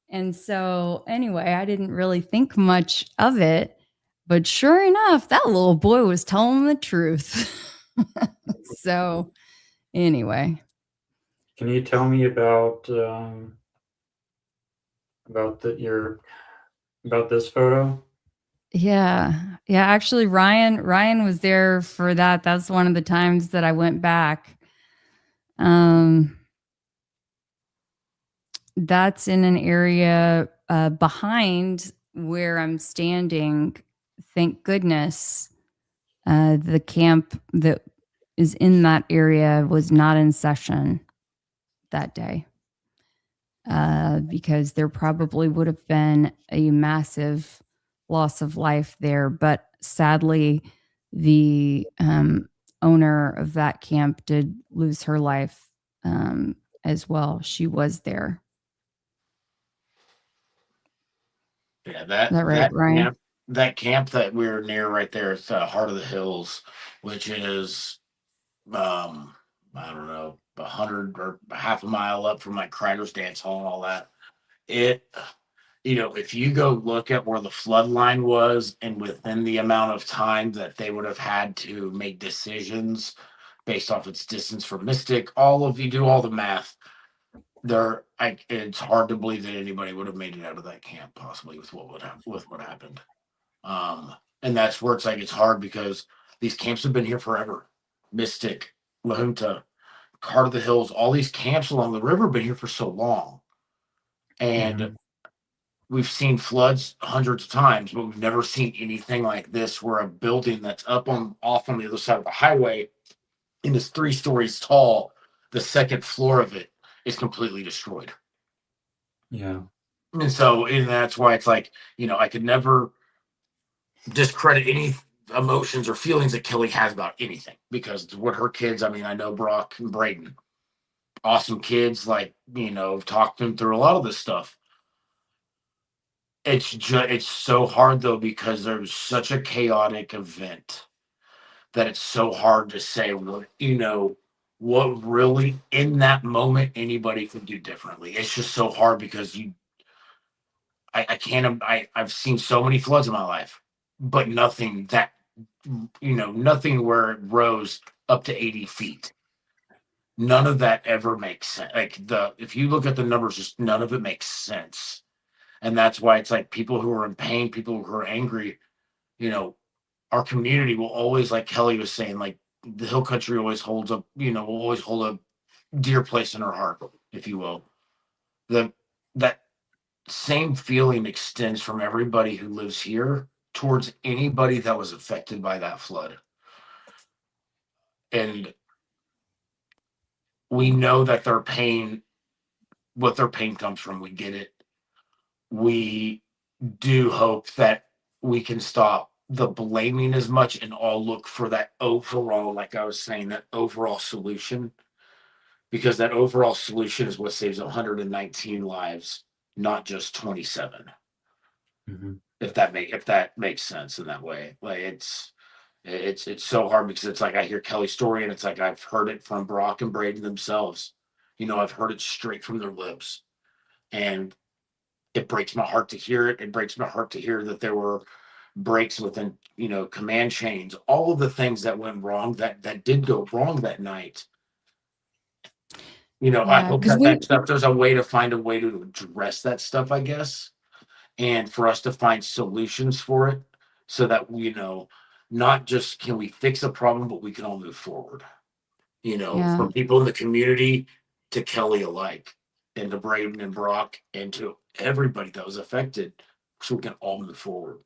And so anyway, I didn't really think much of it, but sure enough, that little boy was telling the truth. So anyway. Can you tell me about this photo? Yeah. Actually, Ryan was there for that. That's one of the times that I went back. That's in an area behind where I'm standing. Thank goodness, the camp that is in that area was not in session that day, because there probably would have been a massive loss of life there. But sadly, the owner of that camp did lose her life as well. She was there. Yeah, Is that right, Ryan? that camp that we're near right there, it's Heart of the Hills, which is I don't know, 100 or half a mile up from like Kreider's Dance Hall and all that. It, you know, if you go look at where the flood line was and within the amount of time that they would have had to make decisions based off its distance from Mystic, you do all the math. It's hard to believe that anybody would have made it out of that camp possibly with what happened. And that's where it's like it's hard because these camps have been here forever. Mystic, La Junta, Heart of the Hills, all these camps along the river have been here for so long. And we've seen floods hundreds of times, but we've never seen anything like this where a building that's off on the other side of the highway and is 3 stories tall, the second floor of it is completely destroyed. Yeah. And that's why it's like, you know, I could never discredit any emotions or feelings that Kelly has about anything, because what her kids, I mean, I know Brock and Braden, awesome kids, like, you know, talked them through a lot of this stuff. It's so hard though, because there's such a chaotic event that it's so hard to say what really in that moment anybody could do differently. It's just so hard because I've seen so many floods in my life, but nothing where it rose up to 80 feet. None of that ever makes sense. If you look at the numbers, just none of it makes sense. And that's why it's like people who are in pain, people who are angry, you know, our community will always, like Kelly was saying, like the hill country always holds up, will always hold a dear place in our heart, if you will. That same feeling extends from everybody who lives here towards anybody that was affected by that flood. And we know that what their pain comes from. We get it. We do hope that we can stop the blaming as much and all look for that overall, like I was saying, that overall solution, because that overall solution is what saves 119 lives, not just 27. If that makes sense in that way. Like it's so hard, because it's like I hear Kelly's story and it's like I've heard it from Brock and Braden themselves. I've heard it straight from their lips, and it breaks my heart to hear it. It breaks my heart to hear that there were breaks within, command chains, all of the things that went wrong, that did go wrong that night. I hope that stuff, there's a way to find a way to address that stuff, I guess, and for us to find solutions for it, so that not just can we fix a problem, but we can all move forward. From people in the community to Kelly alike. and to Braden and Brock and to everybody that was affected, so we can all move forward.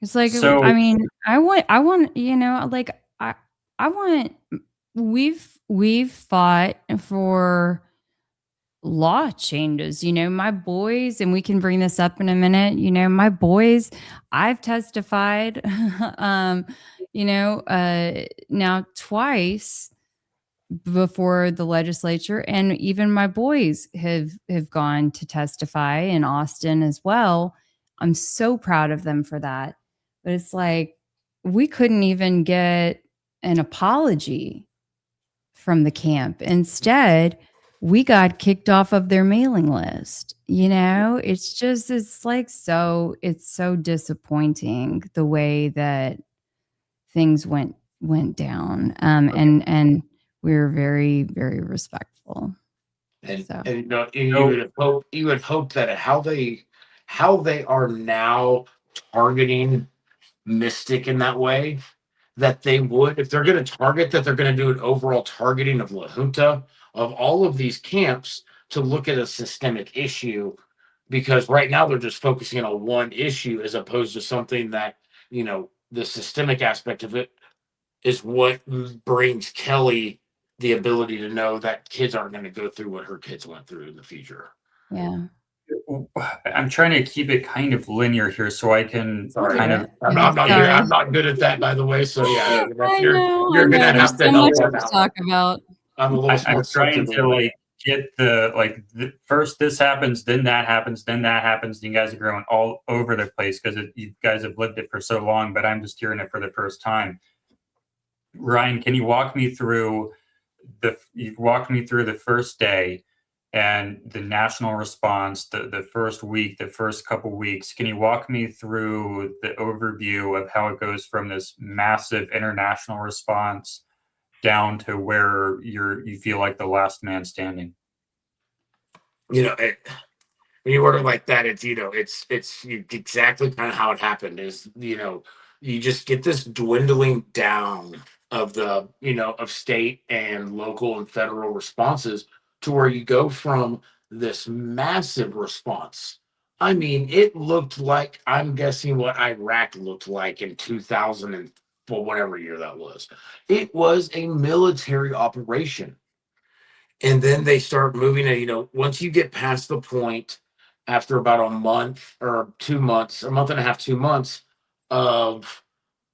It's like, So- I mean, I want, you know, like I want, we've fought for law changes, you know, my boys, and we can bring this up in a minute, you know, my boys, I've testified, now twice before the legislature, and even my boys have gone to testify in Austin as well. I'm so proud of them for that. But it's like we couldn't even get an apology from the camp. Instead, we got kicked off of their mailing list. You know, it's so disappointing the way that things went down. And we're very, very respectful. And, So. and you would hope that how they are now targeting Mystic in that way, that they would, if they're going to target, that they're going to do an overall targeting of La Junta, of all of these camps, to look at a systemic issue, because right now they're just focusing on one issue as opposed to something that, you know, the systemic aspect of it is what brings Kelly the ability to know that kids aren't going to go through what her kids went through in the future. Yeah. I'm trying to keep it kind of linear here so I can kind of. I'm not good at that, by the way. So yeah, you're gonna have to so help much them to out. talk about. I'm a little I'm trying to like get first this happens, then that happens, then that happens. And you guys are growing all over the place because you guys have lived it for so long, but I'm just hearing it for the first time. Ryan, can you walk me through the first day and the national response, the first week, the first couple weeks? Can you walk me through the overview of how it goes from this massive international response down to where you feel like the last man standing? You know, when you order like that, it's, you know, it's exactly kind of how it happened. Is, you know, you just get this dwindling down of the, you know, of state and local and federal responses, to where you go from this massive response. I mean, it looked like, I'm guessing what Iraq looked like in 2000 and whatever year that was. It was a military operation. And then they start moving it, you know, once you get past the point, after about a month or 2 months, a month and a half, 2 months of,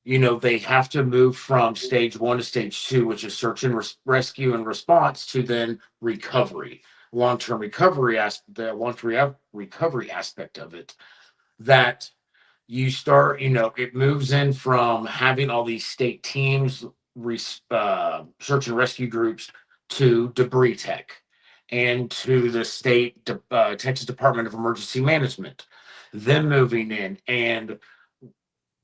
you know, they have to move from stage 1 to stage 2, which is search and rescue and response, to then recovery, long-term recovery recovery aspect of it. That you start, you know, it moves in from having all these state teams, search and rescue groups, to debris tech, and to the state Texas Department of Emergency Management, them moving in. And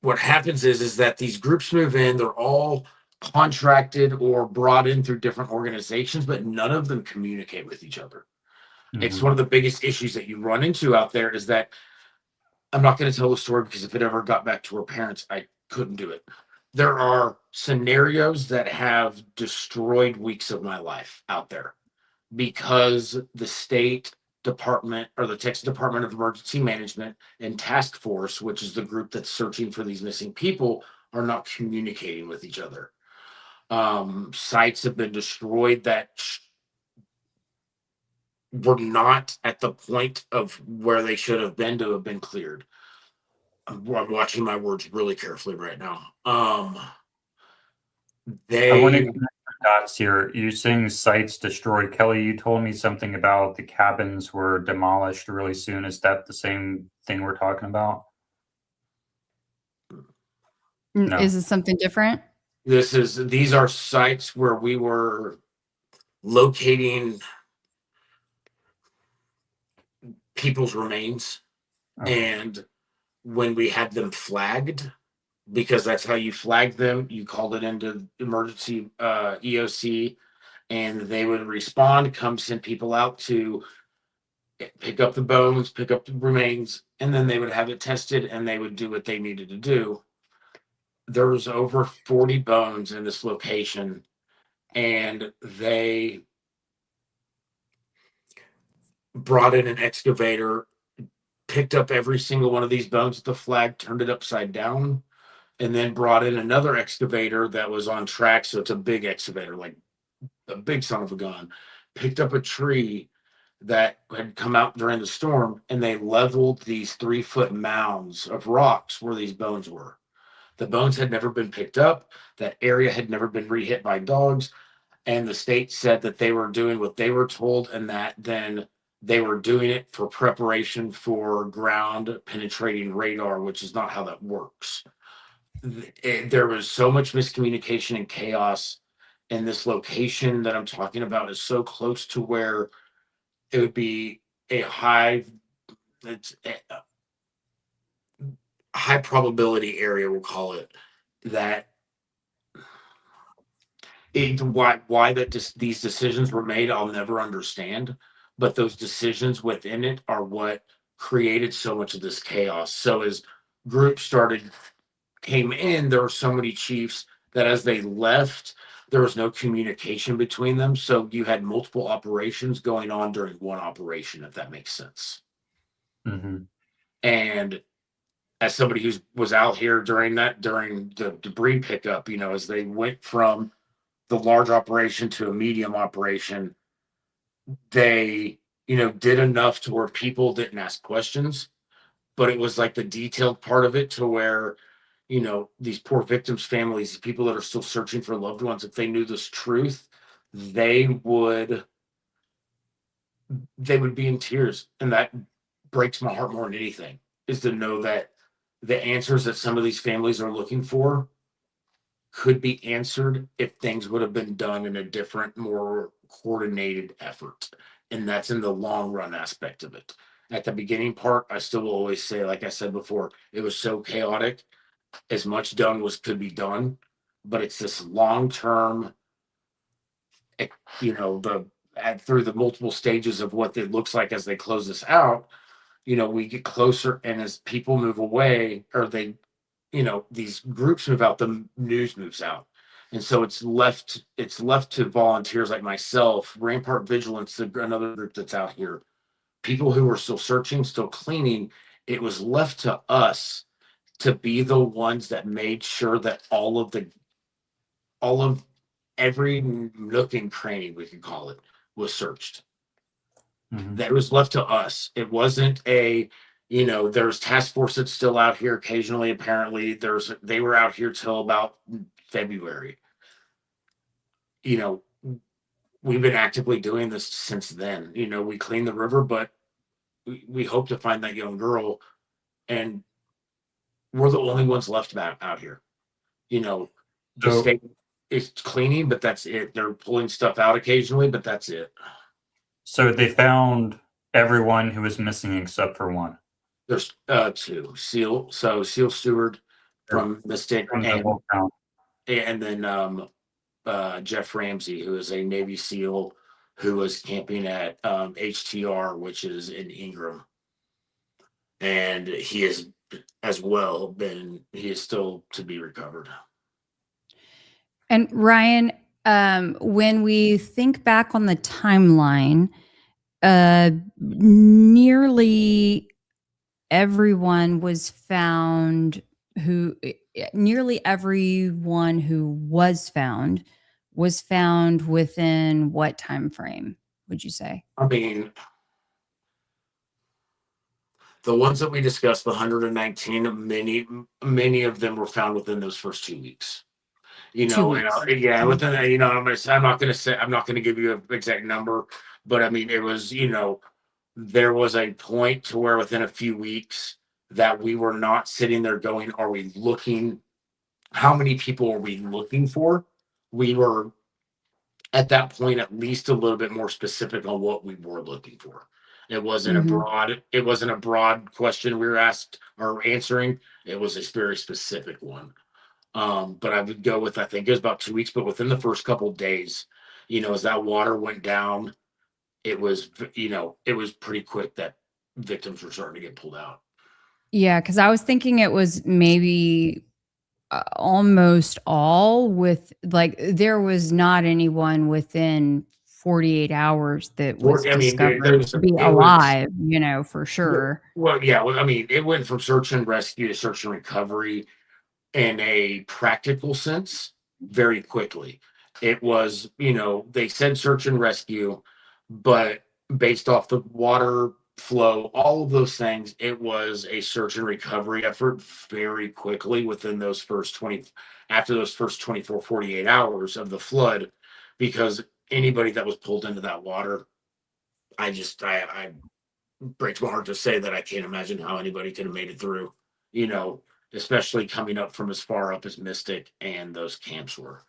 what happens is that these groups move in, they're all contracted or brought in through different organizations, but none of them communicate with each other. It's one of the biggest issues that you run into out there, is that, I'm not going to tell the story because if it ever got back to her parents, I couldn't do it. There are scenarios that have destroyed weeks of my life out there, because the state department, or the Texas Department of Emergency Management and Task Force, which is the group that's searching for these missing people, are not communicating with each other. Sites have been destroyed that were not at the point of where they should have been to have been cleared. I'm watching my words really carefully right now. I want to connect the dots here. You're saying sites destroyed. Kelly, you told me something about the cabins were demolished really soon. Is that the same thing we're talking about? No. Is this something different? These are sites where we were locating people's remains. And when we had them flagged, because that's how you flag them, you called it into emergency EOC, and they would respond, come send people out to pick up the bones, pick up the remains, and then they would have it tested and they would do what they needed to do. There was over 40 bones in this location, and brought in an excavator, picked up every single one of these bones with the flag, turned it upside down, and then brought in another excavator that was on track. So it's a big excavator, like a big son of a gun, picked up a tree that had come out during the storm, and they leveled these 3-foot mounds of rocks where these bones were. The bones had never been picked up. That area had never been re-hit by dogs. And the state said that they were doing what they were told, and that then they were doing it for preparation for ground penetrating radar, which is not how that works. There was so much miscommunication and chaos, and this location that I'm talking about is so close to where it would be a high probability area, we'll call it, that why these decisions were made, I'll never understand. But those decisions within it are what created so much of this chaos. So as groups came in, there were so many chiefs that as they left, there was no communication between them. So you had multiple operations going on during one operation, if that makes sense. Mm-hmm. And as somebody who was out here during the debris pickup, as they went from the large operation to a medium operation, they, did enough to where people didn't ask questions, but it was like the detailed part of it to where, these poor victims' families, these people that are still searching for loved ones, if they knew this truth, they would be in tears. And that breaks my heart more than anything, is to know that the answers that some of these families are looking for could be answered if things would have been done in a different, more coordinated effort. And that's in the long run aspect of it. At the beginning part, I still will always say, like I said before, it was so chaotic. As much done could be done, but it's this long term, through the multiple stages of what it looks like as they close this out. We get closer, and as people move away, or these groups move out, the news moves out. And so it's left to volunteers like myself, Rampart Vigilance, another group that's out here, people who are still searching, still cleaning. It was left to us to be the ones that made sure that all of every nook and cranny, we could call it, was searched. Mm-hmm. That was left to us. It wasn't there's task force that's still out here occasionally. Apparently they were out here till about February. We've been actively doing this since then. We cleaned the river, but we hope to find that young girl, and we're the only ones left out here. The state is cleaning, but that's it. They're pulling stuff out occasionally, but that's it. So they found everyone who was missing except for one. There's 2. Seal Stewart from Mystic, and then Jeff Ramsey, who is a Navy SEAL who was camping at HTR, which is in Ingram. And he is still to be recovered. And Ryan, when we think back on the timeline, nearly everyone who was found within what time frame, would you say? I mean, the ones that we discussed, the 119, many of them were found within those first 2 weeks. 2 weeks. Within I'm not going to give you an exact number, but I mean, it was, there was a point to where within a few weeks that we were not sitting there going, are we looking, how many people are we looking for? We were at that point at least a little bit more specific on what we were looking for. It wasn't a broad question we were asked or answering. It was a very specific one. But I would go with, I think it was about 2 weeks, but within the first couple of days, as that water went down, it was pretty quick that victims were starting to get pulled out. Yeah, because I was thinking it was maybe almost all there was not anyone within 48 hours that was I mean, discovered to be it was, alive, for sure. well, yeah, I mean, it went from search and rescue to search and recovery in a practical sense very quickly. It was, they said search and rescue, but based off the water flow, all of those things, it was a search and recovery effort very quickly within those after those first 24, 48 hours of the flood, because anybody that was pulled into that water, I breaks my heart to say that I can't imagine how anybody could have made it through, especially coming up from as far up as Mystic and those camps were.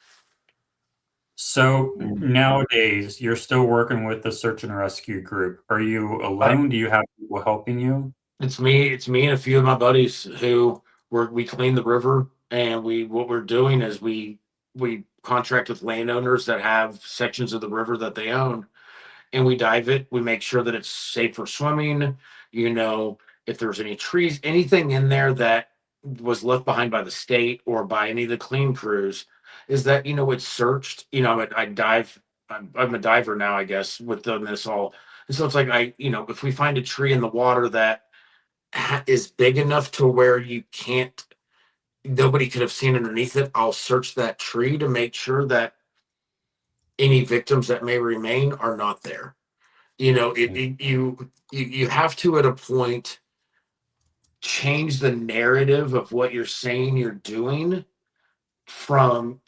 So nowadays, you're still working with the search and rescue group. Are you alone? Do you have people helping you? It's me and a few of my buddies who we clean the river, and what we're doing is we contract with landowners that have sections of the river that they own, and we dive it. We make sure that it's safe for swimming. If there's any trees, anything in there that was left behind by the state or by any of the clean crews, is that it's searched. I dive. I'm a diver now, I guess, with this all. And so it's like if we find a tree in the water that is big enough to where nobody could have seen underneath it, I'll search that tree to make sure that any victims that may remain are not there. You have to, at a point, change the narrative of what you're saying you're doing from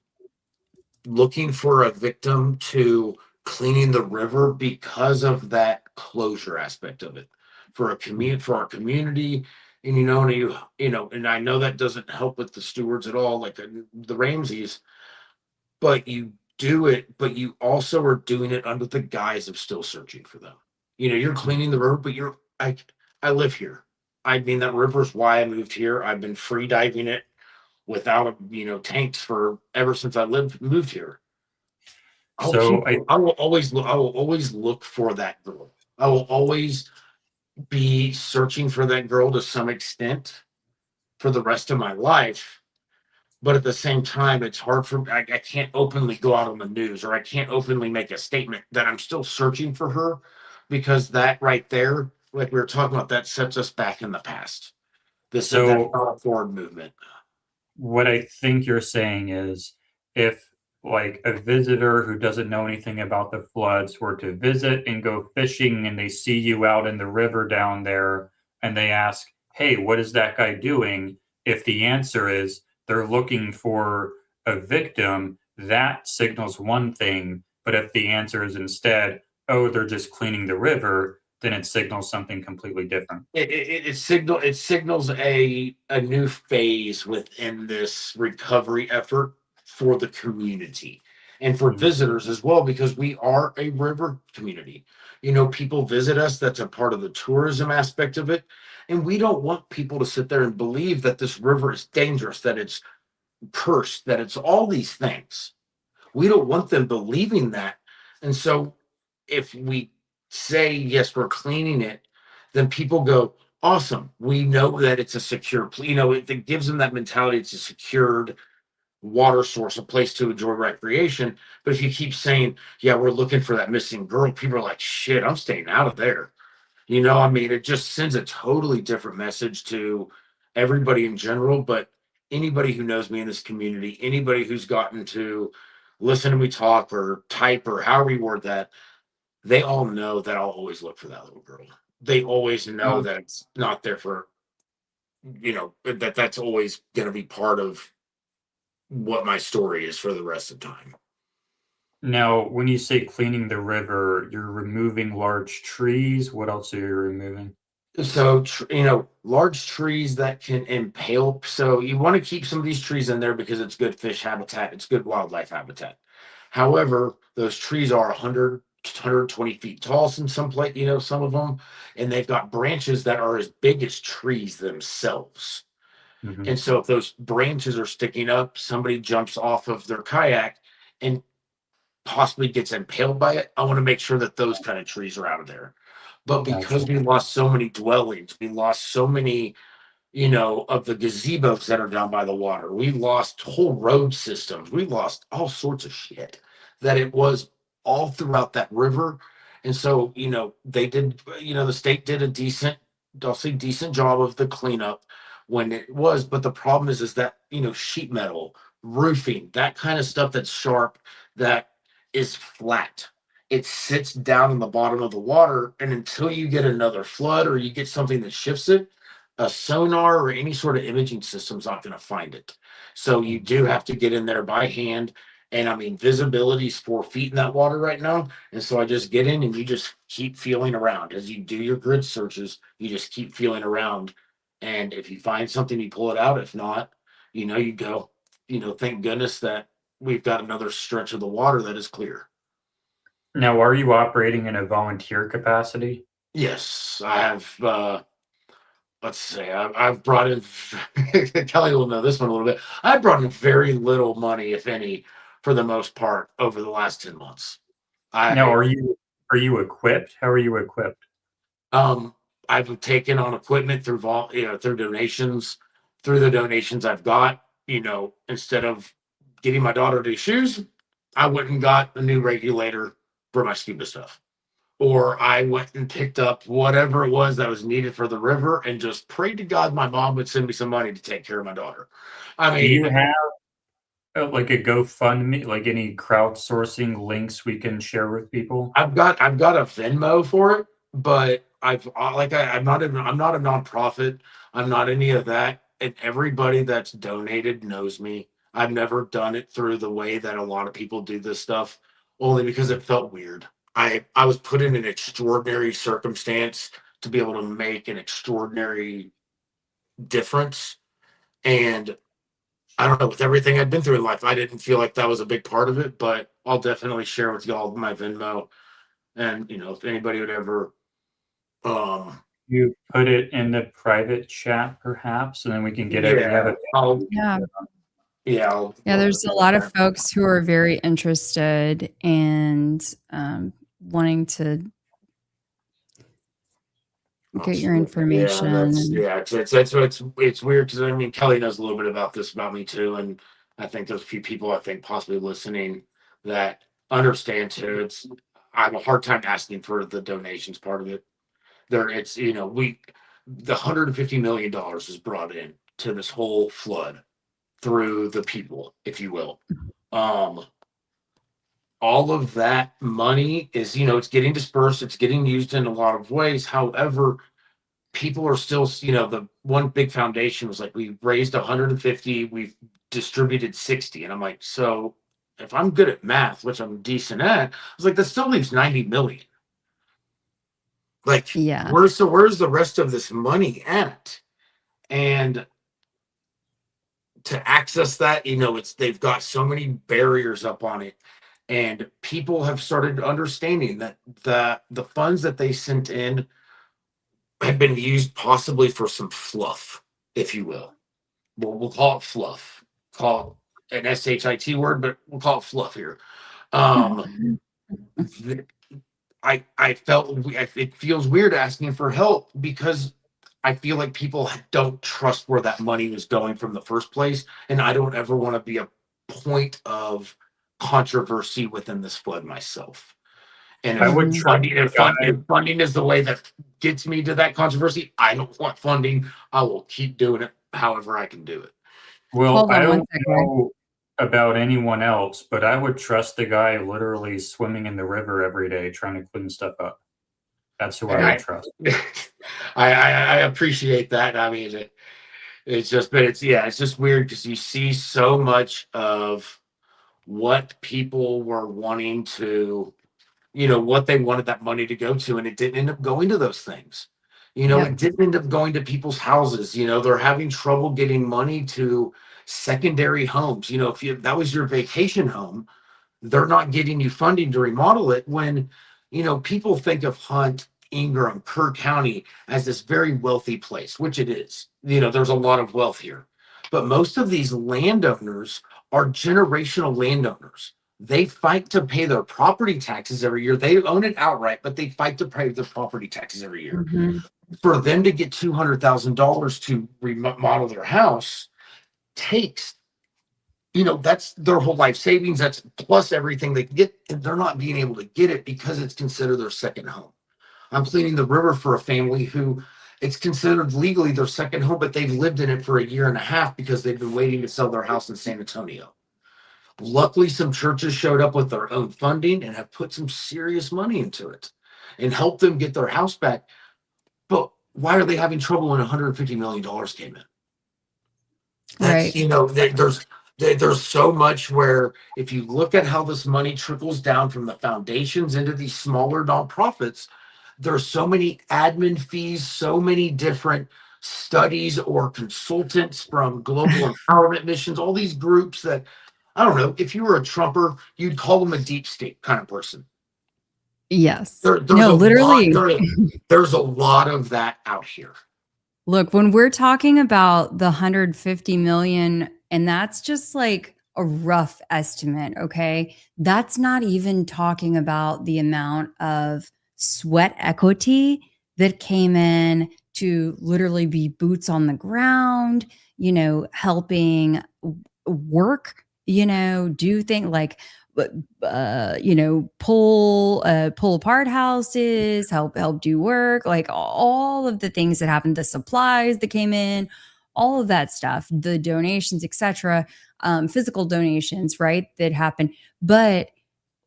looking for a victim to cleaning the river, because of that closure aspect of it for our community. And and I know that doesn't help with the stewards at all, like the Ramseys, but you do it, but you also are doing it under the guise of still searching for them. You're cleaning the river, but I live here. I mean, that river's why I moved here. I've been free diving it without tanks for ever since I moved here. I will always look for that girl. I will always be searching for that girl to some extent for the rest of my life. But at the same time, it's hard for me. I can't openly go out on the news, or I can't openly make a statement that I'm still searching for her, because that right there, like we were talking about, that sets us back in the past. That's not a forward movement. What I think you're saying is, if like a visitor who doesn't know anything about the floods were to visit and go fishing, and they see you out in the river down there, and they ask, hey, what is that guy doing? If the answer is they're looking for a victim, that signals one thing. But if the answer is instead, oh, they're just cleaning the river, then it signals something completely different. It signals a new phase within this recovery effort for the community and for visitors as well, because we are a river community. People visit us. That's a part of the tourism aspect of it. And we don't want people to sit there and believe that this river is dangerous, that it's cursed, that it's all these things. We don't want them believing that. And so if we say, yes, we're cleaning it, then people go, awesome. We know that it's a secure, it gives them that mentality. It's a secured water source, a place to enjoy recreation. But if you keep saying, yeah, we're looking for that missing girl, people are like, shit, I'm staying out of there. It just sends a totally different message to everybody in general. But anybody who knows me in this community, anybody who's gotten to listen to me talk or type or however you word that, they all know that I'll always look for that little girl. They always know that it's not there for, that's always going to be part of what my story is for the rest of the time. Now, when you say cleaning the river, you're removing large trees. What else are you removing? So, large trees that can impale. So you want to keep some of these trees in there because it's good fish habitat. It's good wildlife habitat. However, those trees are 100 to 120 feet tall, some of them, and they've got branches that are as big as trees themselves. And so if those branches are sticking up, somebody jumps off of their kayak and possibly gets impaled by it. I want to make sure that those kind of trees are out of there. But because we lost so many dwellings, we lost so many, of the gazebos that are down by the water. We lost whole road systems. We lost all sorts of shit that it was all throughout that river. And so, they did, the state did a decent, I'll say decent job of the cleanup when it was. But the problem is that, sheet metal, roofing, that kind of stuff that's sharp, that is flat. It sits down in the bottom of the water. And until you get another flood or you get something that shifts it, a sonar or any sort of imaging system is not going to find it. So you do have to get in there by hand. And I mean, visibility is 4 feet in that water right now. And so I just get in and you just keep feeling around. As you do your grid searches, you just keep feeling around. And if you find something, you pull it out. If not, you go, thank goodness that we've got another stretch of the water that is clear. Now, are you operating in a volunteer capacity? Yes, I have. Let's say I've brought in, Kelly will know this one a little bit. I've brought in very little money, if any, for the most part over the last 10 months. Now, are you equipped? How are you equipped? I've taken on equipment through through donations. Through the donations I've got, instead of getting my daughter new shoes, I went and got a new regulator for my scuba stuff. Or I went and picked up whatever it was that was needed for the river and just prayed to God my mom would send me some money to take care of my daughter. I mean, Do you have like a GoFundMe, like any crowdsourcing links we can share with people? I've got a Venmo for it, but I'm not a nonprofit. I'm not any of that. And everybody that's donated knows me. I've never done it through the way that a lot of people do this stuff, only because it felt weird. I was put in an extraordinary circumstance to be able to make an extraordinary difference. And I don't know, with everything I'd been through in life, I didn't feel like that was a big part of it, but I'll definitely share with y'all my Venmo. And if anybody would ever you put it in the private chat perhaps, and then we can get it. Yeah, there's a lot of folks who are very interested and wanting to get your information. It's weird because I mean Kelly knows a little bit about this about me too, and I think there's a few people possibly listening that understand too. I have a hard time asking for the donations part of it. The $150 million is brought in to this whole flood through the people, if you will. All of that money is, it's getting dispersed, it's getting used in a lot of ways. However, people are still, the one big foundation was like, we raised 150, we've distributed 60. And I'm like, so if I'm good at math, which I'm decent at, I was like, that still leaves 90 million. Like, yeah, where's the rest of this money at? And to access that, they've got so many barriers up on it. And people have started understanding that the funds that they sent in have been used possibly for some fluff, if you will. We'll call it fluff. Call it an SHIT word, but we'll call it fluff here. I felt it feels weird asking for help because I feel like people don't trust where that money was going from the first place, and I don't ever want to be a point of controversy within this flood myself. And if funding is the way that gets me to that controversy, I don't want funding. I will keep doing it however I can do it. Well, I don't know about anyone else, but I would trust the guy literally swimming in the river every day trying to clean stuff up. That's who I would trust. I appreciate that. I mean, it's just weird because you see so much of what people were wanting to, what they wanted that money to go to, and it didn't end up going to those things. It didn't end up going to people's houses. They're having trouble getting money to secondary homes. If that was your vacation home, they're not getting you funding to remodel it when, people think of Hunt, Ingram, Kerr County as this very wealthy place, which it is. There's a lot of wealth here. But most of these landowners are generational landowners. They fight to pay their property taxes every year. They own it outright, but they fight to pay their property taxes every year. For them to get $200,000 to remodel their house takes, that's their whole life savings. That's plus everything they get. And they're not being able to get it because it's considered their second home. I'm cleaning the river for a family who it's considered legally their second home, but they've lived in it for a year and a half because they've been waiting to sell their house in San Antonio. Luckily, some churches showed up with their own funding and have put some serious money into it and helped them get their house back. But why are they having trouble when $150 million came in? That's, there's so much where if you look at how this money trickles down from the foundations into these smaller nonprofits, there's so many admin fees, so many different studies or consultants from global empowerment missions, all these groups that, I don't know, if you were a Trumper, you'd call them a deep state kind of person. Yes. There's literally. There's a lot of that out here. Look, when we're talking about the 150 million, and that's just like a rough estimate, okay? That's not even talking about the amount of sweat equity that came in to literally be boots on the ground, helping work, do things like pull apart houses, help do work, like all of the things that happened, the supplies that came in, all of that stuff, the donations, etc., physical donations, right, that happened. But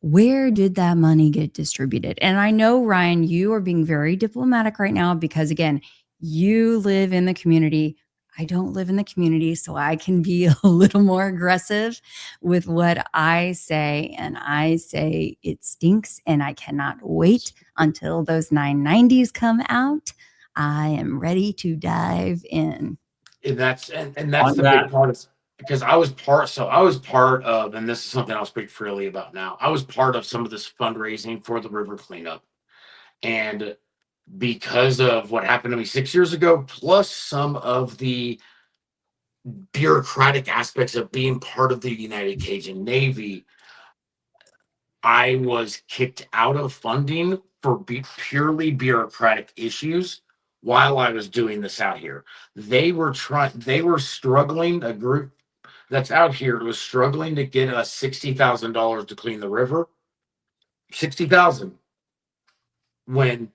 where did that money get distributed? And I know, Ryan, you are being very diplomatic right now because, again, you live in the community. I don't live in the community, so I can be a little more aggressive with what I say. And I say it stinks, and I cannot wait until those 990s come out. I am ready to dive in. And that's the big part of, because I was part of, and this is something I'll speak freely about now. I was part of some of this fundraising for the river cleanup. And because of what happened to me 6 years ago, plus some of the bureaucratic aspects of being part of the United Cajun Navy, I was kicked out of funding for purely bureaucratic issues while I was doing this out here. They were struggling, a group that's out here was struggling to get us $60,000 to clean the river. 60,000 when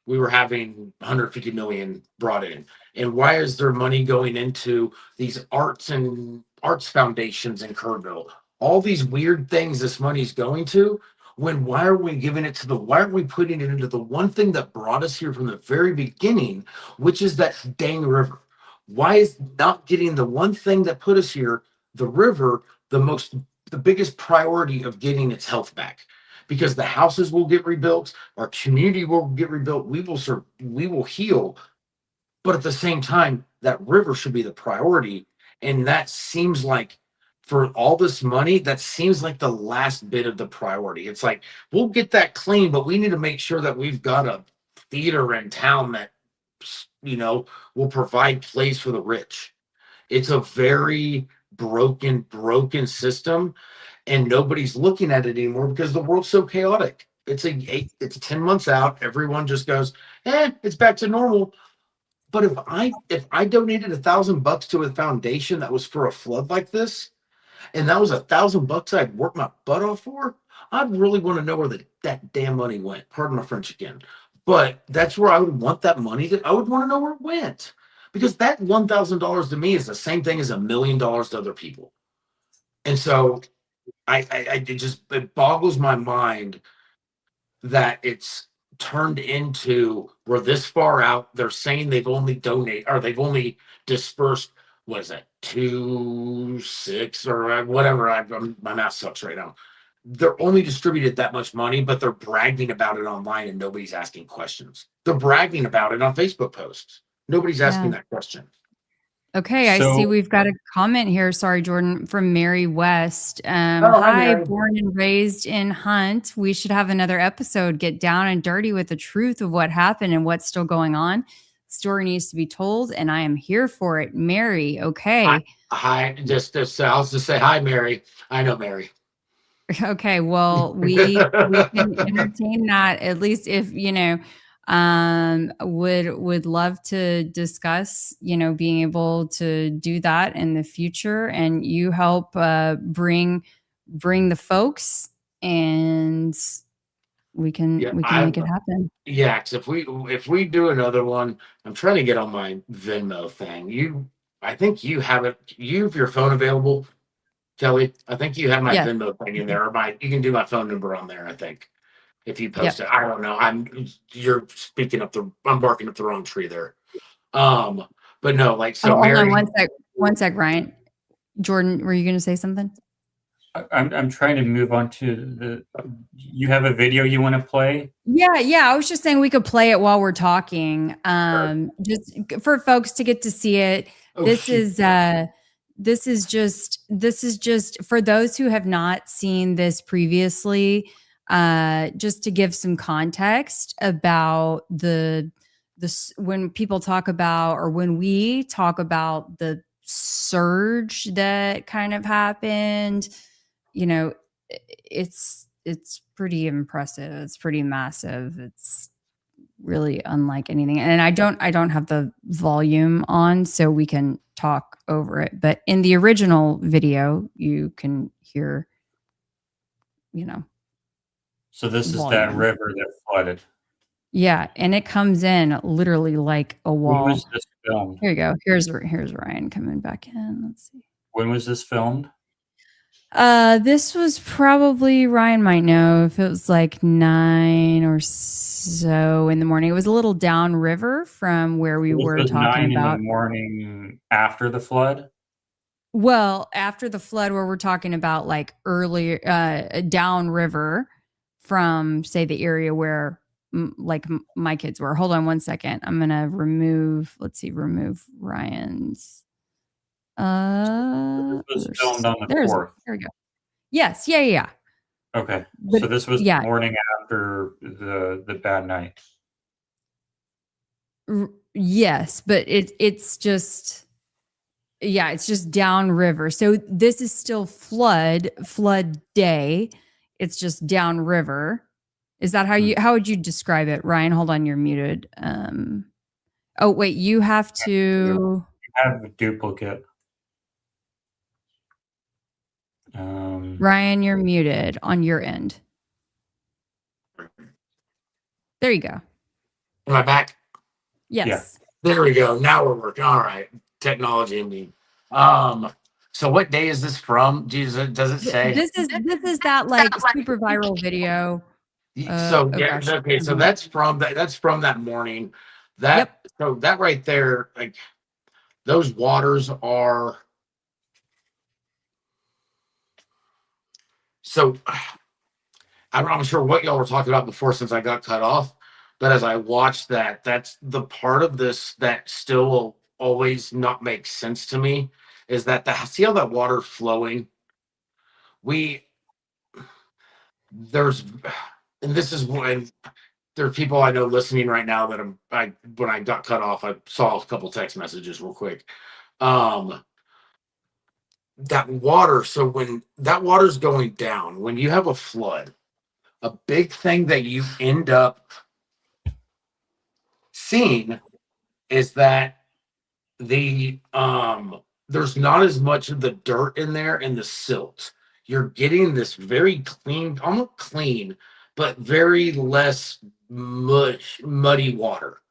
we were having 150 million brought in. And why is there money going into these arts foundations in Kerrville? All these weird things this money's going to, when why aren't we putting it into the one thing that brought us here from the very beginning, which is that dang river? Why is not getting the one thing that put us here, the river, the biggest priority of getting its health back? Because the houses will get rebuilt, our community will get rebuilt, we will heal. But at the same time, that river should be the priority. And that seems like, for all this money, that seems like the last bit of the priority. It's like, we'll get that clean, but we need to make sure that we've got a theater in town that, will provide place for the rich. It's a very broken system. And nobody's looking at it anymore because the world's so chaotic. It's 10 months out. Everyone just goes, it's back to normal. But if I donated $1,000 to a foundation that was for a flood like this, and that was $1,000 I'd worked my butt off for, I'd really want to know where that damn money went. Pardon my French again. But that's where I would want that money. I would want to know where it went. Because that $1,000 to me is the same thing as $1 million to other people. And so it boggles my mind that it's turned into, we're this far out. They're saying they've only dispersed, what is that, 2.6 or whatever. My math sucks right now. They're only distributed that much money, but they're bragging about it online and nobody's asking questions. They're bragging about it on Facebook posts. Nobody's asking that question. Okay, I see we've got a comment here. Sorry, Jordan, from Mary West. Hi, Mary. Born and raised in Hunt. We should have another episode. Get down and dirty with the truth of what happened and what's still going on. Story needs to be told, and I am here for it. Mary, okay. Hi, just I'll just say hi, Mary. I know Mary. Okay, well, we can entertain that, at least if, Would love to discuss, being able to do that in the future, and you help bring the folks, and we can make it happen. Yeah, 'cause if we do another one, I'm trying to get on my Venmo thing. I think you have it. You have your phone available, Kelly. I think you have my Yeah. Venmo thing in there, or you can do my phone number on there. I think if you post Yep. it, I don't know. I'm barking up the wrong tree there. But no, like so. Hold Mary, on one sec, Ryan. Jordan, were you going to say something? I'm trying to move on to you have a video you want to play? Yeah. I was just saying we could play it while we're talking. Just for folks to get to see it. This is just for those who have not seen this previously, just to give some context about when people talk about, or when we talk about the surge that kind of happened, it's pretty impressive. It's pretty massive. It's really unlike anything. And I don't have the volume on, so we can talk over it. But in the original video, you can hear, So this volume. is that river that flooded. Yeah, and it comes in literally like a wall. When was this filmed? Here you go. Here's Ryan coming back in. Let's see. When was this filmed? This was probably, Ryan might know, if it was like 9 or so in the morning. It was a little downriver from where we were talking 9 about. in the morning after the flood? Well, after the flood, where we're talking about like earlier, downriver from, say, the area where my kids were. Hold on one second. I'm going to remove Ryan's. This was filmed on the 4th. There we go. Yes. Yeah. Okay. But so this was the morning after the bad night. Yes, but it's just downriver. So this is still flood day. It's just downriver. Is that how would you describe it, Ryan? Hold on, you're muted. Oh wait, you have to. You have a duplicate. Ryan, you're muted on your end. There you go. Am I back? Yes. Yeah. There we go. Now we're working. All right. Technology and me. So what day is this from? Does it say? This is that like super viral video. So that's from that morning. So that right there, like those waters are. So I'm not sure what y'all were talking about before, since I got cut off. But as I watched that, that's the part of this that still will always not make sense to me, is that see how that water flowing? And this is when there are people I know listening right now that when I got cut off, I saw a couple text messages real quick. That water, so when that water's going down, when you have a flood, a big thing that you end up seeing is that there's not as much of the dirt in there and the silt. You're getting this very clean, almost clean, but very less muddy water.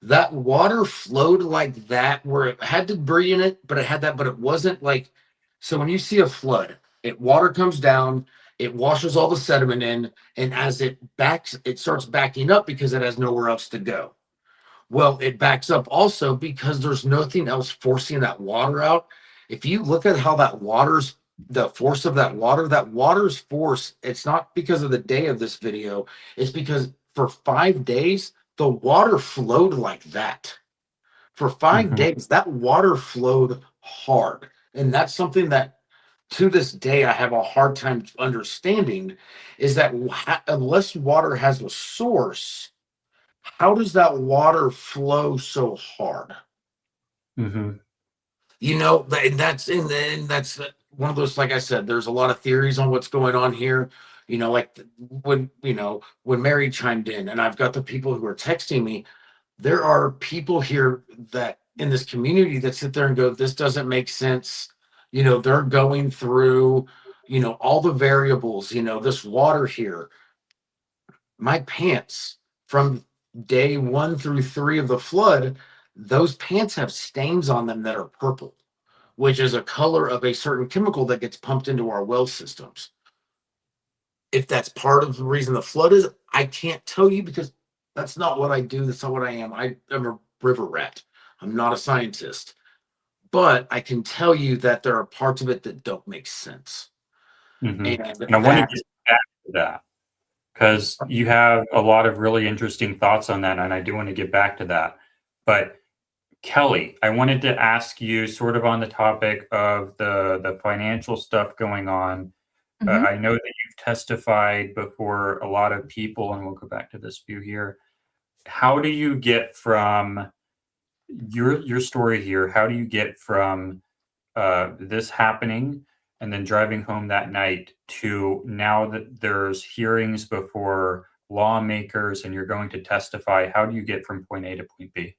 That water flowed like that, where it had debris in it, but it wasn't like. So when you see a flood, water comes down, it washes all the sediment in, and as it starts backing up because it has nowhere else to go. Well, it backs up also because there's nothing else forcing that water out. If you look at how the force of that water's force, it's not because of the day of this video. It's because for 5 days, the water flowed like that. For 5 days, that water flowed hard. And that's something that to this day I have a hard time understanding, is that unless water has a source, how does that water flow so hard? Mm-hmm. And that's one of those, like I said, there's a lot of theories on what's going on here. You know, like when, you know, when Mary chimed in, and I've got the people who are texting me, there are people here that in this community that sit there and go, this doesn't make sense. You know, they're going through, you know, all the variables, you know, this water here. My pants from day 1 through 3 of the flood, those pants have stains on them that are purple, which is a color of a certain chemical that gets pumped into our well systems. If that's part of the reason the flood is, I can't tell you because that's not what I do. That's not what I am. I am a river rat. I'm not a scientist. But I can tell you that there are parts of it that don't make sense. And And I want to get back to that because you have a lot of really interesting thoughts on that, and I do want to get back to that. But Kelly, I wanted to ask you sort of on the topic of the financial stuff going on. I know that you've testified before a lot of people, and we'll go back to this view here. How do you get from your story here? How do you get from this happening and then driving home that night to now that there's hearings before lawmakers and you're going to testify? How do you get from point A to point B?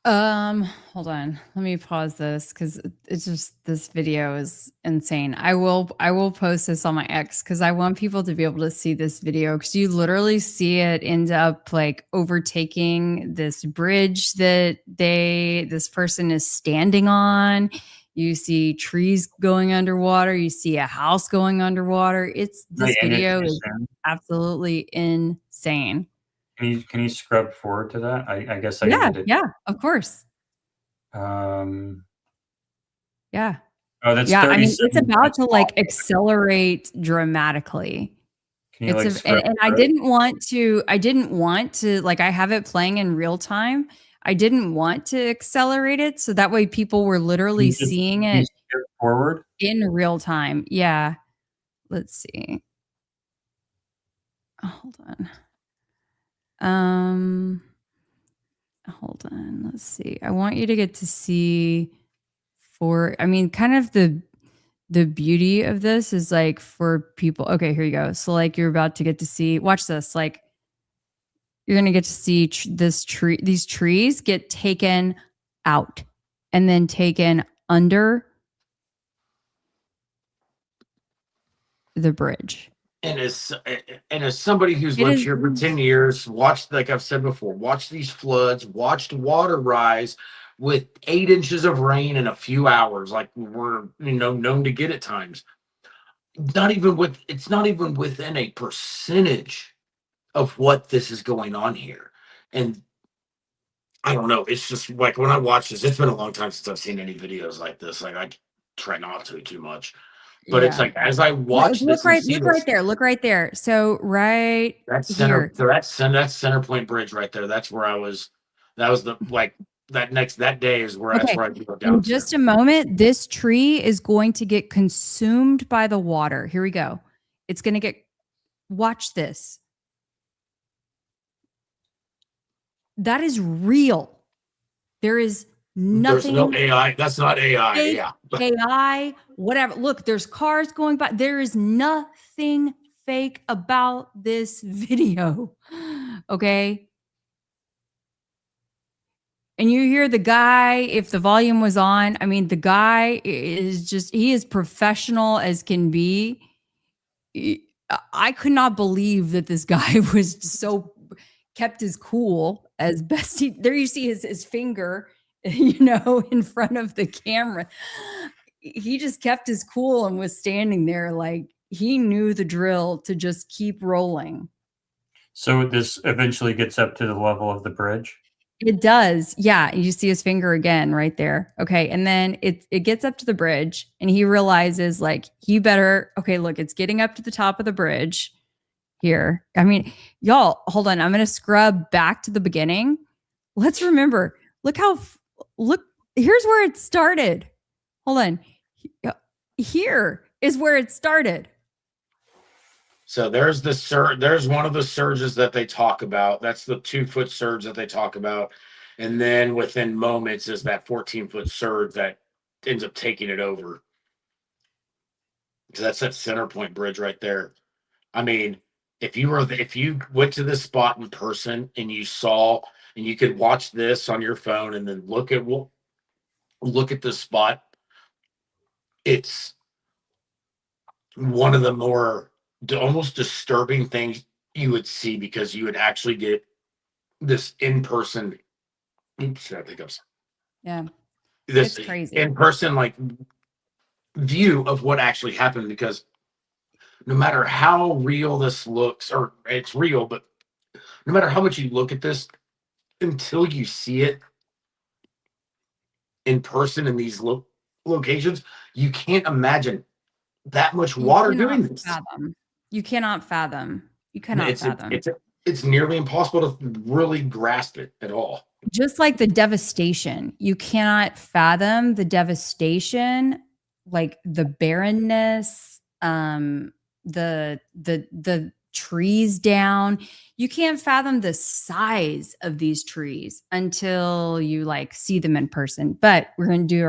Hold on. Let me pause this because it's just this video is insane. I will post this on my X because I want people to be able to see this video because you literally see it end up like overtaking this bridge that this person is standing on. You see trees going underwater. You see a house going underwater. This video is absolutely insane. Can you scrub forward to that? I guess I Yeah, needed it. yeah, of course. Yeah. Oh, that's Yeah, I mean, it's 37 about to like accelerate dramatically. Can you It's and I didn't want to like I have it playing in real time. I didn't want to accelerate it so that way people were literally seeing it forward in real time. Yeah. Let's see. Hold on. Hold on. Let's see. I want you to get to see kind of the beauty of this is like for people. Okay, here you go. So like you're about to get to see, watch this. Like you're going to get to see these trees get taken out and then taken under the bridge. And as somebody who's lived here for 10 years, watched, like I've said before, watched these floods, watched water rise with 8 inches of rain in a few hours, like we're, you know, known to get at times. It's not even within a percentage of what this is going on here. And I don't know. It's just like when I watch this, it's been a long time since I've seen any videos like this. Like I try not to too much. But it's like as I watch this, look right there. So right that's here. that's Center Point Bridge right there. That's where I was. That was that day is where that's where I go down. In just a moment, this tree is going to get consumed by the water. Here we go. It's going to get. Watch this. That is real. There is nothing. There's no AI. That's not AI. Fake Yeah. AI, whatever. Look, there's cars going by. There is nothing fake about this video. Okay. And you hear the guy, if the volume was on, I mean, the guy is he is professional as can be. I could not believe that this guy was so kept his cool as best there you see his finger, you know, in front of the camera. He just kept his cool and was standing there like he knew the drill to just keep rolling. So this eventually gets up to the level of the bridge? It does. Yeah. You see his finger again right there. Okay. And then it gets up to the bridge and he realizes like okay, look, it's getting up to the top of the bridge here. I mean, y'all, hold on. I'm going to scrub back to the beginning. Let's remember, here's where it started. Hold on. Here is where it started. So there's there's one of the surges that they talk about. That's the 2-foot surge that they talk about. And then within moments is that 14-foot surge that ends up taking it over. because that's that center point bridge right there. I mean, if you went to this spot in person and you saw, and you could watch this on your phone and then look at this spot, it's one of the more almost disturbing things you would see, because you would actually get this in person. Oops, I think I'm sorry. Yeah. This It's crazy. in person like view of what actually happened, because no matter how real this looks, or it's real, but no matter how much you look at this, until you see it in person in these locations, you can't imagine that much water doing this. You cannot fathom. You cannot fathom. It's nearly impossible to really grasp it at all. Just like the devastation, you cannot fathom the devastation, like the barrenness, the trees down. You can't fathom the size of these trees until you like see them in person. But we're going to do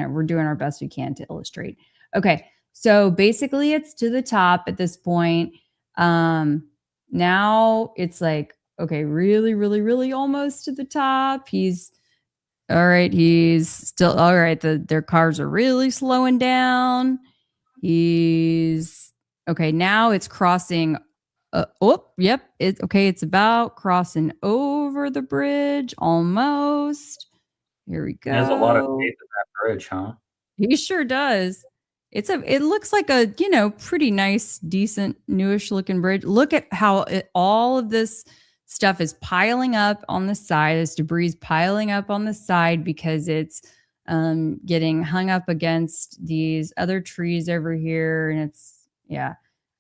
we're doing our best we can to illustrate. Okay. So basically it's to the top at this point. Now it's like, okay, really, really, really almost to the top. He's all right. He's still all right. Their cars are really slowing down. He's okay. Now it's crossing. Yep. It's okay. It's about crossing over the bridge almost. Here we go. There's a lot of faith in that bridge, huh? He sure does. It looks like a, pretty nice, decent, newish looking bridge. Look at how all of this stuff is piling up on the side. This debris is piling up on the side because it's getting hung up against these other trees over here. And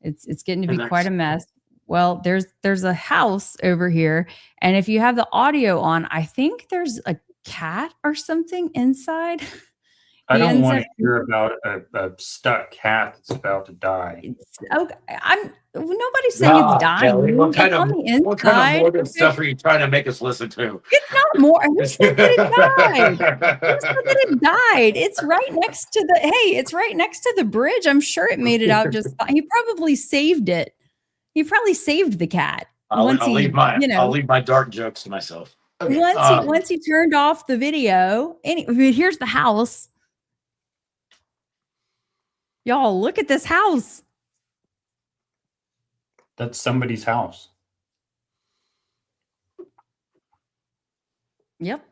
it's getting to be quite a mess. Well, there's a house over here. And if you have the audio on, I think there's a cat or something inside. I don't want to hear about a stuck cat that's about to die. Okay, nobody's saying it's dying. Kelly, what kind of morbid Okay. stuff are you trying to make us listen to? It's not more. Who said that it died? Who said that it died? It's right next to it's right next to the bridge. I'm sure it made it out just fine. He probably saved it. He probably saved the cat. I'll leave my dark jokes to myself. Okay. Once he turned off the video, here's the house. Y'all, look at this house. That's somebody's house. Yep.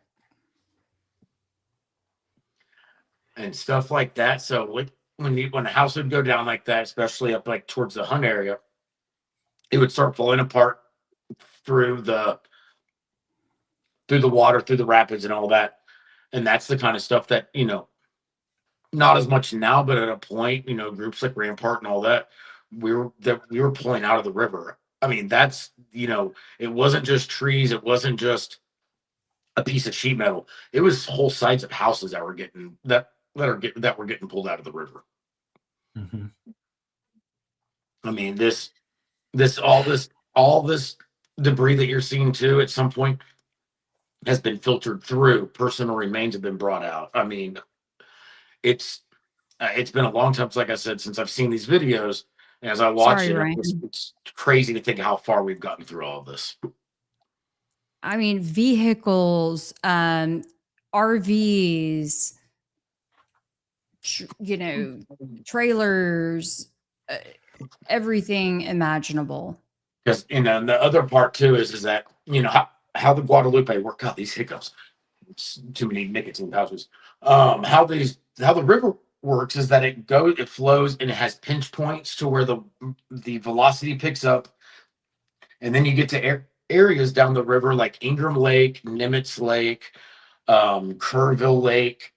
And stuff like that. So when a house would go down like that, especially up like towards the Hunt area, it would start falling apart through the water, through the rapids and all that. And that's the kind of stuff that, not as much now, but at a point, groups like Rampart and all that, we were pulling out of the river. I mean, that's, it wasn't just trees. It wasn't just a piece of sheet metal. It was whole sides of houses that were getting pulled out of the river. Mm-hmm. I mean, all this debris that you're seeing too, at some point has been filtered through. Personal remains have been brought out. I mean, it's been a long time, like I said, since I've seen these videos. And as I watch it's crazy to think how far we've gotten through all of this. I mean, vehicles, RVs, trailers, everything imaginable. Because and the other part too is that how the Guadalupe work out these hiccups. It's too many nicotine pouches. How the river works is that it flows and it has pinch points to where the velocity picks up, and then you get to areas down the river like Ingram Lake, Nimitz Lake, Kerrville Lake,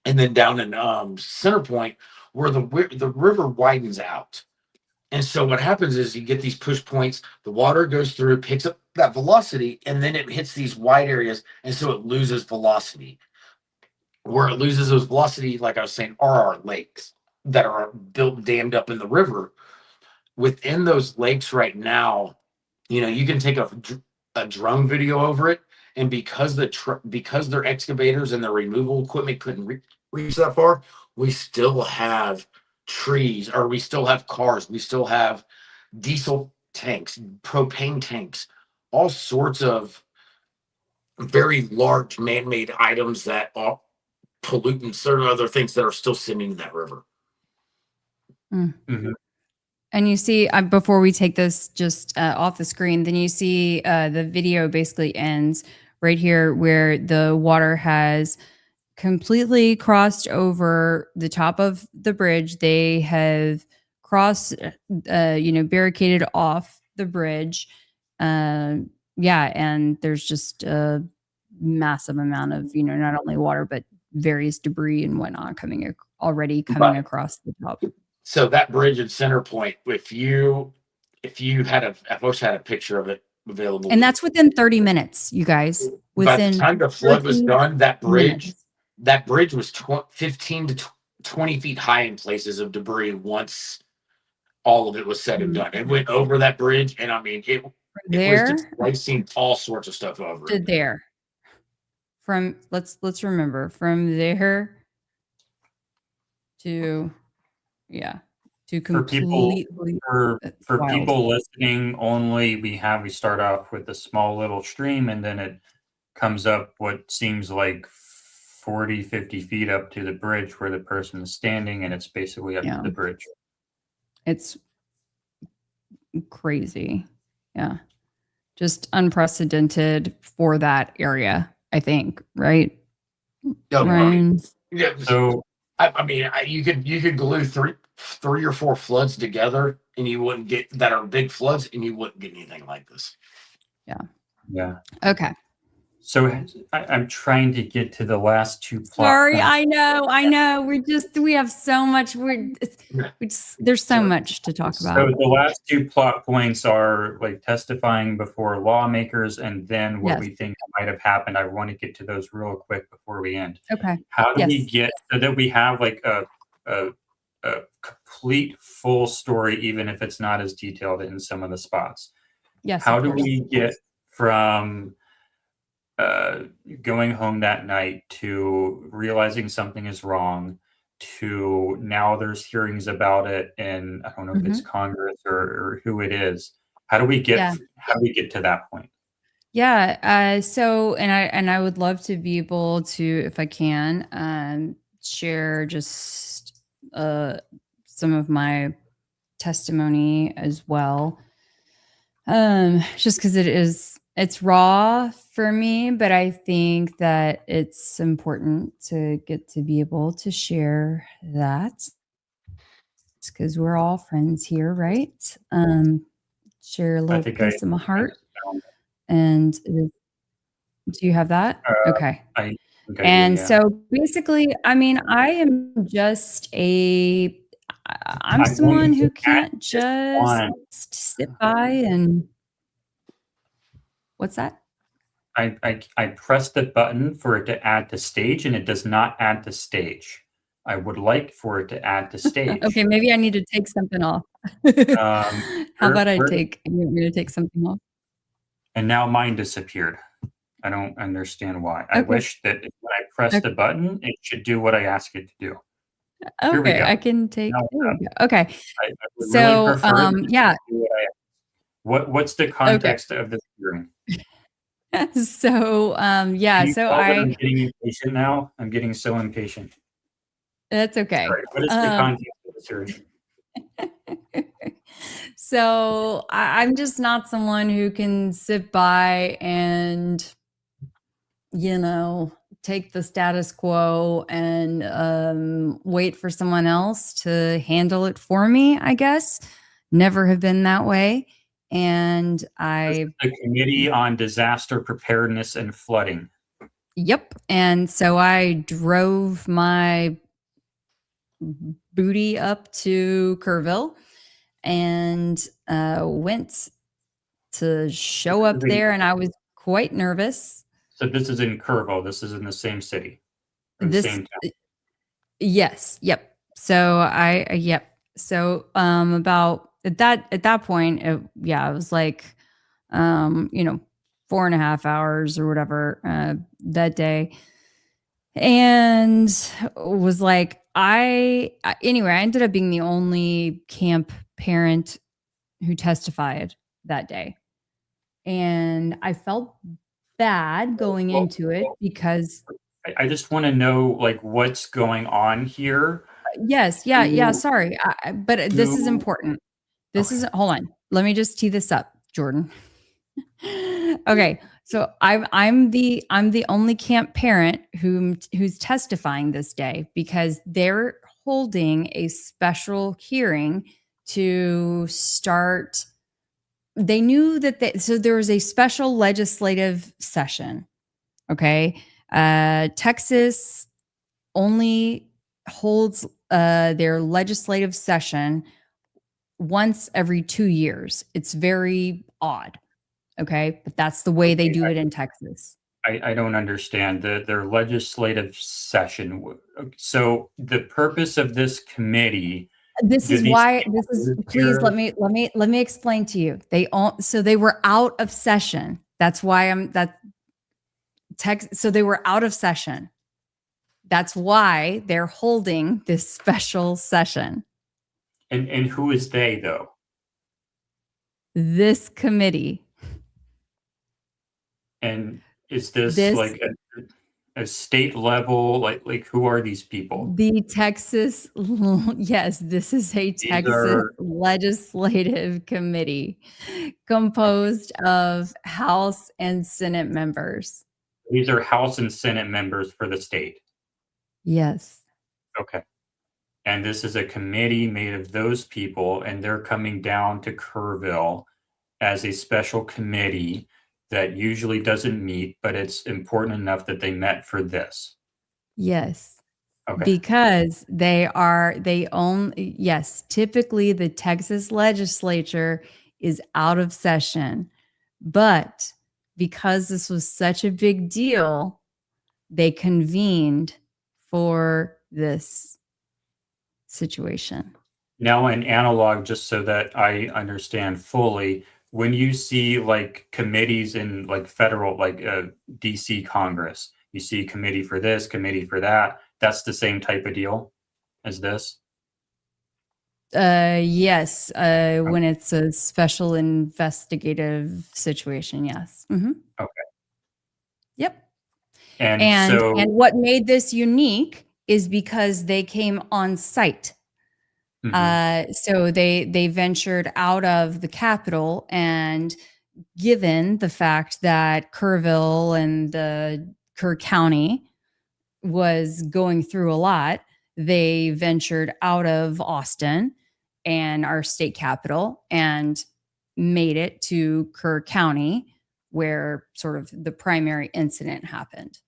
and then down in Center Point where the river widens out. And so what happens is you get these push points, the water goes through, picks up that velocity, and then it hits these wide areas, and so it loses velocity. Where it loses those velocity, like I was saying, are our lakes that are dammed up in the river. Within those lakes right now, you can take a drone video over it, and because their excavators and their removal equipment couldn't reach that far, we still have trees, or we still have cars, we still have diesel tanks, propane tanks, all sorts of very large man-made items that are pollutants or other things that are still sitting in that river. Mm-hmm. And you see, before we take this just off the screen, then you see the video basically ends right here where the water has completely crossed over the top of the bridge. They have crossed, barricaded off the bridge. And there's just a massive amount of, not only water, but various debris and whatnot coming across the top. So that bridge at Center Point, if you had I wish I had a picture of it available. And that's within 30 minutes, you guys. By the time the flood was done, that bridge was 15 to 20 feet high in places of debris once all of it was said and done. It went over that bridge, and I mean, it was displacing all sorts of stuff over it. There. Let's remember, from there to completely. For people listening only, we start off with a small little stream, and then it comes up what seems like 40, 50 feet up to the bridge where the person is standing, and it's basically up to the bridge. It's crazy. Yeah. Just unprecedented for that area, I think, right? Ryan? Yeah. So I mean, you could glue three or four floods together, and you wouldn't get that are big floods, and you wouldn't get anything like this. Yeah. Okay. So I'm trying to get to the last two plots. Sorry, I know. We have so much. There's so much to talk about. So the last two plot points are like testifying before lawmakers, and then what we think might have happened. I want to get to those real quick before we end. Okay. How do we get so that we have like a complete full story, even if it's not as detailed in some of the spots? Yes. How do we get from going home that night to realizing something is wrong to now there's hearings about it, and I don't know if it's Congress or who it is. How do we get to that point? Yeah. So I would love to be able to, if I can, share just some of my testimony as well. Just because it's raw for me, but I think that it's important to get to be able to share that because we're all friends here, right? Share a little piece of my heart. And do you have that? Okay. So basically, I mean, I'm someone who can't just sit by and what's that? I pressed the button for it to add to stage, and it does not add to stage. I would like for it to add to stage. Okay, maybe I need to take something off. How about you want me to take something off? And now mine disappeared. I don't understand why. I wish that when I press the button, it should do what I ask it to do. Okay, I can take. Okay, so What's the context of this hearing? So I'm getting impatient now. I'm getting so impatient. That's okay. Sorry, what is the context of this hearing? So I'm just not someone who can sit by and, take the status quo and wait for someone else to handle it for me, I guess. Never have been that way. And the Committee on Disaster Preparedness and Flooding. Yep. And so I drove my booty up to Kerrville and went to show up there, and I was quite nervous. So this is in Kerrville. This is in the same city. Same town. Yes. Yep. So So about at that point, it was like 4.5 hours or whatever that day, and was like, anyway, I ended up being the only camp parent who testified that day. And I felt bad going into it because I just want to know like what's going on here. yes, yeah, sorry. But this is important. This is hold on. Let me just tee this up, Jordan. Okay. So I'm the only camp parent who's testifying this day because they're holding a special hearing to start. They knew that so there was a special legislative session. Okay. Texas only holds their legislative session once every 2 years. It's very odd. Okay. But that's the way they do it in Texas. I don't understand their legislative session. So the purpose of this committee. Please let me explain to you. So they were out of session. That's why so they were out of session. That's why they're holding this special session. And who is they though? This committee. And is this like a state level? Like who are these people? The Texas, yes, this is a Texas legislative committee composed of House and Senate members. These are House and Senate members for the state. Yes. Okay. And this is a committee made of those people, and they're coming down to Kerrville as a special committee that usually doesn't meet, but it's important enough that they met for this. Yes. Okay. Because typically the Texas legislature is out of session, but because this was such a big deal, they convened for this situation. Now, an analog, just so that I understand fully, when you see like committees in like federal, like DC Congress, you see committee for this, committee for that. That's the same type of deal as this? Yes. When it's a special investigative situation, yes. Mm-hmm. Okay. Yep. And what made this unique is because they came on site. Mm-hmm. So they ventured out of the Capitol, and given the fact that Kerrville and the Kerr County was going through a lot, they ventured out of Austin and our state capital and made it to Kerr County, where sort of the primary incident happened.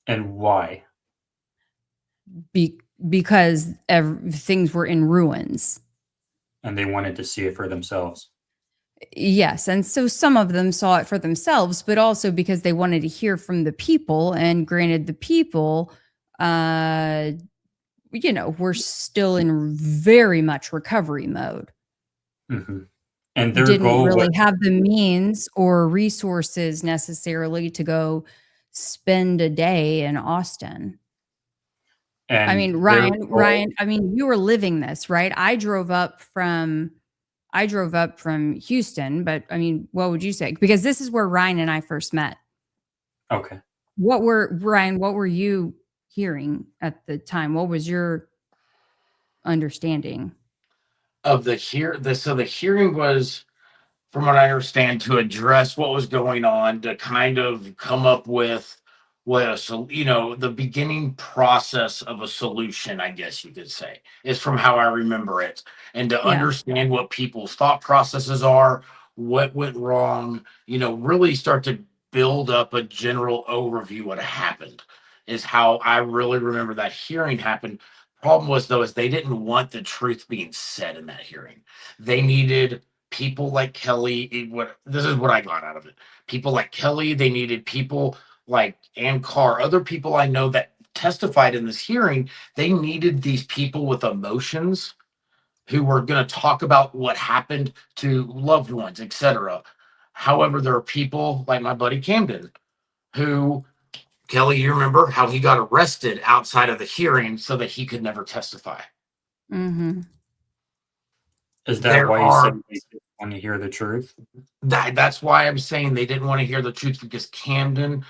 And why? Because things were in ruins. And they wanted to see it for themselves. Yes. And so some of them saw it for themselves, but also because they wanted to hear from the people. And granted, the people, we're still in very much recovery mode. Mm-hmm. And their didn't goal really have the means or resources necessarily to go spend a day in Austin. And I mean, Ryan, I mean, you were living this, right? I drove up from Houston, but I mean, what would you say? Because this is where Ryan and I first met. Okay. Ryan, what were you hearing at the time? What was your understanding of the hearing was, from what I understand, to address what was going on, to kind of come up with the beginning process of a solution, I guess you could say, is from how I remember it, and to understand what people's thought processes are, what went wrong, really start to build up a general overview what happened, is how I really remember that hearing happened. Problem was, though, is they didn't want the truth being said in that hearing. They needed people like Kelly. This is what I got out of it. People like Kelly. They needed people like Ann Carr, other people I know that testified in this hearing. They needed these people with emotions who were going to talk about what happened to loved ones, etc. However, there are people like my buddy Camden who Kelly, you remember how he got arrested outside of the hearing so that he could never testify. Mm-hmm. Is that why you said they didn't want to hear the truth? That's why I'm saying they didn't want to hear the truth, because Camden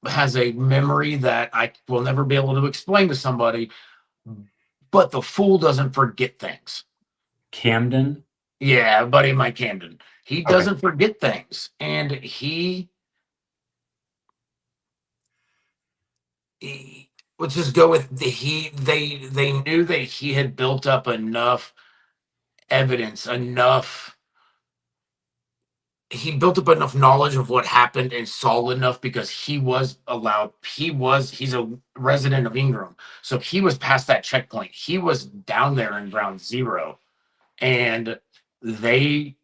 has a memory that I will never be able to explain to somebody, but the fool doesn't forget things. Camden? Yeah, buddy of mine, Camden. He doesn't forget things. And let's just go with they knew that he had built up enough evidence, he built up enough knowledge of what happened and saw enough, because he's a resident of Ingram. So he was past that checkpoint. He was down there in ground zero. And they,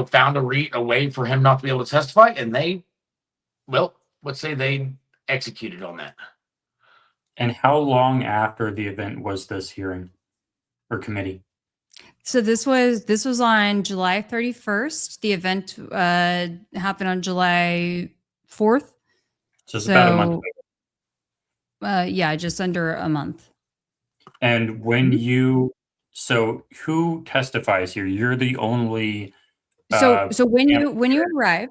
found a way for him not to be able to testify. And let's say they executed on that. And how long after the event was this hearing or committee? So this was on July 31st. The event happened on July 4th. Just about a month ago. Yeah, just under a month. And so who testifies here? You're the only. So when you arrive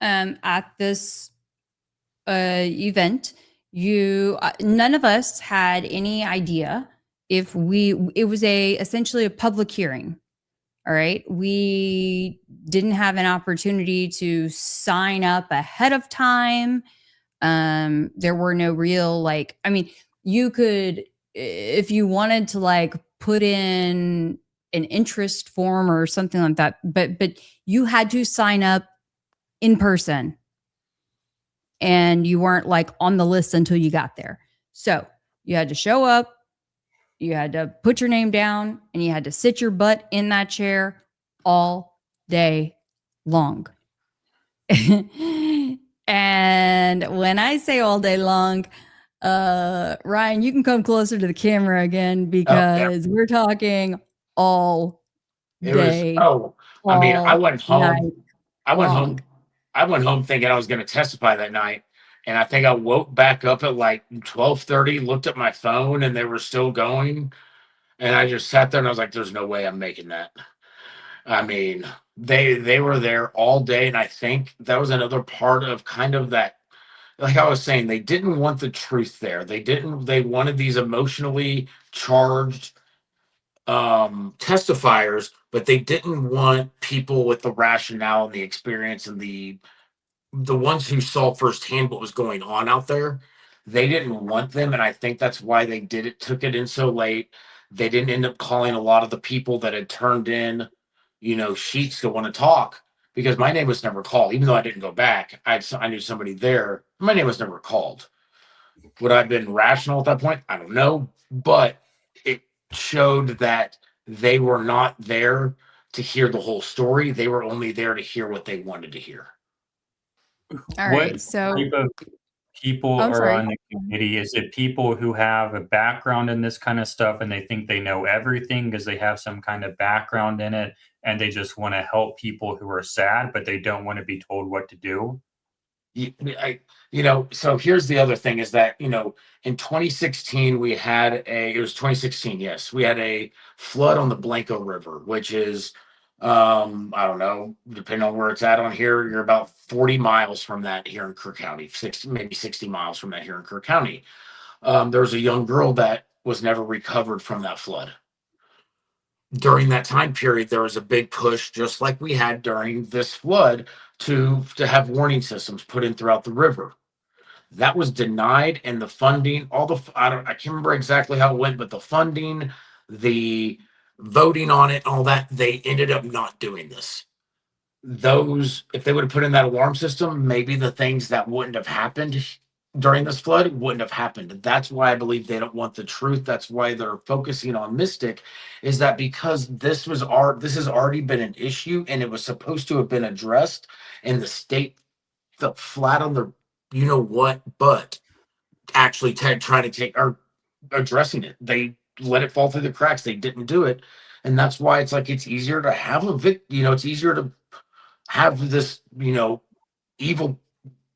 at this event, none of us had any idea if it was essentially a public hearing. All right. We didn't have an opportunity to sign up ahead of time. There were no real, you could, if you wanted to put in an interest form or something like that, but you had to sign up in person, and you weren't on the list until you got there. So you had to show up. You had to put your name down, and you had to sit your butt in that chair all day long. And when I say all day long, Ryan, you can come closer to the camera again, because we're talking all day. I went home. I went home thinking I was going to testify that night. And I think I woke back up at 12:30, looked at my phone, and they were still going. And I just sat there and I was like, there's no way I'm making that. I mean, they were there all day. And I think that was another part of kind of that, like I was saying, they didn't want the truth there. They wanted these emotionally charged testifiers, but they didn't want people with the rationale and the experience and the ones who saw firsthand what was going on out there. They didn't want them, and I think that's why they took it in so late. They didn't end up calling a lot of the people that had turned in, sheets to want to talk, because my name was never called. Even though I didn't go back, I knew somebody there. My name was never called. Would I have been rational at that point? I don't know, but it showed that they were not there to hear the whole story. They were only there to hear what they wanted to hear. All right. So type of people are on the committee? Is it people who have a background in this kind of stuff and they think they know everything because they have some kind of background in it, and they just want to help people who are sad, but they don't want to be told what to do? So here's the other thing is that, in 2016, we had it was 2016. Yes. We had a flood on the Blanco River, which is, I don't know, depending on where it's at on here, you're about 40 miles from that here in Kerr County, maybe 60 miles from that here in Kerr County. There was a young girl that was never recovered from that flood. During that time period, there was a big push, just like we had during this flood, to have warning systems put in throughout the river. That was denied, and the funding, I can't remember exactly how it went, but the funding, the voting on it, all that, they ended up not doing this. If they would have put in that alarm system, maybe the things that wouldn't have happened during this flood wouldn't have happened. That's why I believe they don't want the truth. That's why they're focusing on Mystic, is that because this has already been an issue, and it was supposed to have been addressed, and the state fell flat on their but actually trying to take or addressing it. They let it fall through the cracks. They didn't do it. And that's why it's easier to have it's easier to have this, evil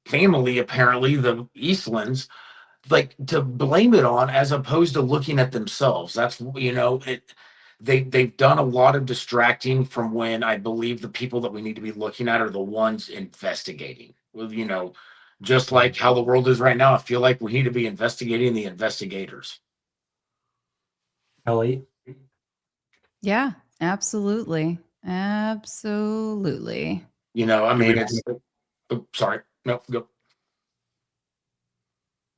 family, apparently the Eastlands, like to blame it on as opposed to looking at themselves. That's, they've done a lot of distracting from when I believe the people that we need to be looking at are the ones investigating. Well, just like how the world is right now, I feel like we need to be investigating the investigators. Ellie? Yeah, absolutely. Absolutely. It's sorry. No, go.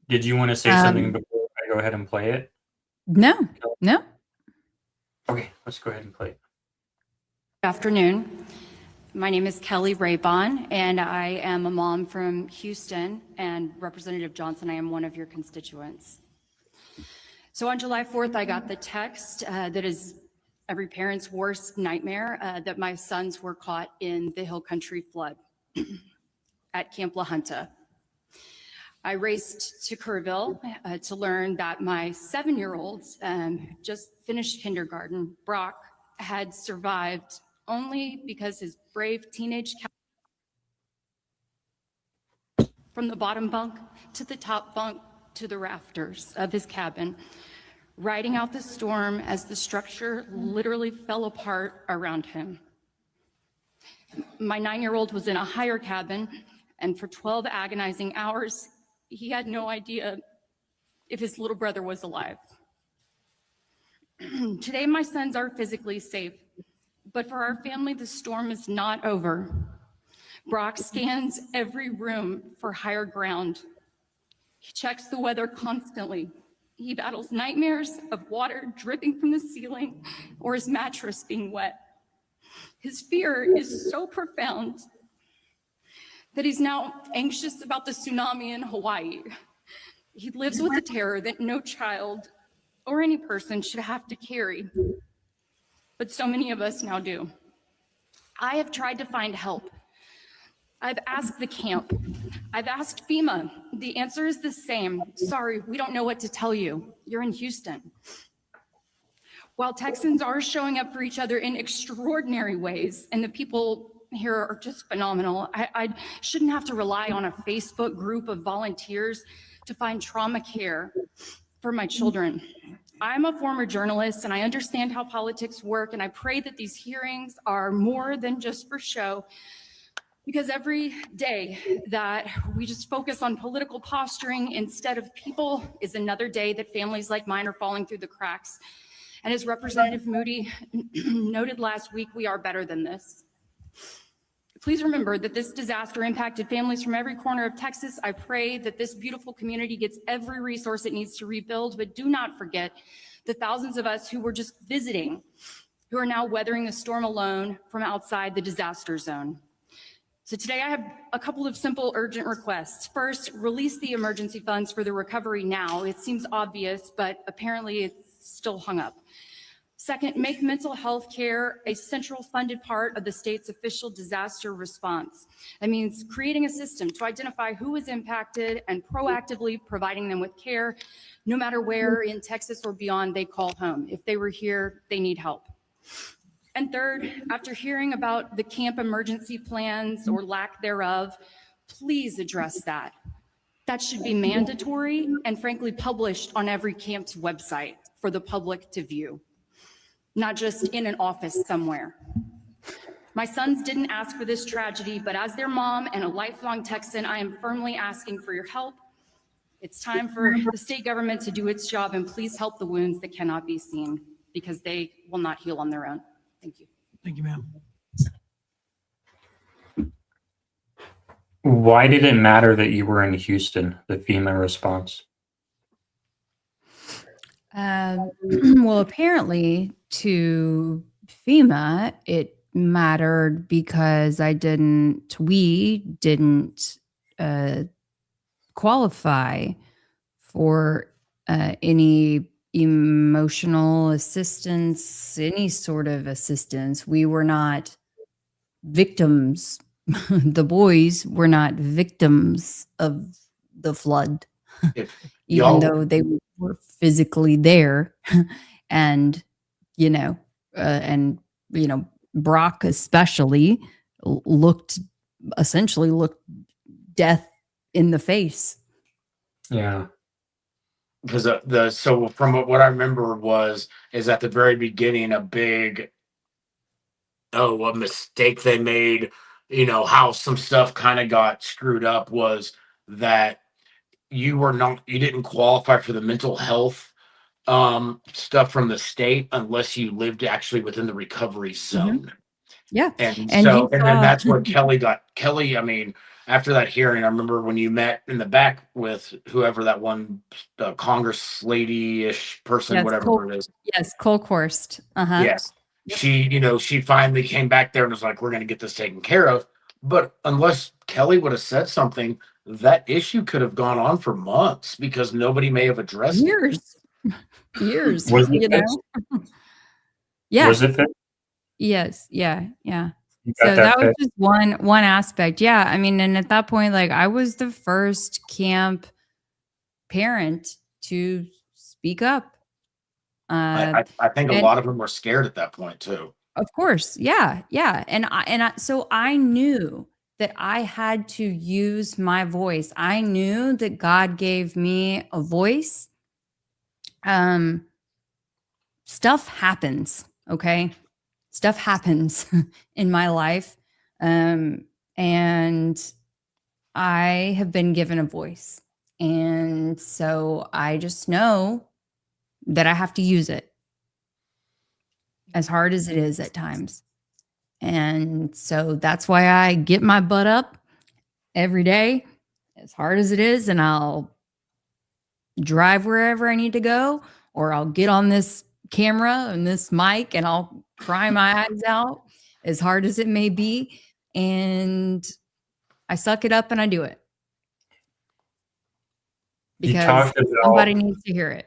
Did you want to say something before I go ahead and play it? No. Okay, let's go ahead and play it. Good afternoon. My name is Kelly Raybon, and I am a mom from Houston, and Representative Johnson, I am one of your constituents. So on July 4th, I got the text that is every parent's worst nightmare, that my sons were caught in the Hill Country flood at Camp La Junta. I raced to Kerrville to learn that my 7-year-old, just finished kindergarten, Brock, had survived only because his brave teenage from the bottom bunk to the top bunk to the rafters of his cabin, riding out the storm as the structure literally fell apart around him. My 9-year-old was in a higher cabin, and for 12 agonizing hours, he had no idea if his little brother was alive. Today, my sons are physically safe, but for our family, the storm is not over. Brock scans every room for higher ground. He checks the weather constantly. He battles nightmares of water dripping from the ceiling or his mattress being wet. His fear is so profound that he's now anxious about the tsunami in Hawaii. He lives with the terror that no child or any person should have to carry, but so many of us now do. I have tried to find help. I've asked the camp. I've asked FEMA. The answer is the same. Sorry, we don't know what to tell you. You're in Houston. While Texans are showing up for each other in extraordinary ways, and the people here are just phenomenal, I shouldn't have to rely on a Facebook group of volunteers to find trauma care for my children. I'm a former journalist, and I understand how politics work, and I pray that these hearings are more than just for show, because every day that we just focus on political posturing instead of people is another day that families like mine are falling through the cracks. And as Representative Moody noted last week, we are better than this. Please remember that this disaster impacted families from every corner of Texas. I pray that this beautiful community gets every resource it needs to rebuild, but do not forget the thousands of us who were just visiting, who are now weathering the storm alone from outside the disaster zone. So today I have a couple of simple urgent requests. First, release the emergency funds for the recovery now. It seems obvious, but apparently it's still hung up. Second, make mental health care a central funded part of the state's official disaster response. That means creating a system to identify who is impacted and proactively providing them with care, no matter where in Texas or beyond they call home. If they were here, they need help. And third, after hearing about the camp emergency plans or lack thereof, please address that. That should be mandatory and frankly published on every camp's website for the public to view, not just in an office somewhere. My sons didn't ask for this tragedy, but as their mom and a lifelong Texan, I am firmly asking for your help. It's time for the state government to do its job, and please help the wounds that cannot be seen, because they will not heal on their own. Thank you. Thank you, ma'am. Why did it matter that you were in Houston, the FEMA response? Well, apparently to FEMA, it mattered because we didn't qualify for any emotional assistance, any sort of assistance. We were not victims. The boys were not victims of the flood, even though they were physically there. And, Brock especially looked death in the face. Yeah. Because so from what I remember is at the very beginning a big a mistake they made, how some stuff kind of got screwed up was that you didn't qualify for the mental health stuff from the state unless you lived actually within the recovery zone. Yeah. And you then saw- that's where Kelly, I mean, after that hearing, I remember when you met in the back with whoever that one Congress lady-ish person, Yes, whatever it is. Yes, Colkhorst. Yes. She finally came back there and was like, we're going to get this taken care of. But unless Kelly would have said something, that issue could have gone on for months because nobody may have addressed Years. Years. Was it you fixed? know? Yeah. Was it fixed? Yes. Yeah. Yeah. You So got that was fixed? just one aspect. Yeah. I mean, and at that point, like I was the first camp parent to speak up. I think a lot of them were scared at that point too. Of course. Yeah. Yeah. So I knew that I had to use my voice. I knew that God gave me a voice. Stuff happens. Okay. Stuff happens in my life. And I have been given a voice. And so I just know that I have to use it, as hard as it is at times. And so that's why I get my butt up every day, as hard as it is, and I'll drive wherever I need to go, or I'll get on this camera and this mic and I'll cry my eyes out, as hard as it may be. And I suck it up and I do it. Because somebody needs to hear it.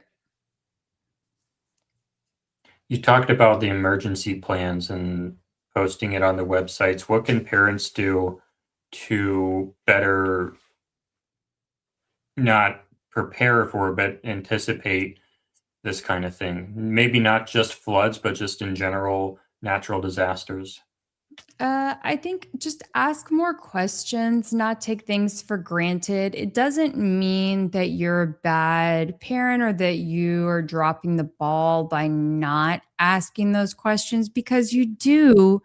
You talked about the emergency plans and posting it on the websites. What can parents do to better not prepare for, but anticipate this kind of thing? Maybe not just floods, but just in general natural disasters. I think just ask more questions, not take things for granted. It doesn't mean that you're a bad parent or that you are dropping the ball by not asking those questions, because you do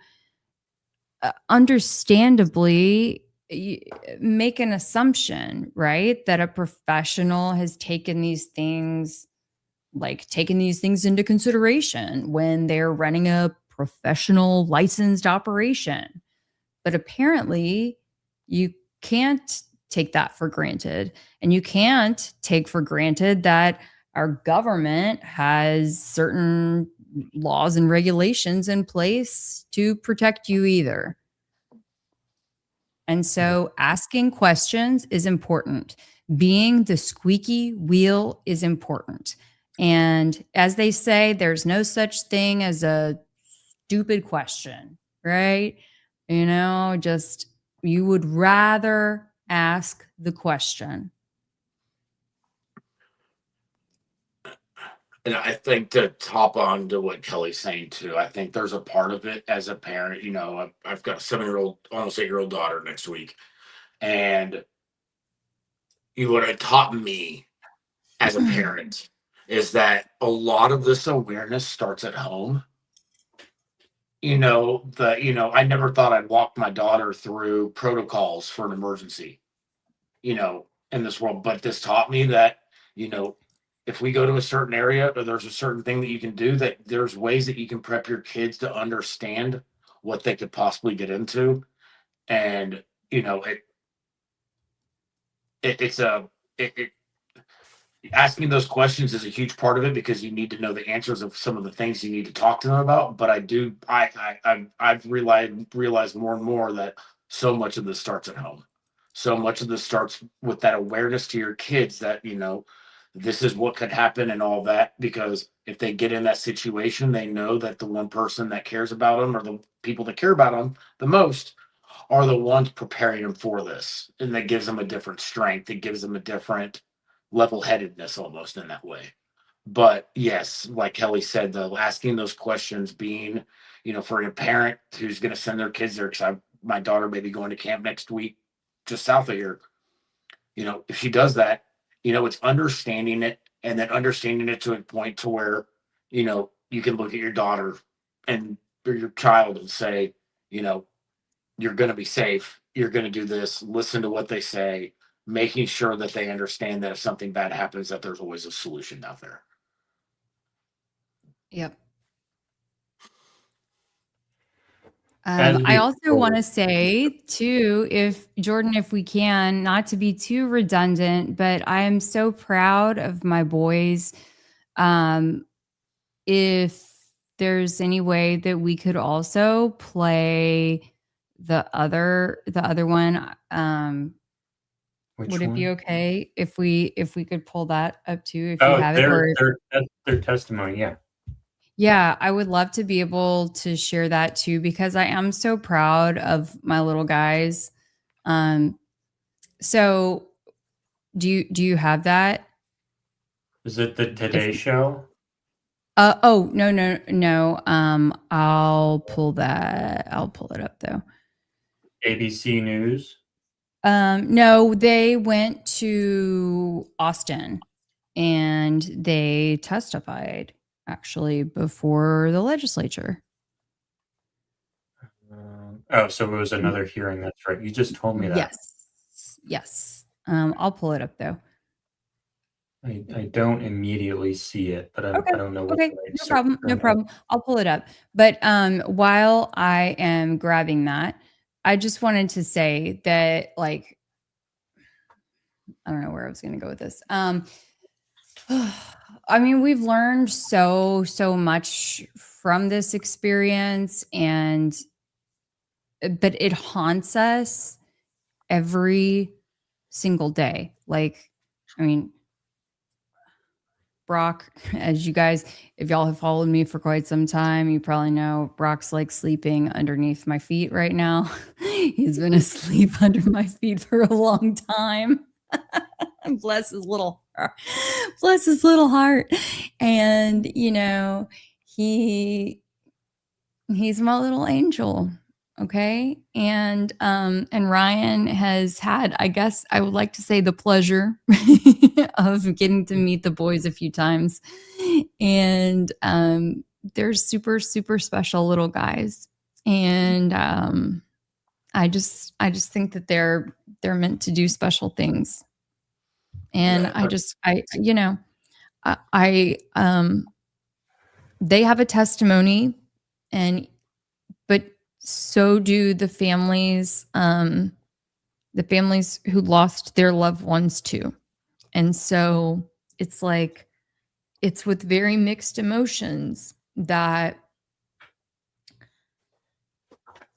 understandably make an assumption, right? That a professional has taken these things into consideration when they're running a professional licensed operation. But apparently you can't take that for granted. And you can't take for granted that our government has certain laws and regulations in place to protect you either. And so asking questions is important. Being the squeaky wheel is important. And as they say, there's no such thing as a stupid question, right? Just you would rather ask the question. And I think to top on to what Kelly's saying too, I think there's a part of it as a parent. I've got a 7-year-old, almost 8-year-old daughter next week. And what it taught me as a parent is that a lot of this awareness starts at home. I never thought I'd walk my daughter through protocols for an emergency, in this world. But this taught me that, if we go to a certain area or there's a certain thing that you can do, that there's ways that you can prep your kids to understand what they could possibly get into. And, asking those questions is a huge part of it, because you need to know the answers of some of the things you need to talk to them about. But I've realized more and more that so much of this starts at home. So much of this starts with that awareness to your kids that, this is what could happen and all that, because if they get in that situation, they know that the one person that cares about them, or the people that care about them the most, are the ones preparing them for this. And that gives them a different strength. It gives them a different level-headedness almost in that way. But yes, like Kelly said, though, asking those questions, being, for a parent who's going to send their kids there, because my daughter may be going to camp next week just south of here, if she does that, it's understanding it, and then understanding it to a point to where, you can look at your daughter or your child and say, you're going to be safe. You're going to do this. Listen to what they say, making sure that they understand that if something bad happens, that there's always a solution out there. Yep. As I we also want to say too, if Jordan, if we can, not to be too redundant, but I am so proud of my boys. If there's any way that we could also play the other one, Which would it be one? okay if we could pull that up too, if you have it? Their testimony, yeah. Yeah, I would love to be able to share that too, because I am so proud of my little guys. So do you have that? Is it the Today Show? Oh, no. I'll pull it up though. ABC News? No, they went to Austin and they testified actually before the legislature. So it was another hearing. That's right. You just told me that. Yes. I'll pull it up though. I don't immediately see it, but I don't know. Okay, no problem. I'll pull it up. But while I am grabbing that, I just wanted to say that, like, I don't know where I was going to go with this. I mean, we've learned so much from this experience, but it haunts us every single day. Like, I mean, Brock, as you guys, if y'all have followed me for quite some time, you probably know Brock's like sleeping underneath my feet right now. He's been asleep under my feet for a long time. Bless his little heart. And he's my little angel. Okay. And Ryan has had, I guess I would like to say, the pleasure of getting to meet the boys a few times. And they're super, super special little guys. And I just think that they're meant to do special things. And they have a testimony, but so do the families who lost their loved ones too. And so it's like, it's with very mixed emotions that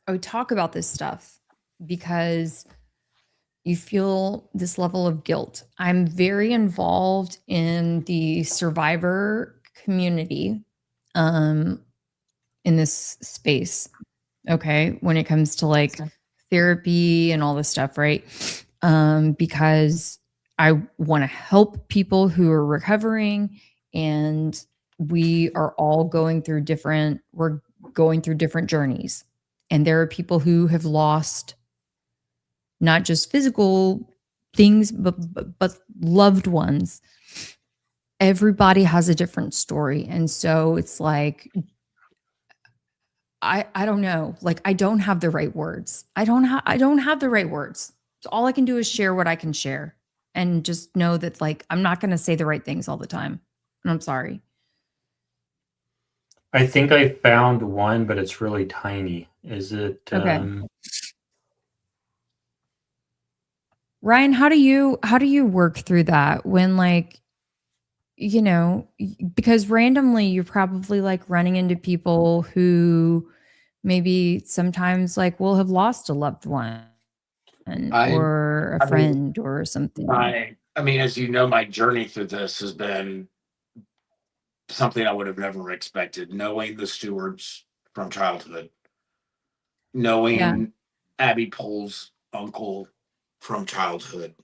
I would talk about this stuff, because you feel this level of guilt. I'm very involved in the survivor community in this space. Okay. When it comes to like therapy and all this stuff, right? Because I want to help people who are recovering, and we are all going through different journeys. And there are people who have lost not just physical things, but loved ones. Everybody has a different story. And so it's like, I don't know. Like, I don't have the right words. I don't have the right words. So all I can do is share what I can share, and just know that, like, I'm not going to say the right things all the time. And I'm sorry. I think I found one, but it's really tiny. Is it? Okay. Ryan, how do you work through that when, like, because randomly you're probably like running into people who maybe sometimes like will have lost a loved one or a friend or something. I mean, as you know, my journey through this has been something I would have never expected. Knowing the Stewarts from childhood, knowing Abby Pohl's uncle from childhood,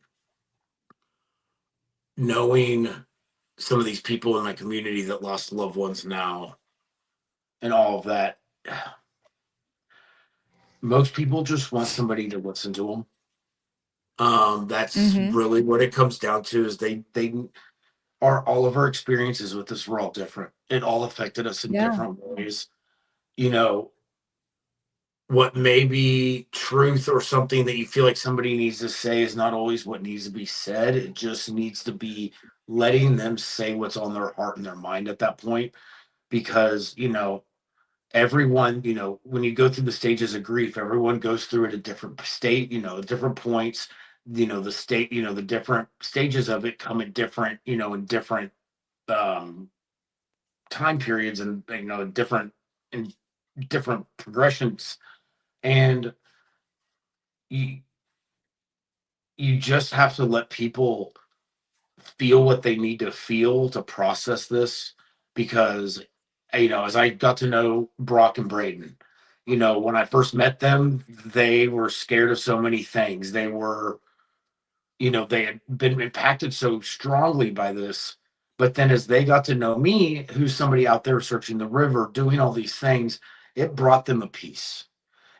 knowing some of these people in my community that lost loved ones now, and all of that. Most people just want somebody to listen to them. That's really what it comes down to, is they are, all of our experiences with this were all different. It all affected us in different ways. You know, what may be truth or something that you feel like somebody needs to say is not always what needs to be said. It just needs to be letting them say what's on their heart and their mind at that point. Because, everyone, when you go through the stages of grief, everyone goes through it at different state, different points. The state, the different stages of it come at different, in different time periods, and in different progressions. And you just have to let people feel what they need to feel to process this. Because as I got to know Brock and Braden, when I first met them, they were scared of so many things. They were, they had been impacted so strongly by this. But then as they got to know me, who's somebody out there searching the river, doing all these things, it brought them a peace.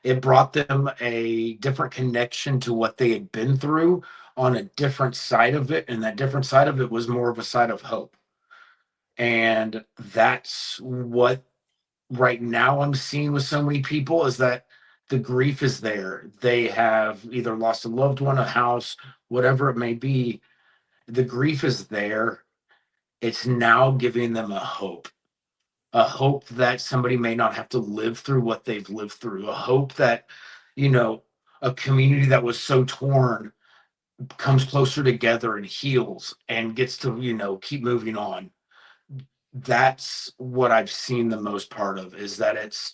It brought them a different connection to what they had been through on a different side of it. And that different side of it was more of a side of hope. And that's what right now I'm seeing with so many people, is that the grief is there. They have either lost a loved one, a house, whatever it may be. The grief is there. It's now giving them a hope that somebody may not have to live through what they've lived through, a hope that, a community that was so torn comes closer together and heals and gets to, keep moving on. That's what I've seen the most part of, is that it's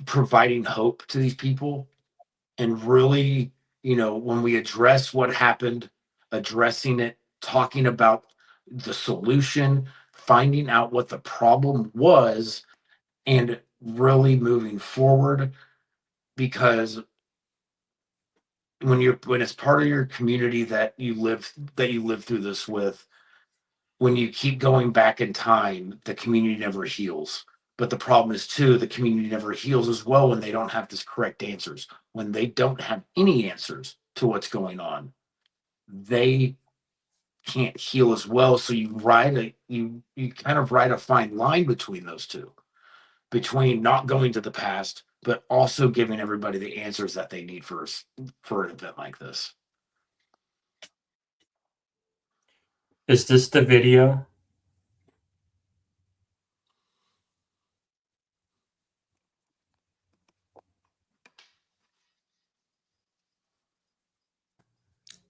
providing hope to these people. And really, when we address what happened, addressing it, talking about the solution, finding out what the problem was, and really moving forward. Because when it's part of your community that you live through this with, when you keep going back in time, the community never heals. But the problem is too, the community never heals as well when they don't have this correct answers. When they don't have any answers to what's going on, they can't heal as well. So you kind of ride a fine line between those two, between not going to the past, but also giving everybody the answers that they need for an event like this. Is this the video?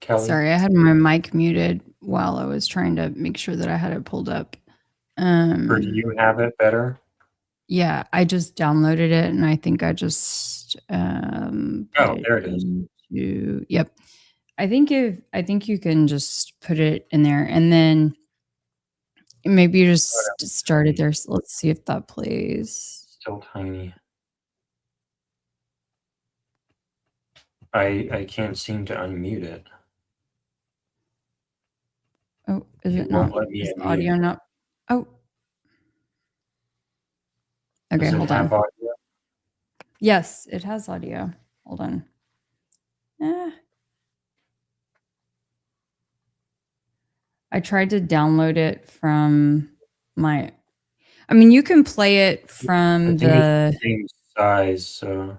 Kelly? Sorry, I had my mic muted while I was trying to make sure that I had it pulled up. Or do you have it better? Yeah, I just downloaded it, and I think I just there it is. Yep. I think you can just put it in there, and then maybe you just start it there. So let's see if that plays. Still tiny. I can't seem to unmute it. Oh, is it won't not? let me Is the unmute. audio not? Oh. Okay, Does it hold have on. audio? Yes, it has audio. Hold on. I tried to download it from my. I mean, you can play it from I think it's the same size, so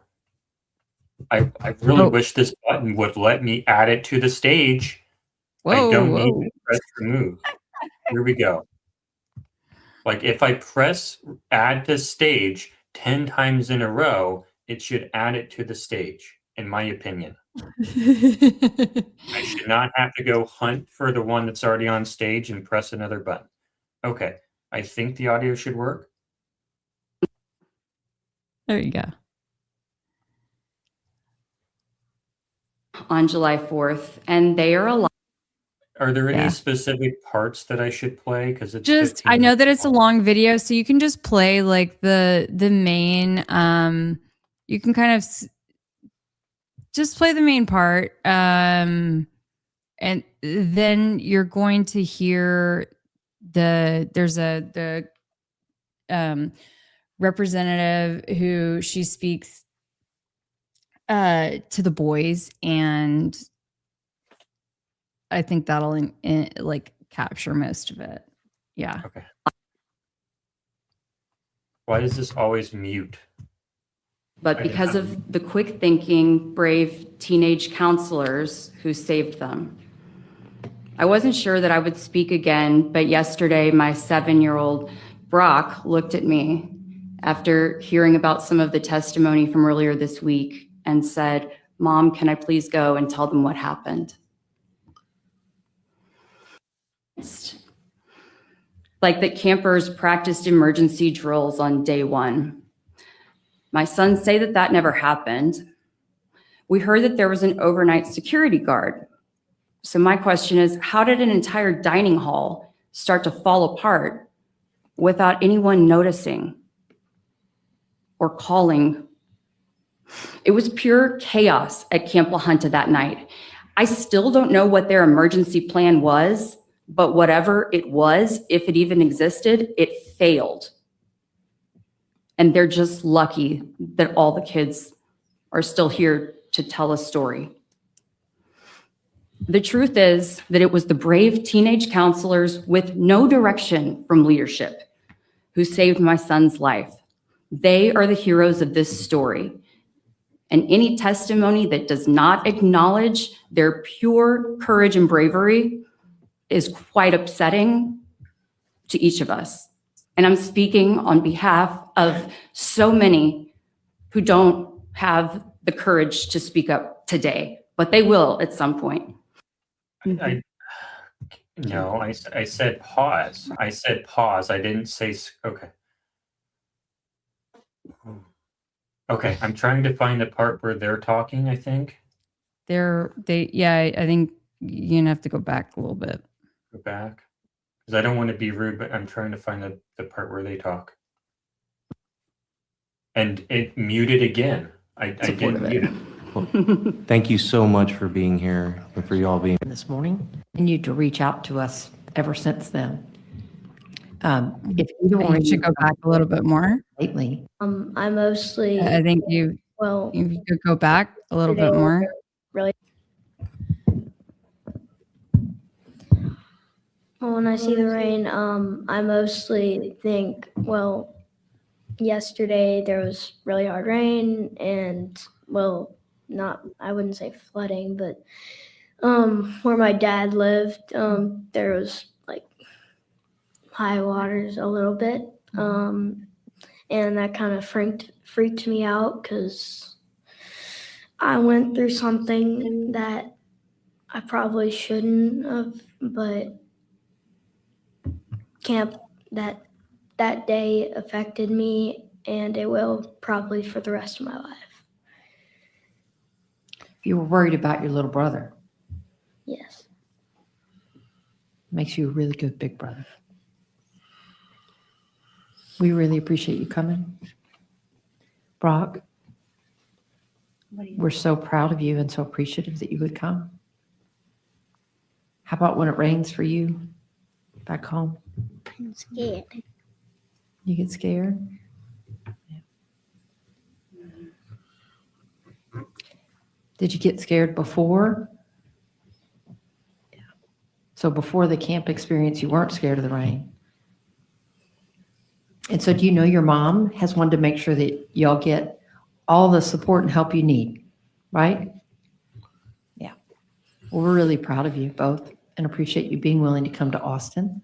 I really wish this button would let me add it to the stage. I don't need to press remove. Here we go. Like if I press add to stage 10 times in a row, it should add it to the stage, in my opinion. I should not have to go hunt for the one that's already on stage and press another button. Okay, I think the audio should work. There you go. On July 4th, and they are alive. Are there any specific parts that I should play? Because it's Just, 15 I know minutes that it's a long. long video, so you can just play like the main. You can kind of just play the main part, and then you're going to hear the representative who she speaks to the boys, and I think that'll like capture most of it. Yeah. Okay. Why does this always mute? But because of the quick thinking, brave teenage counselors who saved them. I wasn't sure that I would speak again, but yesterday my 7-year-old Brock looked at me after hearing about some of the testimony from earlier this week and said, "Mom, can I please go and tell them what happened?" Like that campers practiced emergency drills on day one. My sons say that that never happened. We heard that there was an overnight security guard. So my question is, how did an entire dining hall start to fall apart without anyone noticing or calling? It was pure chaos at Camp La Junta that night. I still don't know what their emergency plan was, but whatever it was, if it even existed, it failed. And they're just lucky that all the kids are still here to tell a story. The truth is that it was the brave teenage counselors with no direction from leadership who saved my son's life. They are the heroes of this story. And any testimony that does not acknowledge their pure courage and bravery is quite upsetting to each of us. And I'm speaking on behalf of so many who don't have the courage to speak up today, but they will at some point. I said pause. I said pause. I didn't say, okay. Okay, I'm trying to find the part where they're talking, I think. I think you're gonna have to go back a little bit. Go back. Because I don't want to be rude, but I'm trying to find the part where they talk. And it muted again. I didn't mute it. Well, thank you so much for being here and for you all being here this morning. Continued to reach out to us ever since then. If you should go back a little bit more lately. I mostly. I think you could go back a little bit more. Really. Well, when I see the rain, I mostly think, well, yesterday there was really hard rain and, well, I wouldn't say flooding, but where my dad lived, there was like high waters a little bit. And that kind of freaked me out because I went through something that I probably shouldn't have, but camp that day affected me, and it will probably for the rest of my life. You were worried about your little brother. Yes. Makes you a really good big brother. We really appreciate you coming. Brock, we're so proud of you and so appreciative that you would come. How about when it rains for you back home? I'm scared. You get scared? Yeah. Did you get scared before? Yeah. So before the camp experience, you weren't scared of the rain. And so do you know your mom has wanted to make sure that y'all get all the support and help you need, right? Yeah. Well, we're really proud of you both and appreciate you being willing to come to Austin.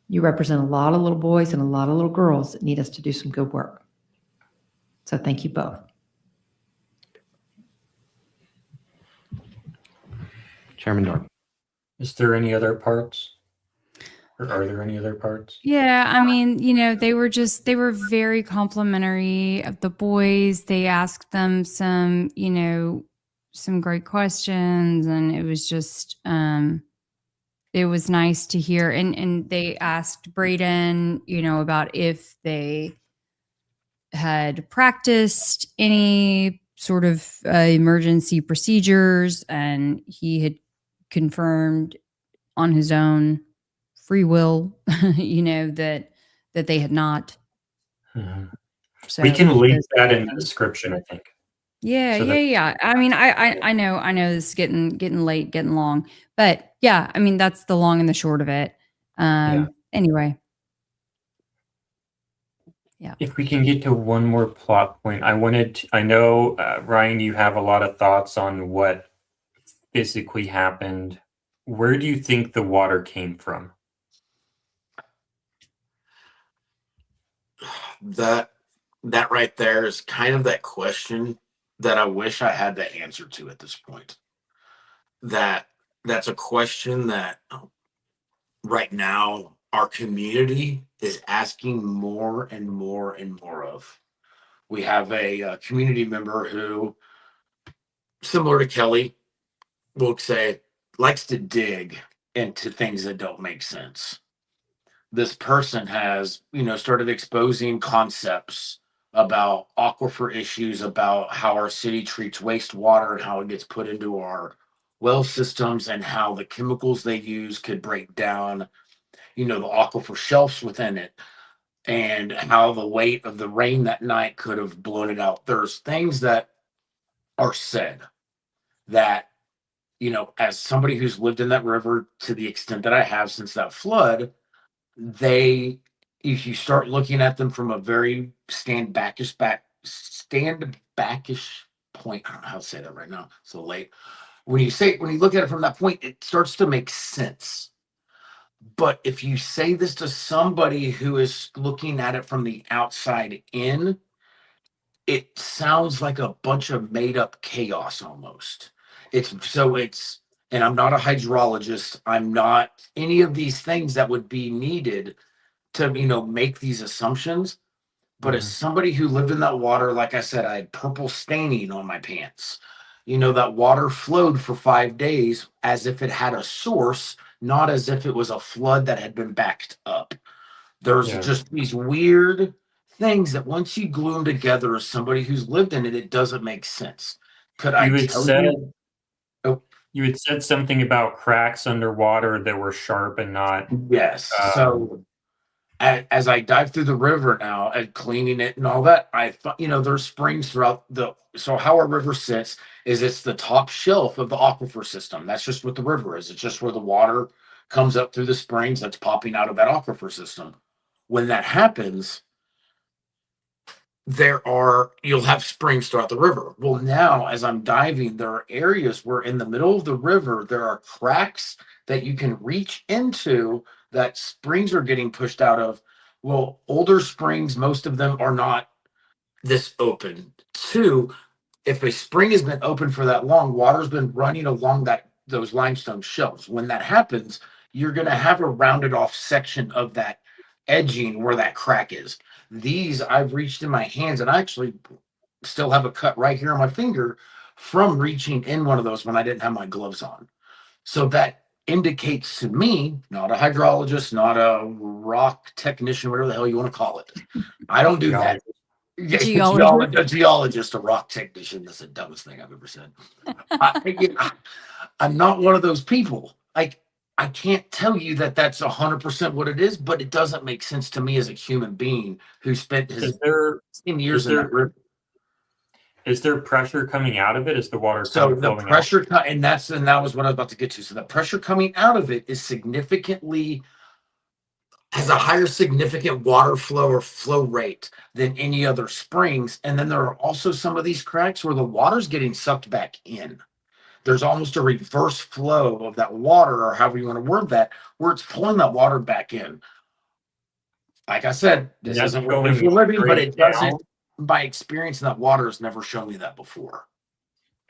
You represent a lot of little boys and a lot of little girls that need us to do some good work. So thank you both. Chairman Darby. Is there any other parts? Or are there any other parts? Yeah, I mean, they were very complimentary of the boys. They asked them some great questions, and it was just, it was nice to hear. And they asked Braden, about if they had practiced any sort of emergency procedures, and he had confirmed on his own free will, that they had not. Mm-hmm. So we can link that in the description, I think. Yeah, So yeah, that yeah. I mean, I know this is getting late, getting long, but yeah, I mean, that's the long and the short of it. yeah. Anyway, yeah. If we can get to one more plot point, I know, Ryan, you have a lot of thoughts on what physically happened. Where do you think the water came from? That right there is kind of that question that I wish I had the answer to at this point. That's a question that right now our community is asking more and more and more of. We have a community member who, similar to Kelly, will say likes to dig into things that don't make sense. This person has, started exposing concepts about aquifer issues, about how our city treats wastewater and how it gets put into our well systems and how the chemicals they use could break down, the aquifer shelves within it, and how the weight of the rain that night could have blown it out. There's things that are said that, as somebody who's lived in that river to the extent that I have since that flood, if you start looking at them from a very stand backish point, I don't know how to say that right now, so late. When you look at it from that point, it starts to make sense. But if you say this to somebody who is looking at it from the outside in, it sounds like a bunch of made up chaos almost. And I'm not a hydrologist. I'm not any of these things that would be needed to, make these assumptions. But as somebody who lived in that water, like I said, I had purple staining on my pants. That water flowed for 5 days as if it had a source, not as if it was a flood that had been backed up. There's just these weird things that once you glue them together as somebody who's lived in it, it doesn't make sense. Could I tell you? You had said something about cracks underwater that were sharp and not. Yes. So as I dive through the river now and cleaning it and all that, there's springs throughout so how our river sits is it's the top shelf of the aquifer system. That's just what the river is. It's just where the water comes up through the springs that's popping out of that aquifer system. When that happens, you'll have springs throughout the river. Well, now as I'm diving, there are areas where in the middle of the river, there are cracks that you can reach into that springs are getting pushed out of. Well, older springs, most of them are not this open. Two, if a spring has been open for that long, water's been running along those limestone shelves. When that happens, you're going to have a rounded off section of that edging where that crack is. These I've reached in my hands, and I actually still have a cut right here on my finger from reaching in one of those when I didn't have my gloves on. So that indicates to me, not a hydrologist, not a rock technician, whatever the hell you want to call it. I don't do that. A geologist, a rock technician. That's the dumbest thing I've ever said. I'm not one of those people. I can't tell you that that's 100% what it is, but it doesn't make sense to me as a human being who spent his 10 years in that river. Is there pressure coming out of it? Is the water So the pressure, out? and that was what I was about to get to. So the pressure coming out of it is has a higher significant water flow or flow rate than any other springs. And then there are also some of these cracks where the water's getting sucked back in. There's almost a reverse flow of that water, or however you want to word that, where it's pulling that water back in. Like I said, this isn't what we feel living, but it doesn't. By experience in that water has never shown me that before.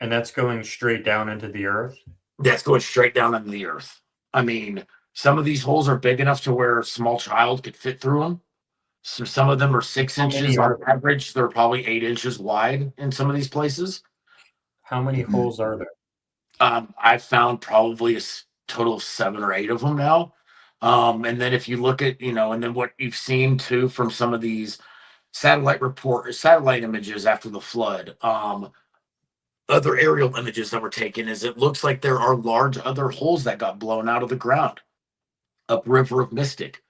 And that's going straight down into the earth? That's going straight down into the earth. I mean, some of these holes are big enough to where a small child could fit through them. So some of them are 6 inches on average. They're probably 8 inches wide in some of these places. How many holes are there? I've found probably a total of 7 or 8 of them now. And then if you look at, and then what you've seen too from some of these satellite images after the flood, other aerial images that were taken, is it looks like there are large other holes that got blown out of the ground upriver of Mystic.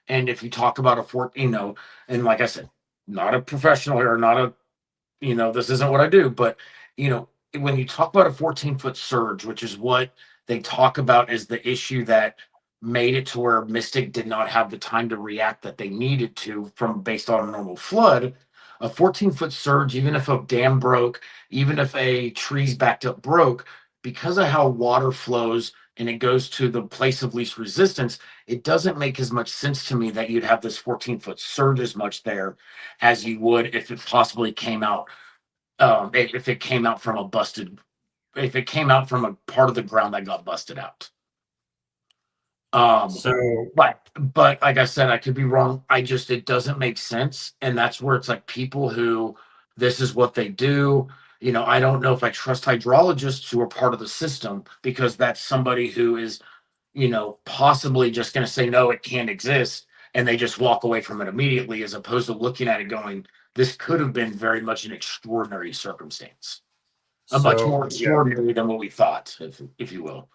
And if you talk about and like I said, not a professional or not a this isn't what I do, but when you talk about a 14-foot surge, which is what they talk about is the issue that made it to where Mystic did not have the time to react that they needed to based on a normal flood. A 14-foot surge, even if a dam broke, even if a tree's backed up broke, because of how water flows and it goes to the place of least resistance, it doesn't make as much sense to me that you'd have this 14-foot surge as much there as you would if it possibly came out, if it came out from a part of the ground that got busted out. But like I said, I could be wrong. It doesn't make sense. And that's where it's like people who this is what they do. I don't know if I trust hydrologists who are part of the system, because that's somebody who is, possibly just going to say, no, it can't exist. And they just walk away from it immediately, as opposed to looking at it going, this could have been very much an extraordinary circumstance. Much more extraordinary than what we thought, if you will.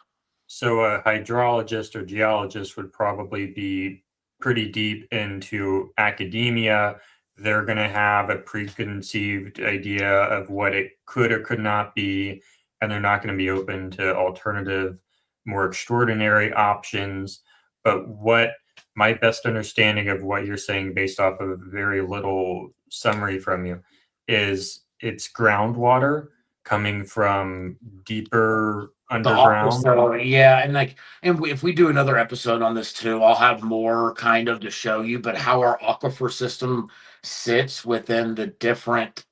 So a hydrologist or geologist would probably be pretty deep into academia. They're going to have a preconceived idea of what it could or could not be, and they're not going to be open to alternative, more extraordinary options. But what my best understanding of what you're saying, based off of very little summary from you, is it's groundwater coming from deeper underground. So, yeah, and if we do another episode on this too, I'll have more kind of to show you, but how our aquifer system sits within the different,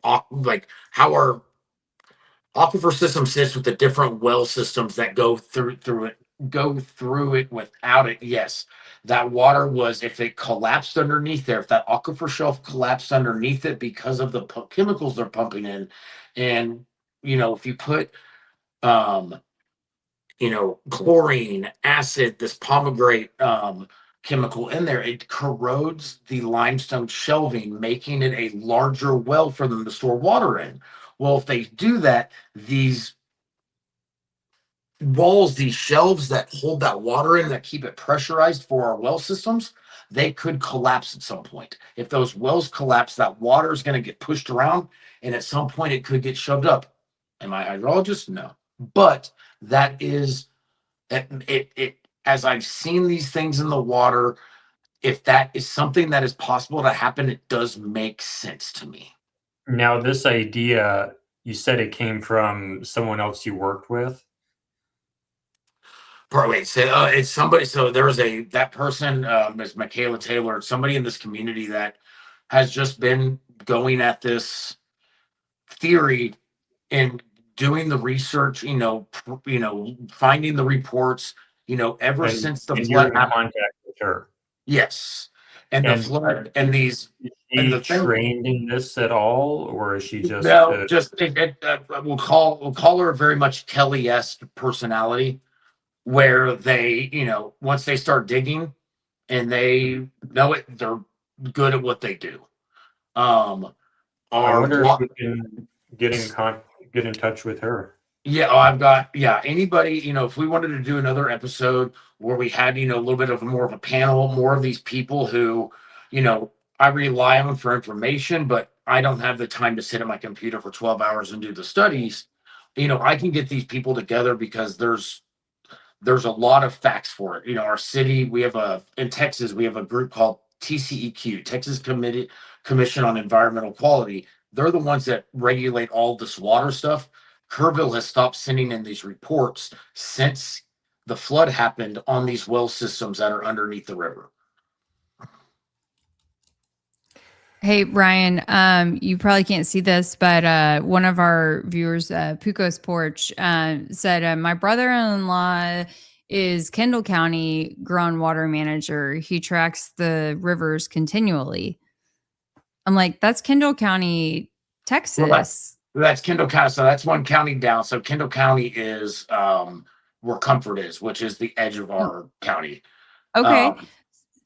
how our aquifer system sits with the different well systems that go through it without it. Yes, that water was, if it collapsed underneath there, if that aquifer shelf collapsed underneath it because of the chemicals they're pumping in, and if you put chlorine, acid, this pomegranate chemical in there, it corrodes the limestone shelving, making it a larger well for them to store water in. Well, if they do that, these walls, these shelves that hold that water in, that keep it pressurized for our well systems, they could collapse at some point. If those wells collapse, that water is going to get pushed around, and at some point it could get shoved up. Am I a hydrologist? No. But that is it. As I've seen these things in the water, if that is something that is possible to happen, it does make sense to me. Now, this idea, you said it came from someone else you worked with? Wait, so it's somebody. So there was that person, is Michaela Taylor, somebody in this community that has just been going at this theory and doing the research, finding the reports, ever since the flood happened. Contact with her. Yes. And the flood and these. Is she trained in this at all, or is she just? No, we'll call her a very much Kelly-esque personality, where they, once they start digging and they know it, they're good at what they do. I wonder if we can get in touch with her. Yeah, anybody, if we wanted to do another episode where we had, a little bit of more of a panel, more of these people who, I rely on for information, but I don't have the time to sit at my computer for 12 hours and do the studies. I can get these people together because there's a lot of facts for it. Our city, in Texas, we have a group called TCEQ, Texas Commission on Environmental Quality. They're the ones that regulate all this water stuff. Kerrville has stopped sending in these reports since the flood happened on these well systems that are underneath the river. Hey, Ryan, you probably can't see this, but one of our viewers, Puco's Porch, said, my brother-in-law is Kendall County groundwater manager. He tracks the rivers continually. I'm like, that's Kendall County, Texas. Well, that's Kendall County. So that's one county down. So Kendall County is where Comfort is, which is the edge of our county. Okay.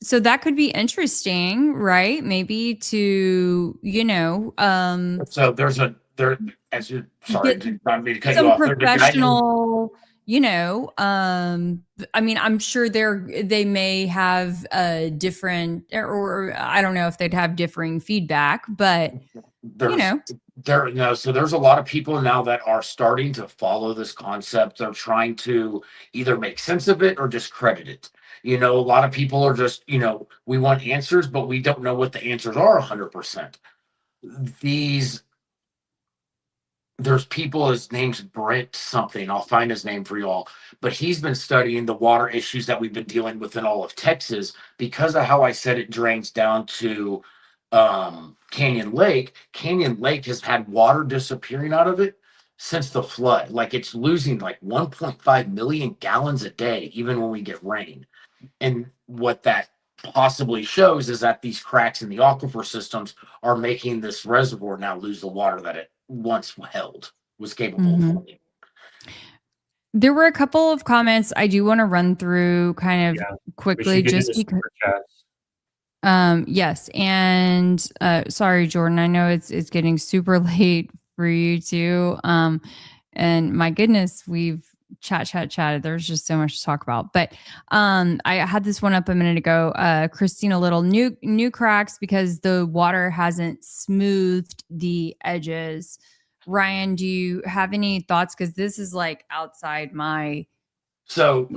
So that could be interesting, right? Maybe to, so there's as you, sorry, I mean to cut you some off. Professional, I'm sure they may have a different, or I don't know if they'd have differing feedback, but So there's a lot of people now that are starting to follow this concept. They're trying to either make sense of it or discredit it. A lot of people are just, we want answers, but we don't know what the answers are 100%. There's people, his name's Brent something. I'll find his name for y'all. But he's been studying the water issues that we've been dealing with in all of Texas because of how I said it drains down to Canyon Lake. Canyon Lake has had water disappearing out of it since the flood. Like it's losing like 1.5 million gallons a day, even when we get rain. And what that possibly shows is that these cracks in the aquifer systems are making this reservoir now lose the water that it once was capable of holding. There were a couple of comments I do want to run through kind of quickly, just because. Yes, and sorry, Jordan. I know it's getting super late for you too. And my goodness, we've chatted. There's just so much to talk about. But I had this one up a minute ago. Christina Little, new cracks because the water hasn't smoothed the edges. Ryan, do you have any thoughts? Because this is like outside my. So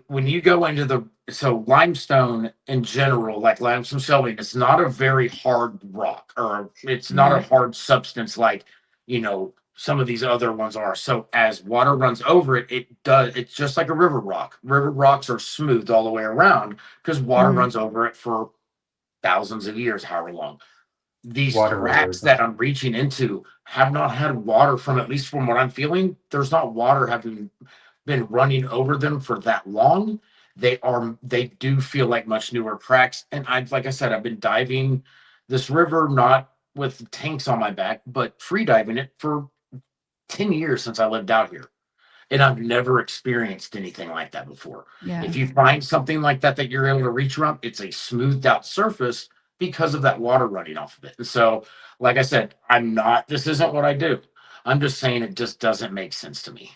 when you go into limestone in general, like limestone shelving, it's not a very hard rock, or it's not a hard substance like some of these other ones are. So as water runs over it, it's just like a river rock. River rocks are smooth all the way around because water runs over it for thousands of years, however long. These cracks that I'm reaching into have not had water from, at least from what I'm feeling, there's not water having been running over them for that long. They do feel like much newer cracks. And like I said, I've been diving this river, not with tanks on my back, but free diving it for 10 years since I lived out here. And I've never experienced anything like that before. Yeah. If you find something like that you're able to reach around, it's a smoothed out surface because of that water running off of it. And so, like I said, this isn't what I do. I'm just saying it just doesn't make sense to me.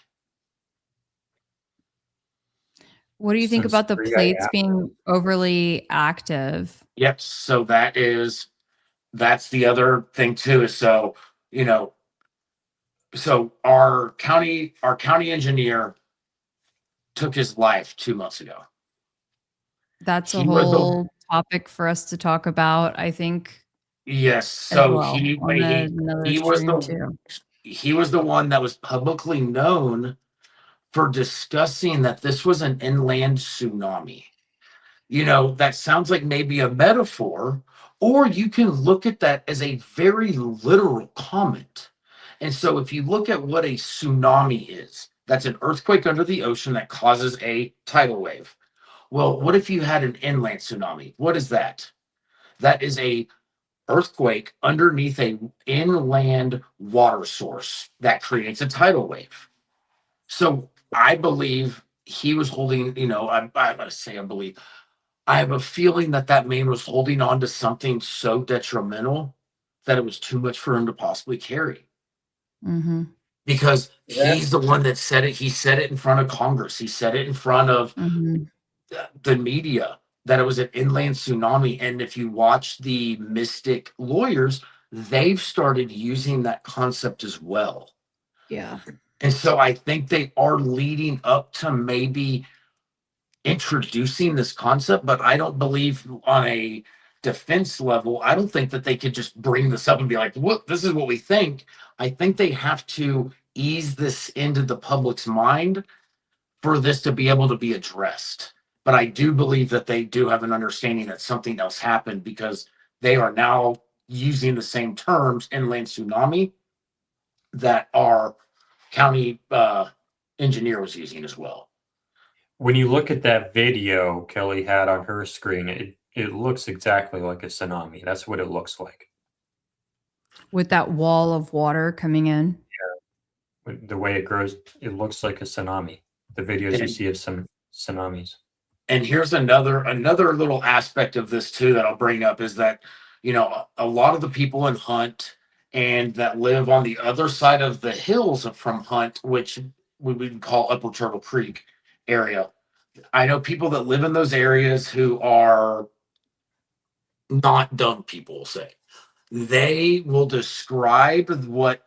What do you think about the plates being overly active? Yep. So that's the other thing too. Is so our county engineer took his life 2 months ago. That's a whole topic for us to talk about, I think. Yes. So he was the one that was publicly known for discussing that this was an inland tsunami. That sounds like maybe a metaphor, or you can look at that as a very literal comment. And so if you look at what a tsunami is, that's an earthquake under the ocean that causes a tidal wave. Well, what if you had an inland tsunami? What is that? That is a earthquake underneath a inland water source that creates a tidal wave. So I believe he was holding, I have a feeling that man was holding on to something so detrimental that it was too much for him to possibly carry. Mm-hmm. Because he's the one that said it. He said it in front of Congress. He said it in front of the media that it was an inland tsunami. And if you watch the Mystic lawyers, they've started using that concept as well. Yeah. And so I think they are leading up to maybe introducing this concept, but I don't believe on a defense level, I don't think that they could just bring this up and be like, "Look, this is what we think." I think they have to ease this into the public's mind for this to be able to be addressed. But I do believe that they do have an understanding that something else happened because they are now using the same terms, inland tsunami, that our county engineer was using as well. When you look at that video Kelly had on her screen, it looks exactly like a tsunami. That's what it looks like. With that wall of water coming in. Yeah. The way it grows, it looks like a tsunami. The videos you see of some tsunamis. And here's another little aspect of this too that I'll bring up is that, a lot of the people in Hunt and that live on the other side of the hills from Hunt, which we would call Upper Turtle Creek area. I know people that live in those areas who are not dumb people, say. they will describe what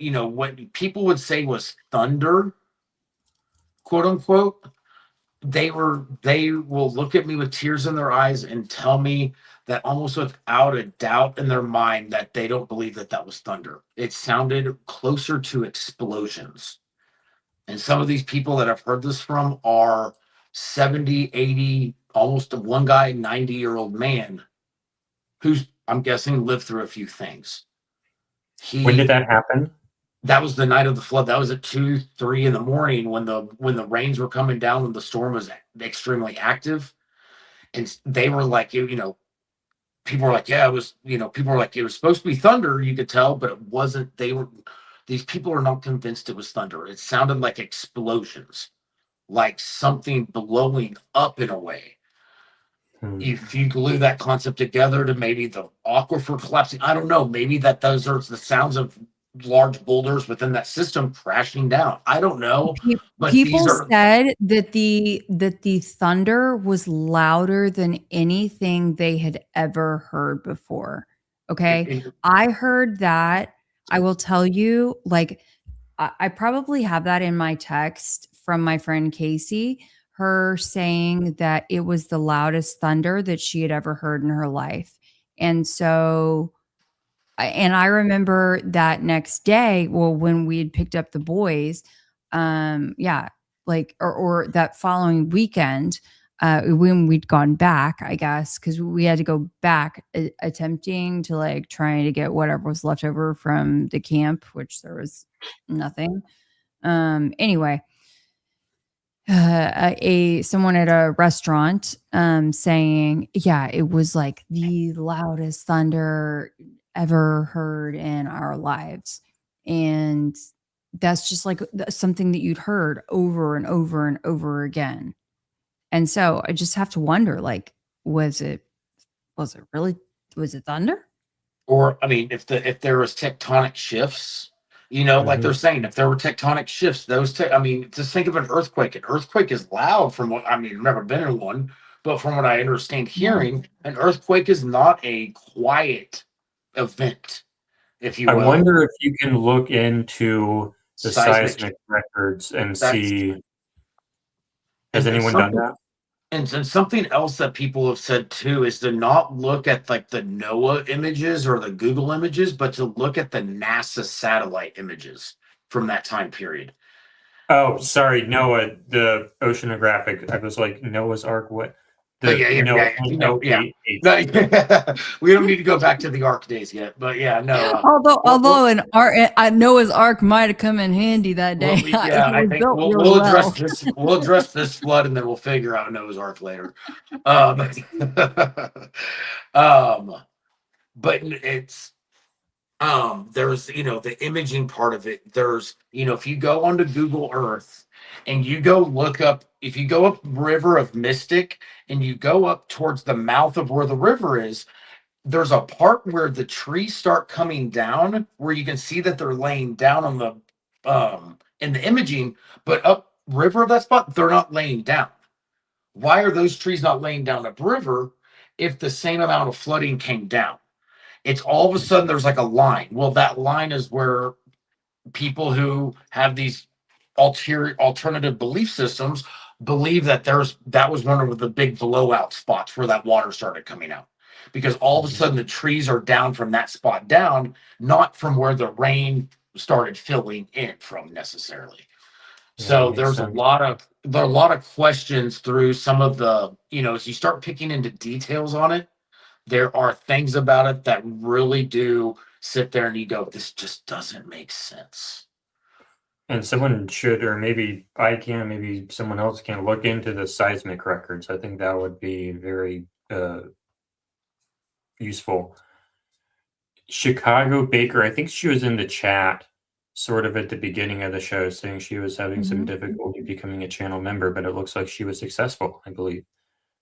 people would say was thunder, quote unquote. They will look at me with tears in their eyes and tell me that almost without a doubt in their mind that they don't believe that was thunder. It sounded closer to explosions. And some of these people that I've heard this from are 70, 80, almost one guy, 90-year-old man who's, I'm guessing, lived through a few things. When did that happen? That was the night of the flood. That was at 2, 3 in the morning when the rains were coming down, when the storm was extremely active. And they were like, people were like, yeah, it was, people were like, it was supposed to be thunder, you could tell, but it wasn't. These people are not convinced it was thunder. It sounded like explosions, like something blowing up in a way. If you glue that concept together to maybe the aquifer collapsing, I don't know, maybe those are the sounds of large boulders within that system crashing down. I don't know. But People said that the thunder was louder than anything they had ever heard before. Okay. I heard that. I will tell you, like, I probably have that in my text from my friend Casey, her saying that it was the loudest thunder that she had ever heard in her life. And so, and I remember that next day, well, when we had picked up the boys, like, or that following weekend, when we'd gone back, I guess, because we had to go back attempting to like trying to get whatever was left over from the camp, which there was nothing. Anyway, someone at a restaurant saying, yeah, it was like the loudest thunder ever heard in our lives. And that's just like something that you'd heard over and over and over again. And so I just have to wonder, like, was it thunder? Or, I mean, if there was tectonic shifts, like they're saying, if there were tectonic shifts, I mean, just think of an earthquake. An earthquake is loud from what, I mean, I've never been in one, but from what I understand hearing, an earthquake is not a quiet event, if you will. I wonder if you can look into the seismic records and see, has anyone done that? And something else that people have said too is to not look at like the NOAA images or the Google images, but to look at the NASA satellite images from that time period. Oh, sorry, NOAA, the oceanographic. I was like, Noah's Ark, what? We don't need to go back to the Ark days yet, but yeah, no. Although Noah's Ark might have come in handy that day. I think we'll address this. We'll address this flood, and then we'll figure out Noah's Ark later. But it's there's the imaging part of it. There's if you go onto Google Earth and you go look up, if you go up River of Mystic and you go up towards the mouth of where the river is, there's a part where the trees start coming down where you can see that they're laying down on the in the imaging, but up river of that spot, they're not laying down. Why are those trees not laying down upriver if the same amount of flooding came down? It's all of a sudden there's like a line. Well, that line is where people who have these alternative belief systems believe that that was one of the big blowout spots where that water started coming out, because all of a sudden the trees are down from that spot down, not from where the rain started filling in from necessarily. So there's a lot of questions through some of the, as you start picking into details on it, there are things about it that really do sit there and you go, this just doesn't make sense. And someone should, or maybe I can, maybe someone else can look into the seismic records. I think that would be very useful. Chicago Baker, I think she was in the chat sort of at the beginning of the show saying she was having some difficulty becoming a channel member, but it looks like she was successful, I believe.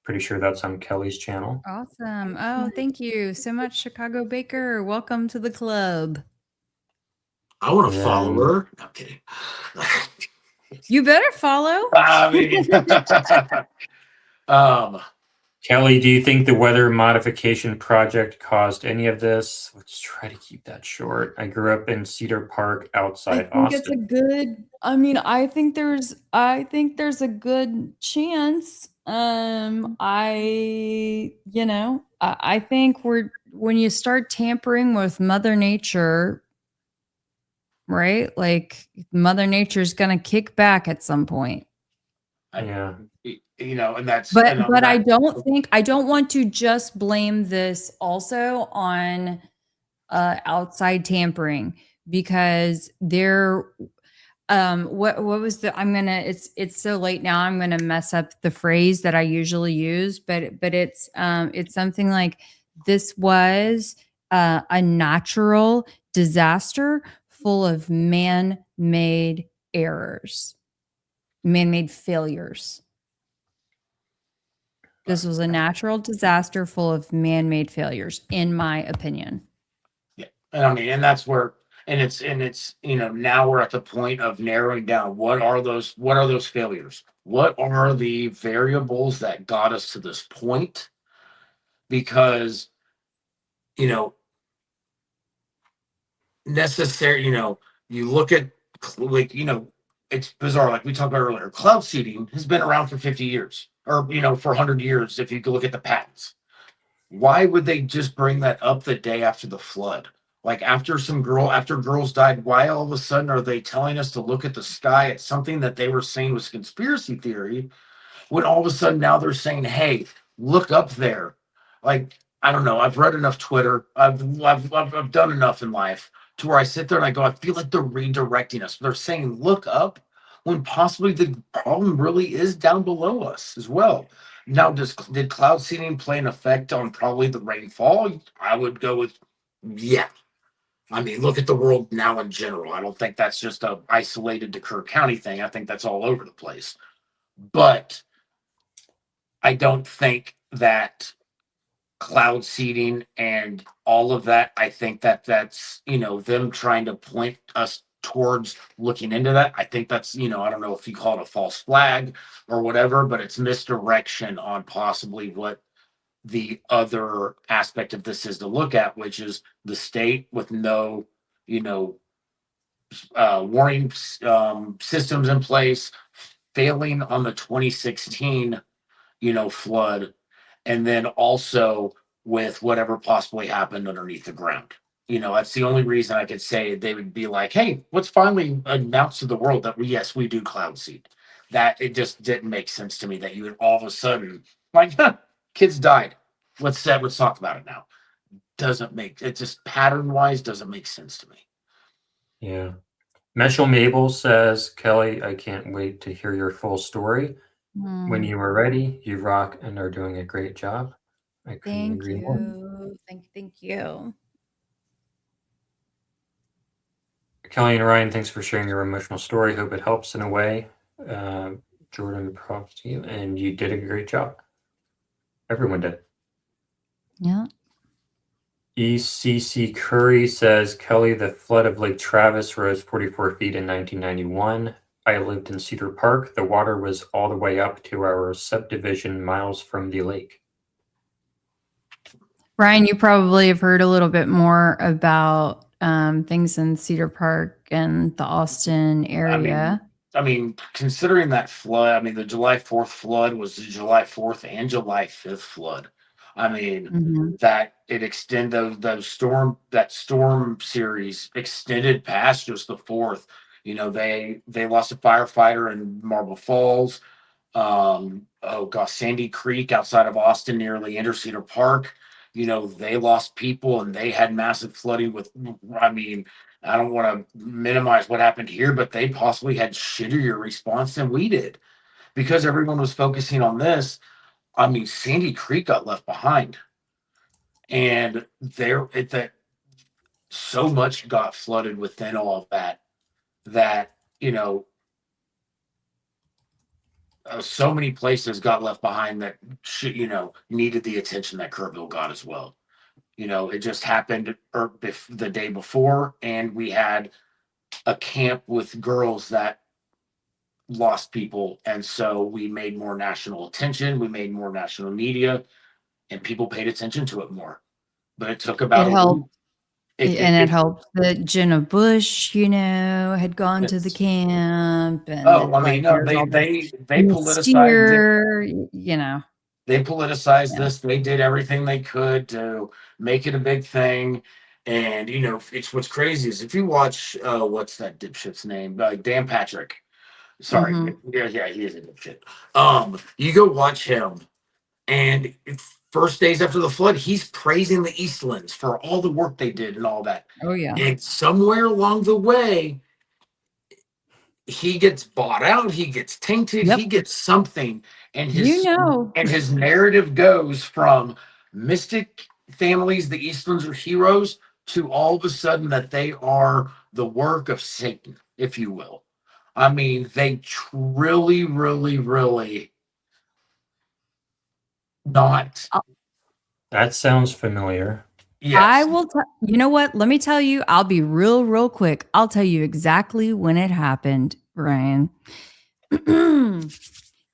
Pretty sure that's on Kelly's channel. Awesome. Oh, thank you so much, Chicago Baker. Welcome to the club. I want to follow her. No, I'm kidding. You better follow. I mean, Kelly, do you think the weather modification project caused any of this? Let's try to keep that short. I grew up in Cedar Park outside I think it's a Austin. good, I mean, I think there's a good chance. I think when you start tampering with Mother Nature, right? Like Mother Nature's gonna kick back at some point. Yeah. And that's But and but that, I don't want to just blame this also on outside tampering, because what was the it's so late now, I'm gonna mess up the phrase that I usually use, but it's something like, this was a natural disaster full of man-made errors, man-made failures. This was a natural disaster full of man-made failures, in my opinion. and I mean, and that's where, and it's now we're at the point of narrowing down what are those failures? What are the variables that got us to this point? Because necessary, you look at like it's bizarre. Like we talked about earlier, cloud seeding has been around for 50 years, or for 100 years. If you could look at the patents, why would they just bring that up the day after the flood? Like after girls died, why all of a sudden are they telling us to look at the sky at something that they were saying was conspiracy theory, when all of a sudden now they're saying, hey, look up there? Like, I don't know. I've read enough Twitter. I've done enough in life to where I sit there and I go, I feel like they're redirecting us. They're saying, look up, when possibly the problem really is down below us as well. Now, did cloud seeding play an effect on probably the rainfall? I would go with, yeah. I mean, look at the world now in general. I don't think that's just a isolated to Kerr County thing. I think that's all over the place. But I don't think that cloud seeding and all of that, I think that's them trying to point us towards looking into that. I think that's I don't know if you call it a false flag or whatever, but it's misdirection on possibly what the other aspect of this is to look at, which is the state with no warning systems in place, failing on the 2016 flood, and then also with whatever possibly happened underneath the ground. That's the only reason I could say they would be like, hey, let's finally announce to the world that yes, we do cloud seed. That it just didn't make sense to me that you would all of a sudden like, kids died. Let's talk about it now. Doesn't make it, just pattern wise doesn't make sense to me. Yeah. Meshel Mabel says, Kelly, I can't wait to hear your full story. When you are ready, you rock and are doing a great job. I couldn't agree more. Thank you. Kelly and Ryan, thanks for sharing your emotional story. Hope it helps in a way. Jordan, props to you. And you did a great job. Everyone did. Yeah. ECC Curry says, Kelly, the flood of Lake Travis rose 44 feet in 1991. I lived in Cedar Park. The water was all the way up to our subdivision miles from the lake. Ryan, you probably have heard a little bit more about things in Cedar Park and the Austin area. I mean, considering that flood, I mean, the July 4th flood was the July 4th and July 5th flood. I mean, that it extended that storm series extended past just the 4th. They lost a firefighter in Marble Falls. Sandy Creek outside of Austin near Leander Cedar Park. They lost people and they had massive flooding with, I mean, I don't want to minimize what happened here, but they possibly had shittier response than we did because everyone was focusing on this. I mean, Sandy Creek got left behind, and that so much got flooded within all of that so many places got left behind that needed the attention that Kerrville got as well. It just happened the day before, and we had a camp with girls that lost people. And so we made more national attention, we made more national media, and people paid attention to it more. But it took about It a helped. week. And it helped that Jenna Bush, had gone to the It's- camp, and Oh, I mean, no, there's all this they politicized it. They politicized this. They did everything they could to make it a big thing. And it's what's crazy is if you watch what's that dipshit's name? Dan Patrick. Sorry. Yeah, he is a dipshit. You go watch him, and first days after the flood, he's praising the Eastlands for all the work they did and all that. Oh yeah. And somewhere along the way, he gets bought out, he gets tainted, he gets something, and his narrative goes from mystic families, the Eastlands are heroes, to all of a sudden that they are the work of Satan, if you will. I mean, they really, really, really not. That sounds familiar. Yes. I will you know what? Let me tell you, I'll be real quick. I'll tell you exactly when it happened, Ryan.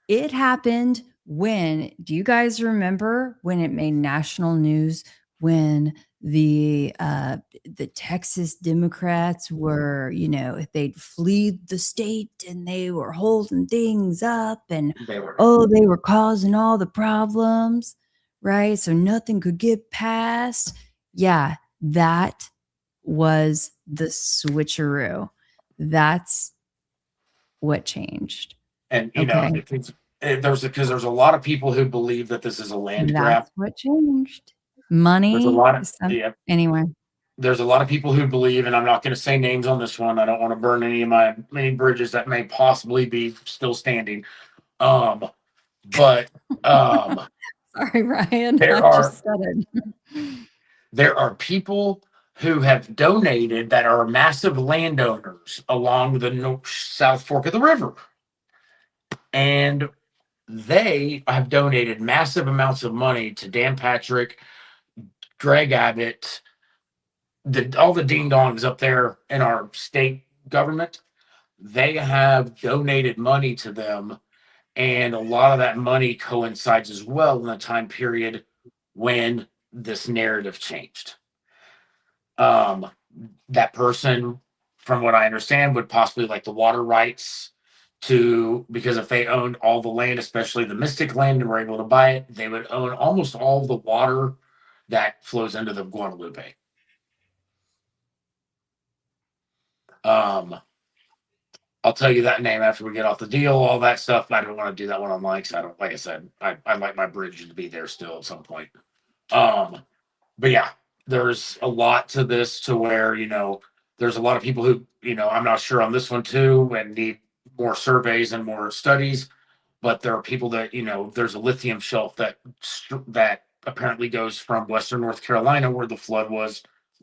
It happened when, do you guys remember when it made national news when the Texas Democrats were, they'd fled the state and they were holding things up and they were causing all the problems, right? So nothing could get passed. Yeah, that was the switcheroo. That's what changed. And there's a lot of people who believe that this is a land grab. That's what changed. Money. There's a lot of anyway. There's a lot of people who believe, and I'm not going to say names on this one. I don't want to burn any bridges that may possibly be still standing. But sorry, Ryan. There are people who have donated that are massive landowners along the South Fork of the river. And they have donated massive amounts of money to Dan Patrick, Greg Abbott, all the ding-dongs up there in our state government. They have donated money to them, and a lot of that money coincides as well in the time period when this narrative changed. That person, from what I understand, would possibly like the water rights because if they owned all the land, especially the Mystic land, and were able to buy it, they would own almost all of the water that flows into the Guadalupe. I'll tell you that name after we get off the deal, all that stuff. I don't want to do that one online because like I said, I'd like my bridge to be there still at some point. But yeah, there's a lot to this to where, there's a lot of people who, I'm not sure on this one too, and need more surveys and more studies, but there are people that, there's a lithium shelf that apparently goes from Western North Carolina where the flood was,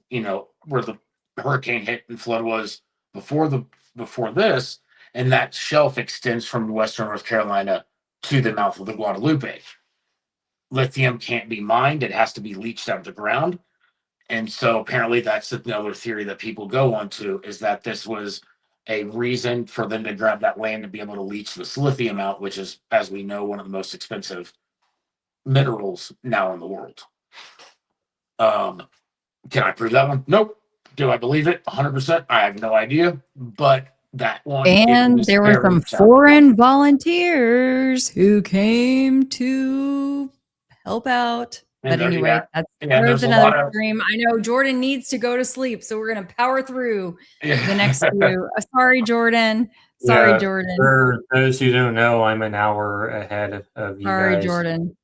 where the hurricane hit and flood was before this, and that shelf extends from Western North Carolina to the mouth of the Guadalupe. Lithium can't be mined, it has to be leached out of the ground. And so apparently that's another theory that people go onto, is that this was a reason for them to grab that land to be able to leach this lithium out, which is, as we know, one of the most expensive minerals now in the world. Can I prove that one? Nope. Do I believe it? 100%. I have no idea. But that one. And there were some foreign volunteers who came to help out. But anyway, that's another stream. I know Jordan needs to go to sleep, so we're going to power through the next few. Sorry, Jordan. Jordan. For those who don't know, I'm an hour ahead of you guys. Sorry, Jordan.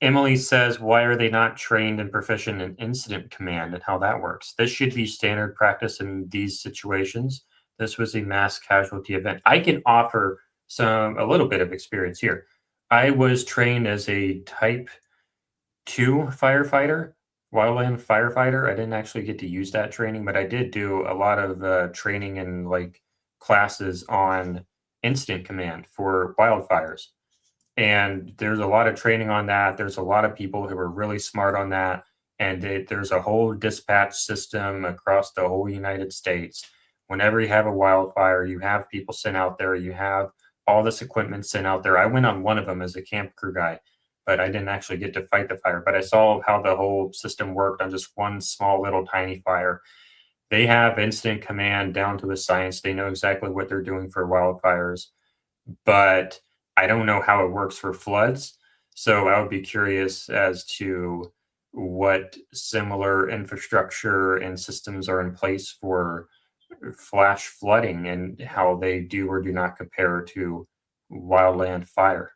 Emily says, why are they not trained and proficient in incident command and how that works? This should be standard practice in these situations. This was a mass casualty event. I can offer a little bit of experience here. I was trained as a type 2 firefighter, wildland firefighter. I didn't actually get to use that training, but I did do a lot of training and classes on incident command for wildfires. And there's a lot of training on that. There's a lot of people who are really smart on that. And there's a whole dispatch system across the whole United States. whenever you have a wildfire, you have people sent out there, you have all this equipment sent out there. I went on one of them as a camp crew guy, but I didn't actually get to fight the fire. But I saw how the whole system worked on just one small little tiny fire. They have incident command down to a science. They know exactly what they're doing for wildfires, but I don't know how it works for floods. So I would be curious as to what similar infrastructure and systems are in place for flash flooding and how they do or do not compare to wildland fire.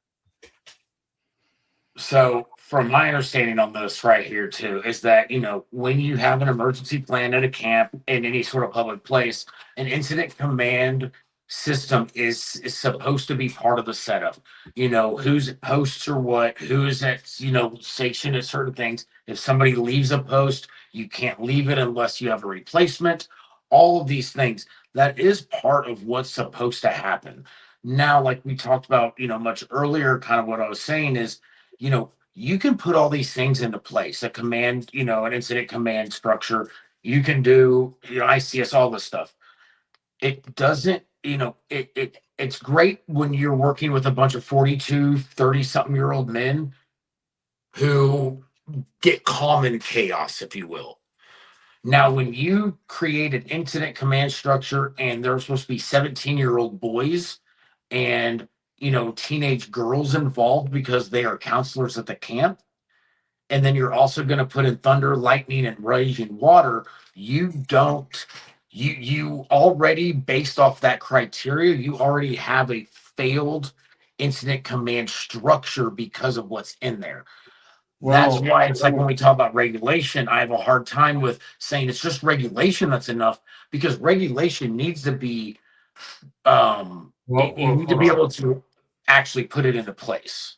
So from my understanding on this right here too, is that, when you have an emergency plan at a camp in any sort of public place, an incident command system is supposed to be part of the setup. Who's at posts or what, who's at, stationed at certain things. If somebody leaves a post, you can't leave it unless you have a replacement. All of these things, that is part of what's supposed to happen. Now, like we talked about, much earlier, kind of what I was saying is, you can put all these things into place, a command, an incident command structure. You can do, ICS, all this stuff. It doesn't, it's great when you're working with a bunch of 42, 30-something-year-old men who get calm in chaos, if you will. Now, when you create an incident command structure and they're supposed to be 17-year-old boys and teenage girls involved because they are counselors at the camp, and then you're also going to put in thunder, lightning, and raging water, you already, based off that criteria, you already have a failed incident command structure because of what's in there. That's why it's like when we talk about regulation, I have a hard time with saying it's just regulation that's enough, because regulation needs to be you need to be able to actually put it into place.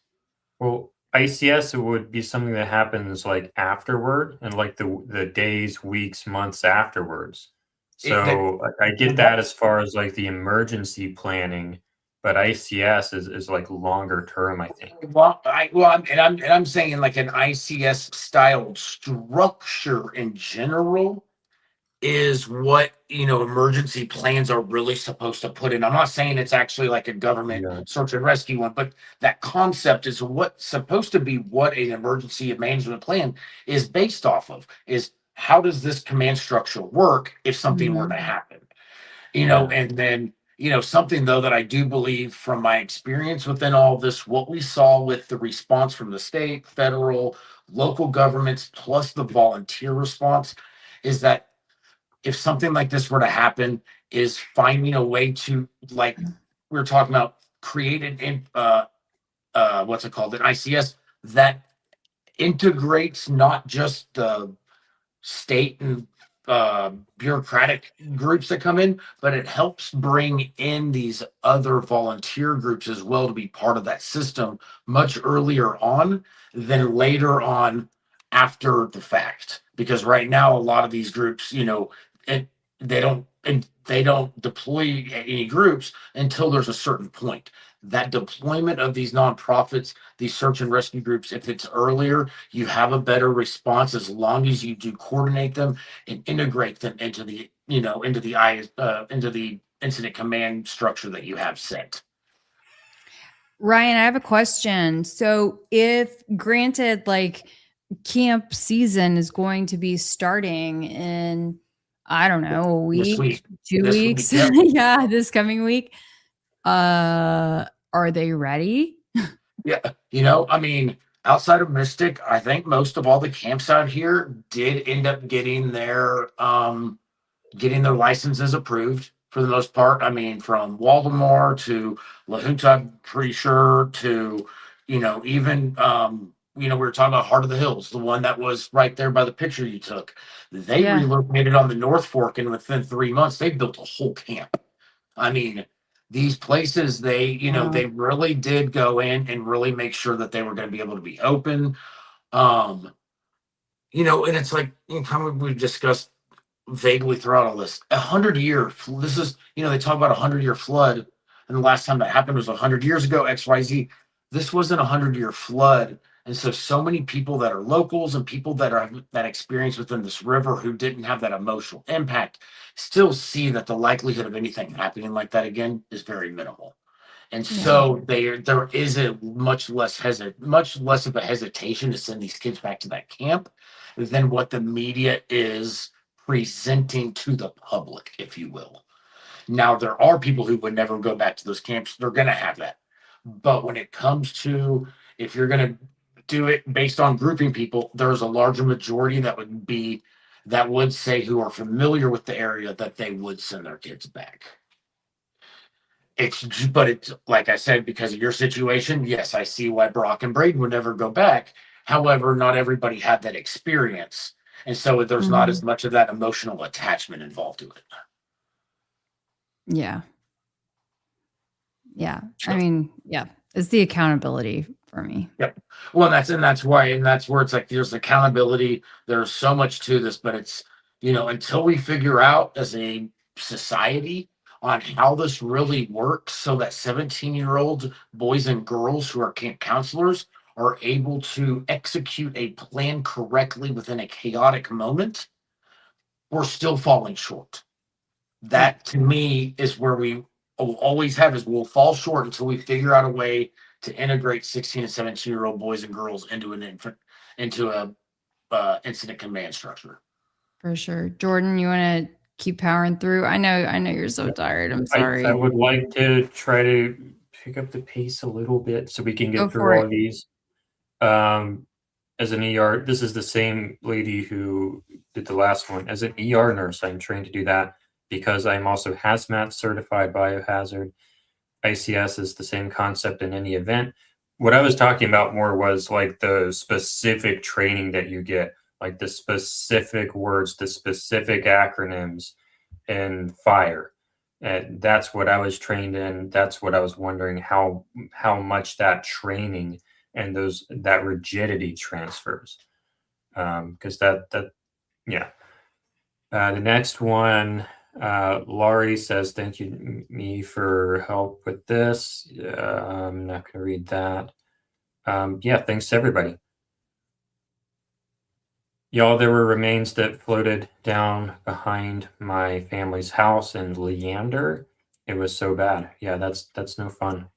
Well, ICS would be something that happens like afterward and like the days, weeks, months afterwards. So I get that as far as like the emergency planning, but ICS is like longer term, I think. I'm saying like an ICS style structure in general is what emergency plans are really supposed to put in. I'm not saying it's actually like a government search and rescue one, but that concept is what's supposed to be what an emergency management plan is based off of, is how does this command structure work if something were to happen? And then something though that I do believe from my experience within all this, what we saw with the response from the state, federal, local governments, plus the volunteer response, is that if something like this were to happen, is finding a way to, like we were talking about, created in what's it called, an ICS that integrates not just the state and bureaucratic groups that come in, but it helps bring in these other volunteer groups as well to be part of that system much earlier on than later on after the fact. Because right now, a lot of these groups, they don't deploy any groups until there's a certain point. That deployment of these nonprofits, these search and rescue groups, if it's earlier, you have a better response as long as you do coordinate them and integrate them into the incident command structure that you have set. Ryan, I have a question. So if granted, like camp season is going to be starting in, I don't know, a week, 2 weeks. Yeah, this coming week. Are they ready? Yeah, outside of Mystic, I think most of all the camps out here did end up getting their licenses approved for the most part. From Waldemar to La Junta, I'm pretty sure, to even we were talking about Heart of the Hills, the one that was right there by the picture you took. They relocated on the North Fork, and within 3 months, they built a whole camp. These places, they really did go in and really make sure that they were going to be able to be open. And it's like, kind of we've discussed vaguely throughout all this, 100-year, this is, they talk about 100-year flood, and the last time that happened was 100 years ago, XYZ. This wasn't a 100-year flood And so many people that are locals and people that are that experience within this river who didn't have that emotional impact still see that the likelihood of anything happening like that again is very minimal. And so there is a much less of a hesitation to send these kids back to that camp than what the media is presenting to the public, if you will. Now, there are people who would never go back to those camps. They're going to have that. But when it comes to if you're going to do it based on grouping people, there's a larger majority that would say who are familiar with the area that they would send their kids back. But it's like I said, because of your situation, yes, I see why Brock and Braden would never go back. However, not everybody had that experience. And so there's not as much of that emotional attachment involved to it. Yeah. Yeah. I mean, yeah, it's the accountability for me. Yep. Well, that's where it's like there's accountability. There's so much to this, but it's, until we figure out as a society on how this really works so that 17-year-old boys and girls who are camp counselors are able to execute a plan correctly within a chaotic moment, we're still falling short. That to me is where we will always have is we'll fall short until we figure out a way to integrate 16 and 17-year-old boys and girls into a incident command structure. For sure. Jordan, you want to keep powering through? I know you're so tired. I'm sorry. I would like to try to pick up the pace a little bit so we can get through all of these. As an ER, this is the same lady who did the last one. As an ER nurse, I'm trained to do that because I'm also hazmat certified biohazard. ICS is the same concept in any event. What I was talking about more was like the specific training that you get, like the specific words, the specific acronyms in fire. And that's what I was trained in. That's what I was wondering how much that training and that rigidity transfers. Because the next one, Laurie says, thank you me for help with this. I'm not going to read that. Thanks to everybody. Y'all, there were remains that floated down behind my family's house in Leander. It was so bad. Yeah, that's no fun.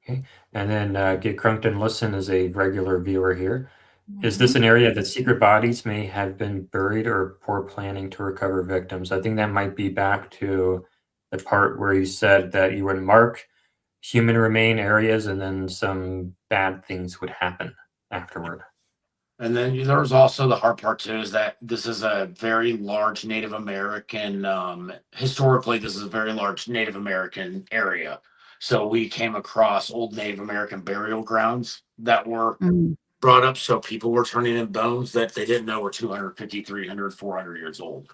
Okay, and then Get Crunked and Listen is a regular viewer here. Is this an area that secret bodies may have been buried or poor planning to recover victims? I think that might be back to the part where you said that you would mark human remain areas and then some bad things would happen afterward. And then there's also the hard part too, is that this is a very large Native American, historically, this is a very large Native American area. So we came across old Native American burial grounds that were brought up. So people were turning in bones that they didn't know were 250, 300, 400 years old.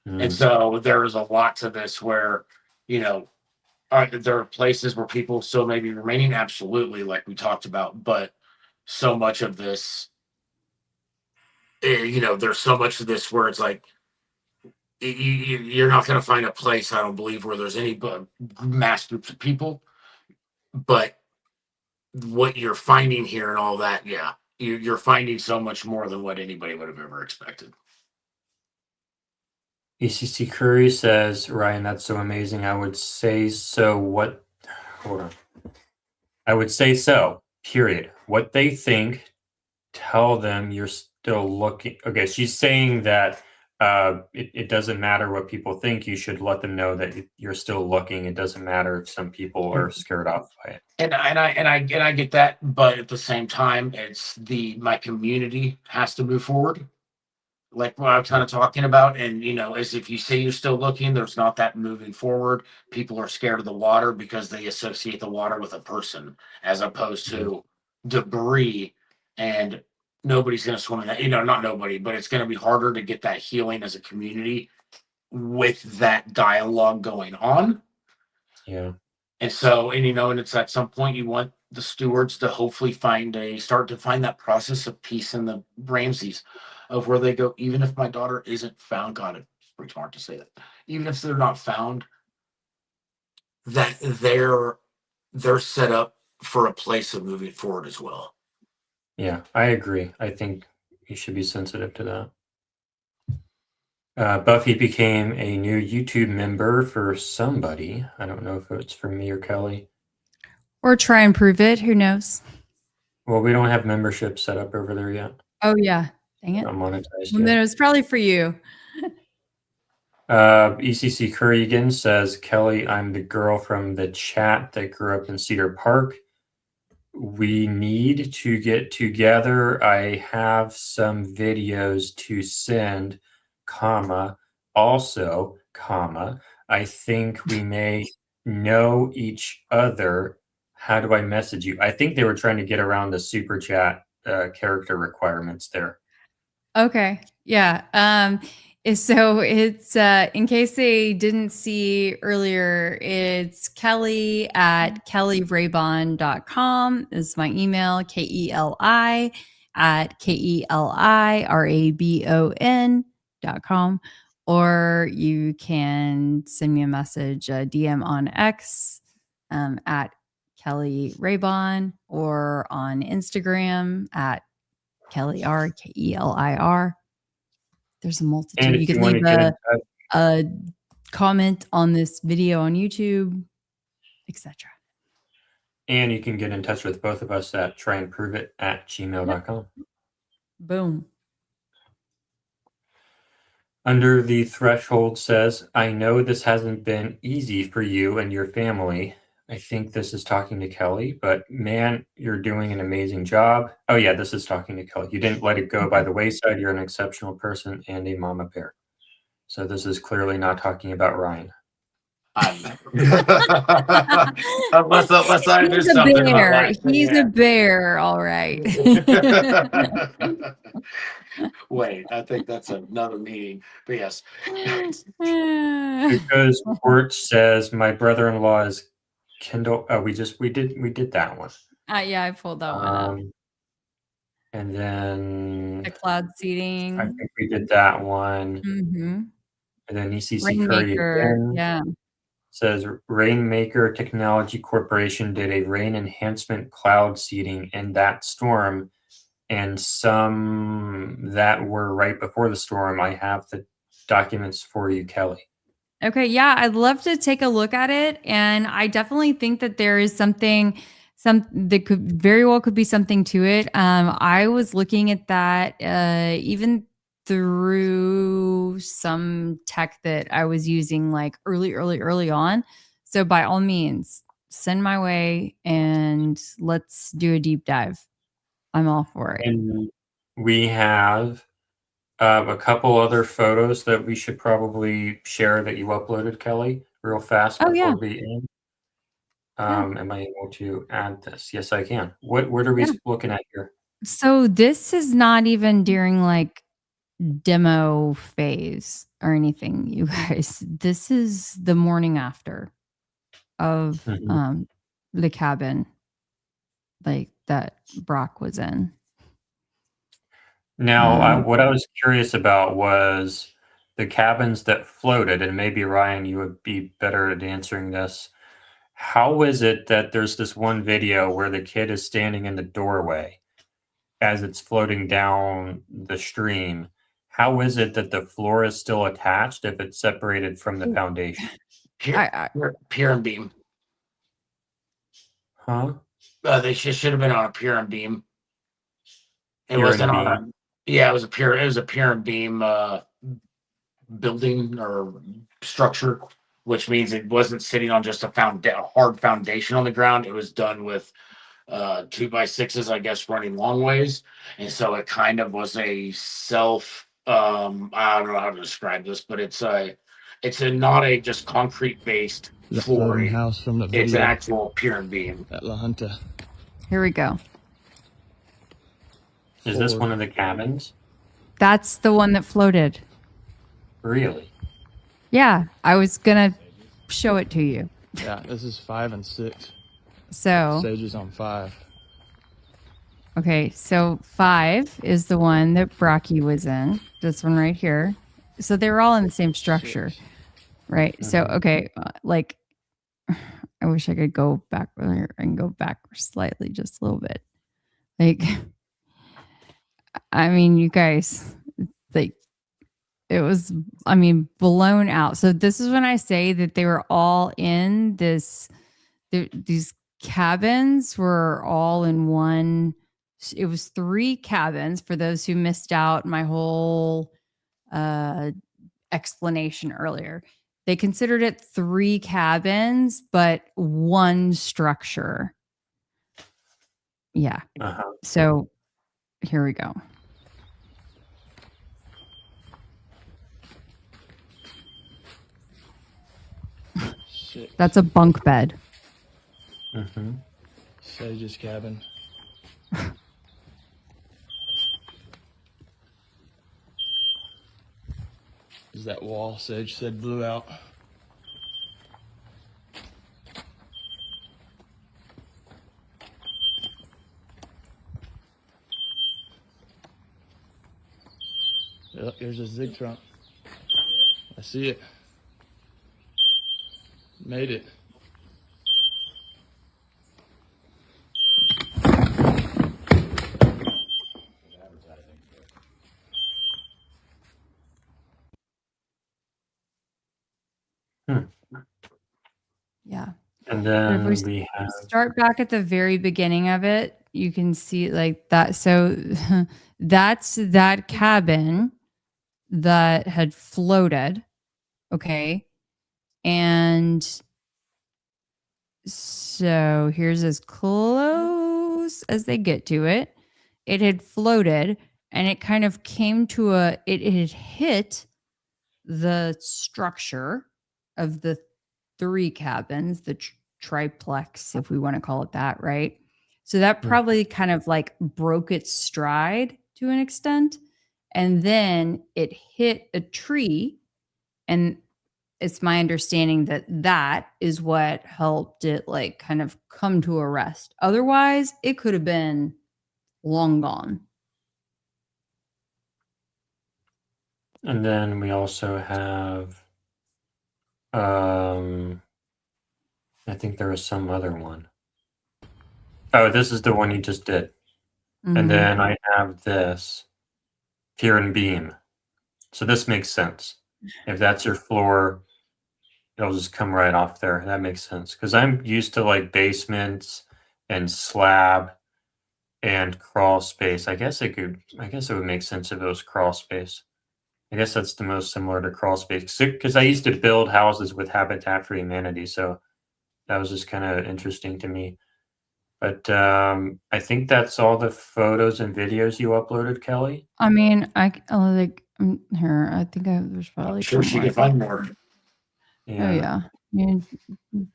And so there is a lot to this where, there are places where people still may be remaining, absolutely, like we talked about, but so much of this, there's so much of this where it's like, you're not going to find a place, I don't believe, where there's any mass groups of people. But what you're finding here and all that, you're finding so much more than what anybody would have ever expected. ECC Curry says, Ryan, that's so amazing. I would say so. Hold on. I would say so, period. What they think, tell them you're still looking. Okay, she's saying that it doesn't matter what people think. You should let them know that you're still looking. It doesn't matter if some people are scared off by it. And I get that, but at the same time, it's my community has to move forward. Like what I'm kind of talking about, and as if you say you're still looking, there's not that moving forward. People are scared of the water because they associate the water with a person as opposed to debris, and nobody's going to swim in that. Not nobody, but it's going to be harder to get that healing as a community with that dialogue going on. Yeah. And so, and it's at some point you want the stewards to hopefully start to find that process of peace in the Ramseys of where they go, even if my daughter isn't found, God, it's pretty smart to say that, even if they're not found, that they're set up for a place of moving forward as well. Yeah, I agree. I think you should be sensitive to that. Buffy became a new YouTube member for somebody. I don't know if it's for me or Kelly. Or try and prove it. Who knows? Well, we don't have membership set up over there yet. Oh, yeah. Dang it. Not monetized Well, then yet. it was probably for you. ECC Currigan says, Kelly, I'm the girl from the chat that grew up in Cedar Park. We need to get together. I have some videos to send, comma, also, comma, I think we may know each other. How do I message you? I think they were trying to get around the super chat character requirements there. Okay. Yeah. So it's in case they didn't see earlier, it's Kelly at kellyraybon.com is my email, KELI at KELIRABON.com. Or you can send me a message, a DM on X at Kelly Raybon, or on Instagram at Kelly R, KELIR. There's a multitude. And You if you can want leave to get a comment on this video on YouTube, etc. And you can get in touch with both of us at tryandproveit@gmail.com. Boom. Under the Threshold says, I know this hasn't been easy for you and your family. I think this is talking to Kelly, but man, you're doing an amazing job. Oh yeah, this is talking to Kelly. You didn't let it go by the wayside. You're an exceptional person and a mama bear. So this is clearly not talking about Ryan. Unless I do He's a something about bear. life, then He's yeah. a bear, all right. Wait, I think that's another meeting. But yes. Because Court says my brother-in-law is Kindle. Oh, we did that one. Yeah, I pulled that one up. And then The cloud seeding. I think we did that one. Mm-hmm. And then ECC Curry Rainmaker. again Yeah. says Rainmaker Technology Corporation did a rain enhancement cloud seeding in that storm, and some that were right before the storm. I have the documents for you, Kelly. Okay, yeah, I'd love to take a look at it, and I definitely think that there is something that could very well could be something to it. I was looking at that even through some tech that I was using like early on. So by all means, send my way and let's do a deep dive. I'm all for it. And we have a couple other photos that we should probably share that you uploaded, Kelly, real fast Oh, before yeah. we end. Am I able to add this? Yes, I can. What are we looking at here? So this is not even during like demo phase or anything, you guys. This is the morning after of the cabin like that Brock was in. Now, what I was curious about was the cabins that floated, and maybe Ryan, you would be better at answering this. How is it that there's this one video where the kid is standing in the doorway as it's floating down the stream? How is it that the floor is still attached if it's separated from the foundation? Pier and beam. Huh? They should have been on a pier and beam. It Pier wasn't and on a. beam. Yeah, it was a pier. It was a pier and beam building or structure, which means it wasn't sitting on just a hard foundation on the ground. It was done with 2x6s, I guess, running long ways, and so it kind of was a self. I don't know how to describe this, but it's not a just concrete based flooring house from the It's an actual pier and beam at La Junta. Here we go. Is this one of the cabins? That's the one that floated. Really? Yeah, I was gonna show it to you. Yeah, this is 5 and 6. So Sage is on 5. okay, so 5 is the one that Brocky was in. This one right here. So they were all in the same structure, right? So okay, like I wish I could go back and go back slightly, just a little bit. Like, I mean, you guys, like, it was, I mean, blown out. So this is when I say that they were all in this, these cabins were all in one. It was 3 cabins for those who missed out my whole explanation earlier. They considered it 3 cabins, but 1 structure. Yeah. So here we go. Shit. That's a bunk bed. Sage's cabin. Is that wall Sage said blew out? Yep, here's a Zig trunk. I see it. Made it. Yeah. And But if then we we have start back at the very beginning of it, you can see like that. So that's that cabin that had floated. Okay. And so here's as close as they get to it. It had floated and it kind of came to it had hit the structure of the 3 cabins, the triplex, if we want to call it that, right? So that probably kind of like broke its stride to an extent. And then it hit a tree. And it's my understanding that that is what helped it like kind of come to a rest. Otherwise, it could have been long gone. And then we also have, I think there was some other one. Oh, this is the one you just did. And then I have this pier and beam. So this makes sense. If that's your floor, it'll just come right off there. That makes sense. Because I'm used to like basements and slab and crawl space. I guess it would make sense if it was crawl space. I guess that's the most similar to crawl space because I used to build houses with Habitat for Humanity, so that was just kind of interesting to me. But I think that's all the photos and videos you uploaded, Kelly. I mean, here. I think there's probably. I'm sure she can find more. Oh yeah. You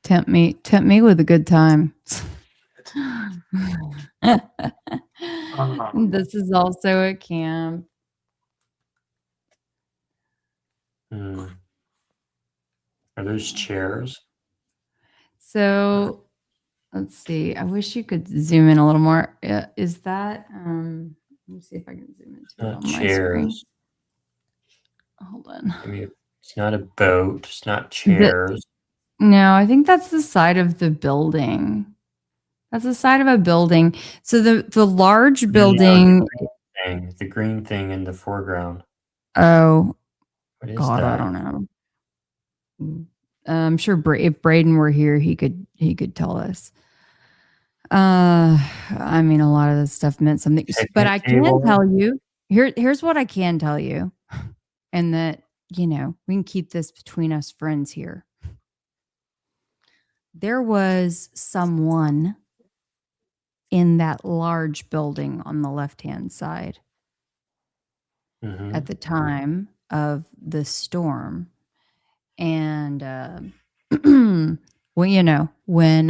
tempt me with a good time. This is also a camp. Are those chairs? So let's see. I wish you could zoom in a little more. Is that let me see if I can zoom into it on my screen. Chairs. Hold on. I mean, it's not a boat. It's not chairs. No, I think that's the side of the building. That's the side of a building. So the large building. The green thing in the foreground. Oh, what is God, that? I don't know. I'm sure if Braden were here, he could tell us. I mean, a lot of this stuff meant something, but I can tell you. Here's what I can tell you, and that we can keep this between us friends here. There was someone in that large building on the left-hand side at the time of the storm. And well, when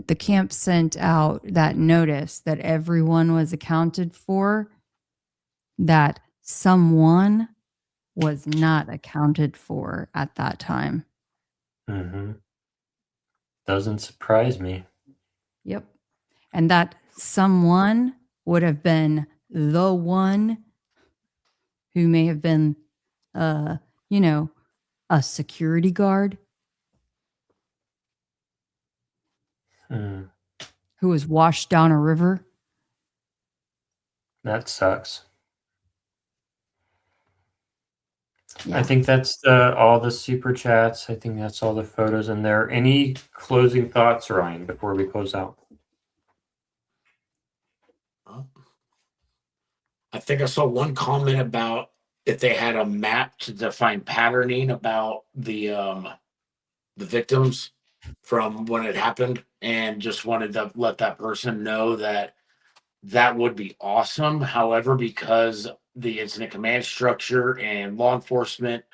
the camp sent out that notice that everyone was accounted for, that someone was not accounted for at that time. Doesn't surprise me. Yep. And that someone would have been the one who may have been, a security guard. who was washed down a river. That sucks. Yeah. I think that's all the super chats. I think that's all the photos in there. Any closing thoughts, Ryan, before we close out? I think I saw one comment about if they had a map to define patterning about the victims from when it happened, and just wanted to let that person know that that would be awesome. However, because the incident command structure and law enforcement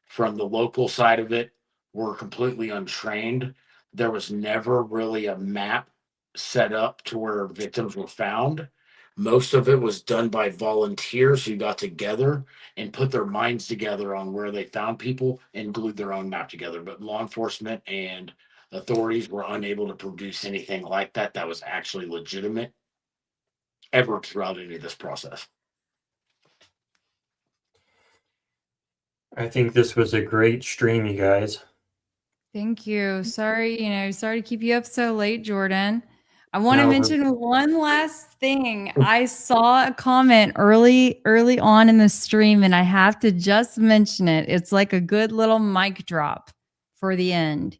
from the local side of it were completely untrained, there was never really a map set up to where victims were found. Most of it was done by volunteers who got together and put their minds together on where they found people and glued their own map together. But law enforcement and authorities were unable to produce anything like that that was actually legitimate ever throughout any of this process. I think this was a great stream, you guys. Thank you. Sorry to keep you up so late, Jordan. I want to No, mention one last thing. I saw a comment early on in the stream, and I have to just mention it. It's like a good little mic drop for the end.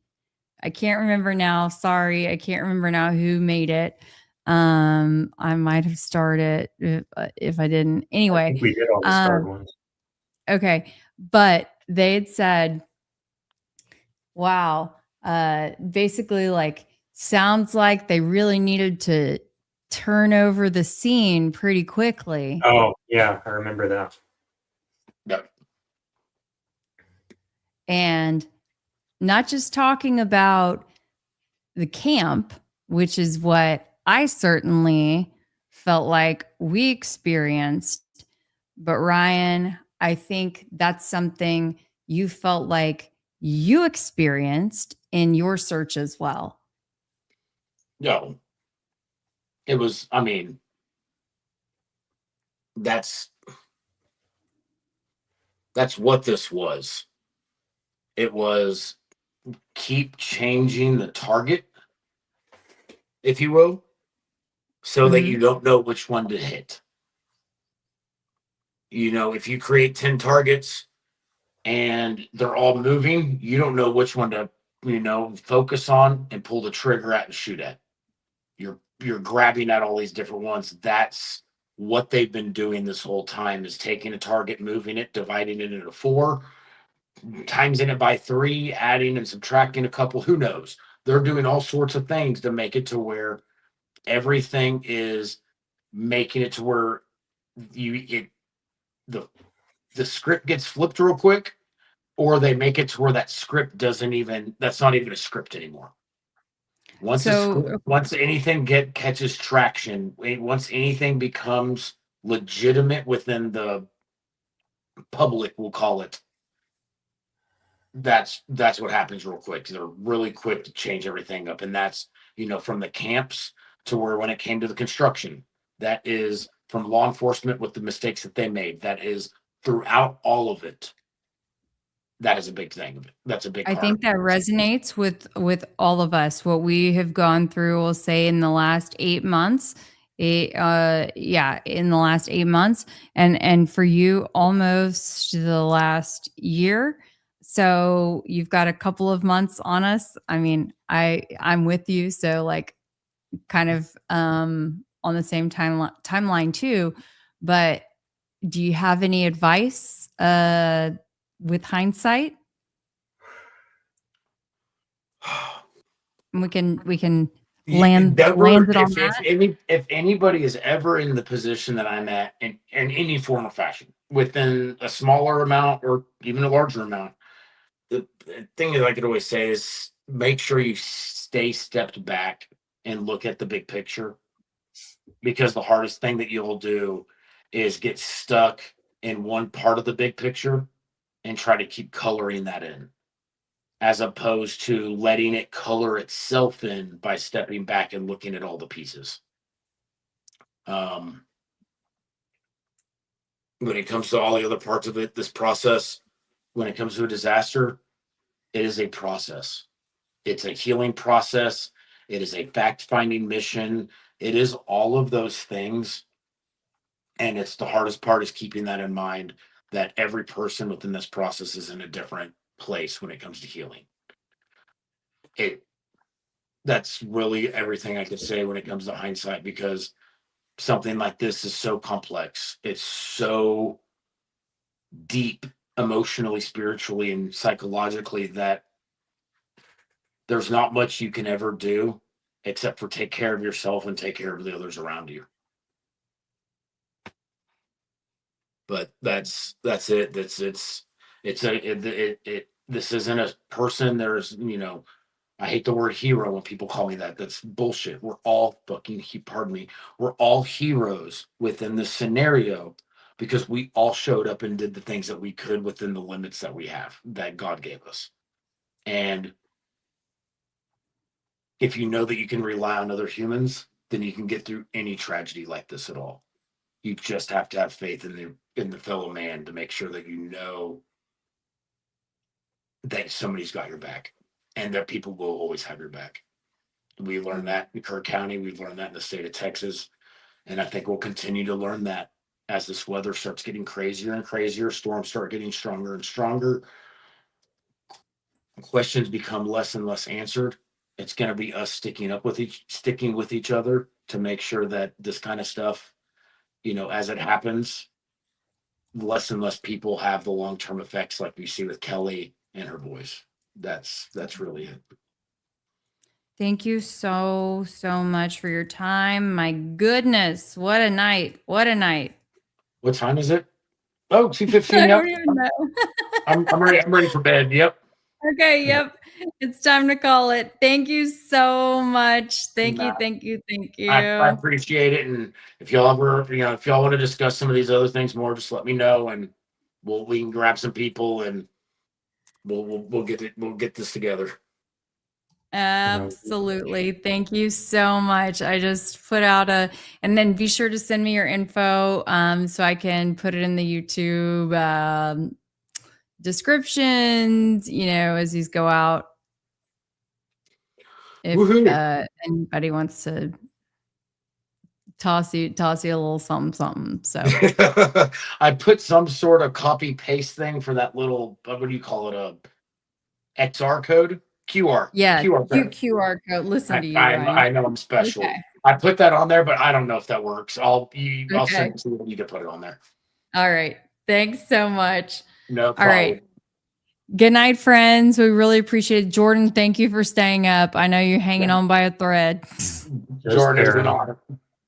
I can't remember now. Sorry, I can't remember now who made it. I might have started if I didn't. I Anyway, think we did all the start ones. okay, but they had said, wow, basically like sounds like they really needed to turn over the scene pretty quickly. Oh, yeah, I remember that. Yep. And not just talking about the camp, which is what I certainly felt like we experienced. But Ryan, I think that's something you felt like you experienced in your search as well. No. It was, I mean, that's what this was. It was keep changing the target, if you will, so that you don't know which one to hit. You know, if you create 10 targets and they're all moving, you don't know which one to, focus on and pull the trigger at and shoot at. You're grabbing at all these different ones. That's what they've been doing this whole time, is taking a target, moving it, dividing it into 4, timesing it by 3, adding and subtracting a couple. Who knows? They're doing all sorts of things to make it to where everything is making it to where the script gets flipped real quick, or they make it to where that script that's not even a script anymore. Once anything catches traction, once anything becomes legitimate within the public, we'll call it, that's what happens real quick. They're really quick to change everything up. And that's, from the camps to where when it came to the construction, that is from law enforcement with the mistakes that they made. That is throughout all of it. That is a big thing. That's a big part. I think that resonates with all of us. What we have gone through, we'll say, in the last 8 months. In the last 8 months, and for you, almost the last year. So you've got a couple of months on us. I mean, I'm with you. So like, kind of on the same timeline too. But do you have any advice with hindsight? We can land it on that. If anybody is ever in the position that I'm at in any form or fashion, within a smaller amount or even a larger amount, the thing that I could always say is make sure you stay stepped back and look at the big picture, because the hardest thing that you'll do is get stuck in one part of the big picture and try to keep coloring that in, as opposed to letting it color itself in by stepping back and looking at all the pieces. When it comes to all the other parts of it, this process, when it comes to a disaster, it is a process. It's a healing process. It is a fact-finding mission. It is all of those things. And it's the hardest part is keeping that in mind, that every person within this process is in a different place when it comes to healing. That's really everything I could say when it comes to hindsight, because something like this is so complex. It's so deep emotionally, spiritually, and psychologically that there's not much you can ever do except for take care of yourself and take care of the others around you. But that's it. This isn't a person. There's, I hate the word hero when people call me that. That's bullshit. We're all pardon me. We're all heroes within this scenario because we all showed up and did the things that we could within the limits that we have, that God gave us. And if you know that you can rely on other humans, then you can get through any tragedy like this at all. You just have to have faith in the fellow man to make sure that you know that somebody's got your back and that people will always have your back. We learned that in Kirk County. We've learned that in the state of Texas. And I think we'll continue to learn that as this weather starts getting crazier and crazier, storms start getting stronger and stronger. Questions become less and less answered. It's going to be us sticking with each other to make sure that this kind of stuff, as it happens, less and less people have the long-term effects like we see with Kelly and her boys. That's really it. Thank you so much for your time. My goodness, what a night. What a night. What time is it? Oh, 2:15. I Yep. don't even know. I'm ready for bed. Yep. Okay, yep. It's time to call it. Thank you so much. Thank you. I appreciate it. And if y'all ever, if y'all want to discuss some of these other things more, just let me know and we can grab some people and we'll get this together. Absolutely. Thank you so much. I just put out and then be sure to send me your info so I can put it in the YouTube descriptions, as these go out. If anybody wants to toss you a little something. So I put some sort of copy paste thing for that little, what do you call it? A XR code? QR. Yeah, QR code. Listen to you, Ryan. I know I'm special. Okay. I put that on there, but I don't know if that works. I'll send it to you and you can put it on there. All right. Thanks so much. No problem. All right. Good night, friends. We really appreciate it. Jordan, thank you for staying up. I know you're hanging on by a thread. Jordan, it's an honor.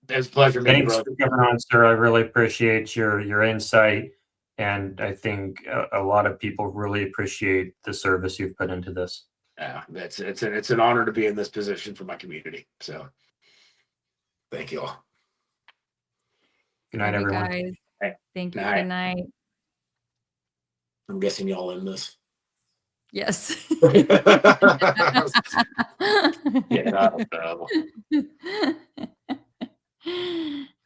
It's a pleasure. Thanks for coming on, sir. I really appreciate your insight. And I think a lot of people really appreciate the service you've put into this. Yeah, it's an honor to be in this position for my community. So thank you all. Good night, everyone. Guys. Thank you. Good night. I'm guessing y'all in this. Yes. Yeah.